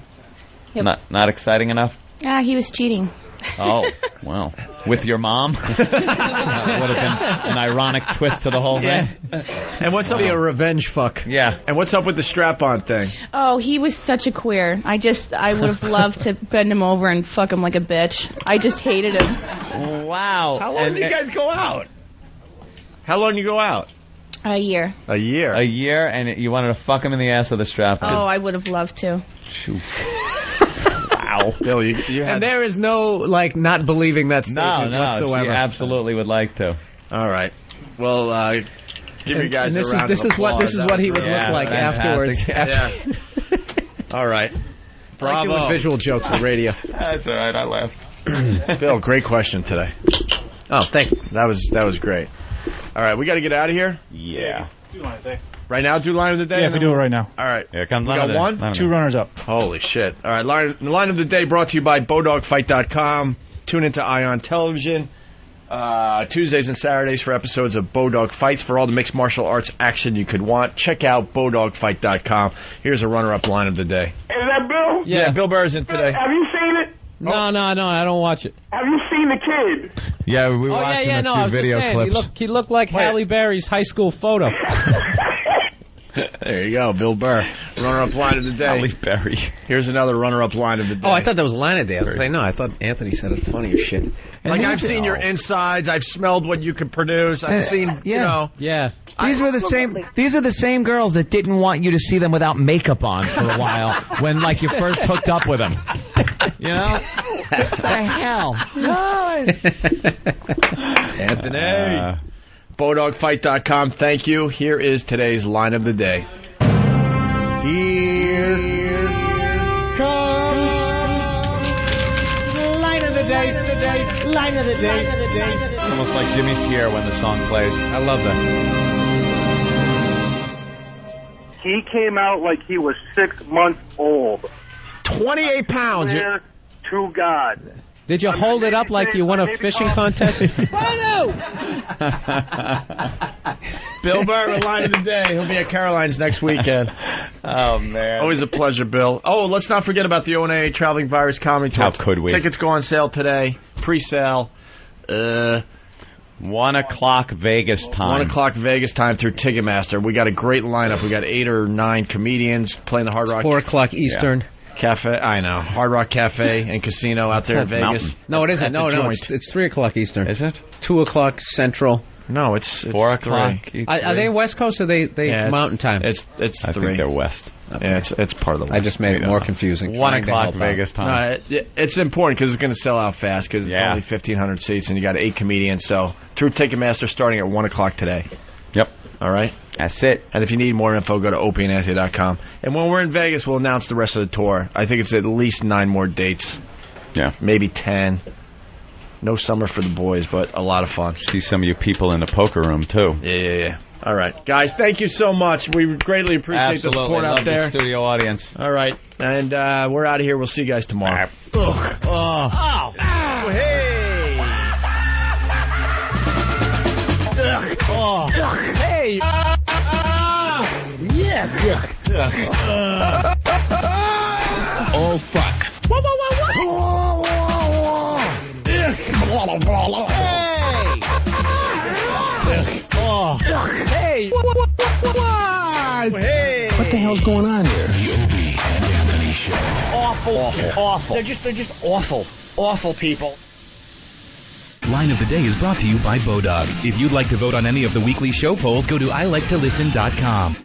Yep. Not exciting enough? He was cheating. Oh, well. With your mom? That would have been an ironic twist to the whole thing. And what's up? Be a revenge fuck. Yeah. And what's up with the strap-on thing? Oh, he was such a queer. I would have loved to bend him over and fuck him like a bitch. I just hated him. Wow. How long did you guys go out? How long did you go out? A year. A year? A year, and you wanted to fuck him in the ass with a strap-on. Oh, I would have loved to. Wow. Bill, you had... And there is no, not believing that statement whatsoever. She absolutely would like to. All right. Well, give you guys a round of applause. This is what he would look like fantastic. afterwards. Yeah. All right. Bravo. I like doing visual jokes on radio. That's all right. I laughed. Bill, great question today. Oh, thank you. That was great. All right, we got to get out of here. Yeah. Right now, do line of the day? Yeah, we do it right now. All right. Here comes we got one? 2 runners up. Holy shit. All right, line of the day brought to you by BowDogFight.com. Tune into Ion Television Tuesdays and Saturdays for episodes of Bowdog Fights. For all the mixed martial arts action you could want, check out BowDogFight.com. Here's a runner-up line of the day. Is that Bill? Yeah, Bill Burr's in today. Have you seen it? No, I don't watch it. Have you seen the kid? Yeah, we watched a few video clips. He looked like Halle Berry's high school photo. There you go, Bill Burr. Runner-up line of the day. Halle Berry. Here's another runner-up line of the day. Oh, I thought that was line of the day. I was saying, no, I thought Anthony said it's funny as shit. I've seen your insides. I've smelled what you could produce. I've seen, Yeah. These are the same girls that didn't want you to see them without makeup on for a while when, you first hooked up with them. You know? What the hell? Anthony. Bodogfight.com. Thank you. Here is today's line of the day. Here comes line of the day. Line of the day. It's almost like Jimmy's here when the song plays. I love that. He came out like he was 6 months old. 28 pounds. Swear to God. Did you hold it up like you won a fishing contest? Bill Burr, line of the day. He'll be at Caroline's next weekend. Oh, man. Always a pleasure, Bill. Oh, let's not forget about the O&A Traveling Virus Comedy Tour. How could we? Tickets go on sale today. Pre-sale. 1 o'clock Vegas time. 1 o'clock Vegas time through Ticketmaster. We got a great lineup. We got 8 or 9 comedians playing the Hard Rock. 4 o'clock Eastern. Yeah. Cafe, I know. Hard Rock Cafe and Casino out there in Vegas. Mountain. No, it isn't. No, it's 3 o'clock Eastern. Is it? 2 o'clock Central. No, it's 4 o'clock. Are they West Coast or they Mountain Time? It's I 3. think they're West. Yeah, it's part of the West. I just made it more confusing. 1 o'clock Vegas time. No, it's important because it's going to sell out fast because it's only 1,500 seats and you got 8 comedians. So through Ticketmaster starting at 1 o'clock today. Yep. All right? That's it. And if you need more info, go to opieandanthony.com. And when we're in Vegas, we'll announce the rest of the tour. I think it's at least 9 more dates. Yeah. Maybe 10. No summer for the boys, but a lot of fun. See some of you people in the poker room, too. Yeah. All right. Guys, thank you so much. We greatly appreciate the support out there. The studio audience. All right. And we're out of here. We'll see you guys tomorrow. Ugh. Oh, hey. Oh. Hey. Yes. Oh, fuck. Hey. What the hell's going on here? The Opie and Anthony Show. Awful. They're just awful people. Line of the Day is brought to you by Bodog. If you'd like to vote on any of the weekly show polls, go to iliketolisten.com.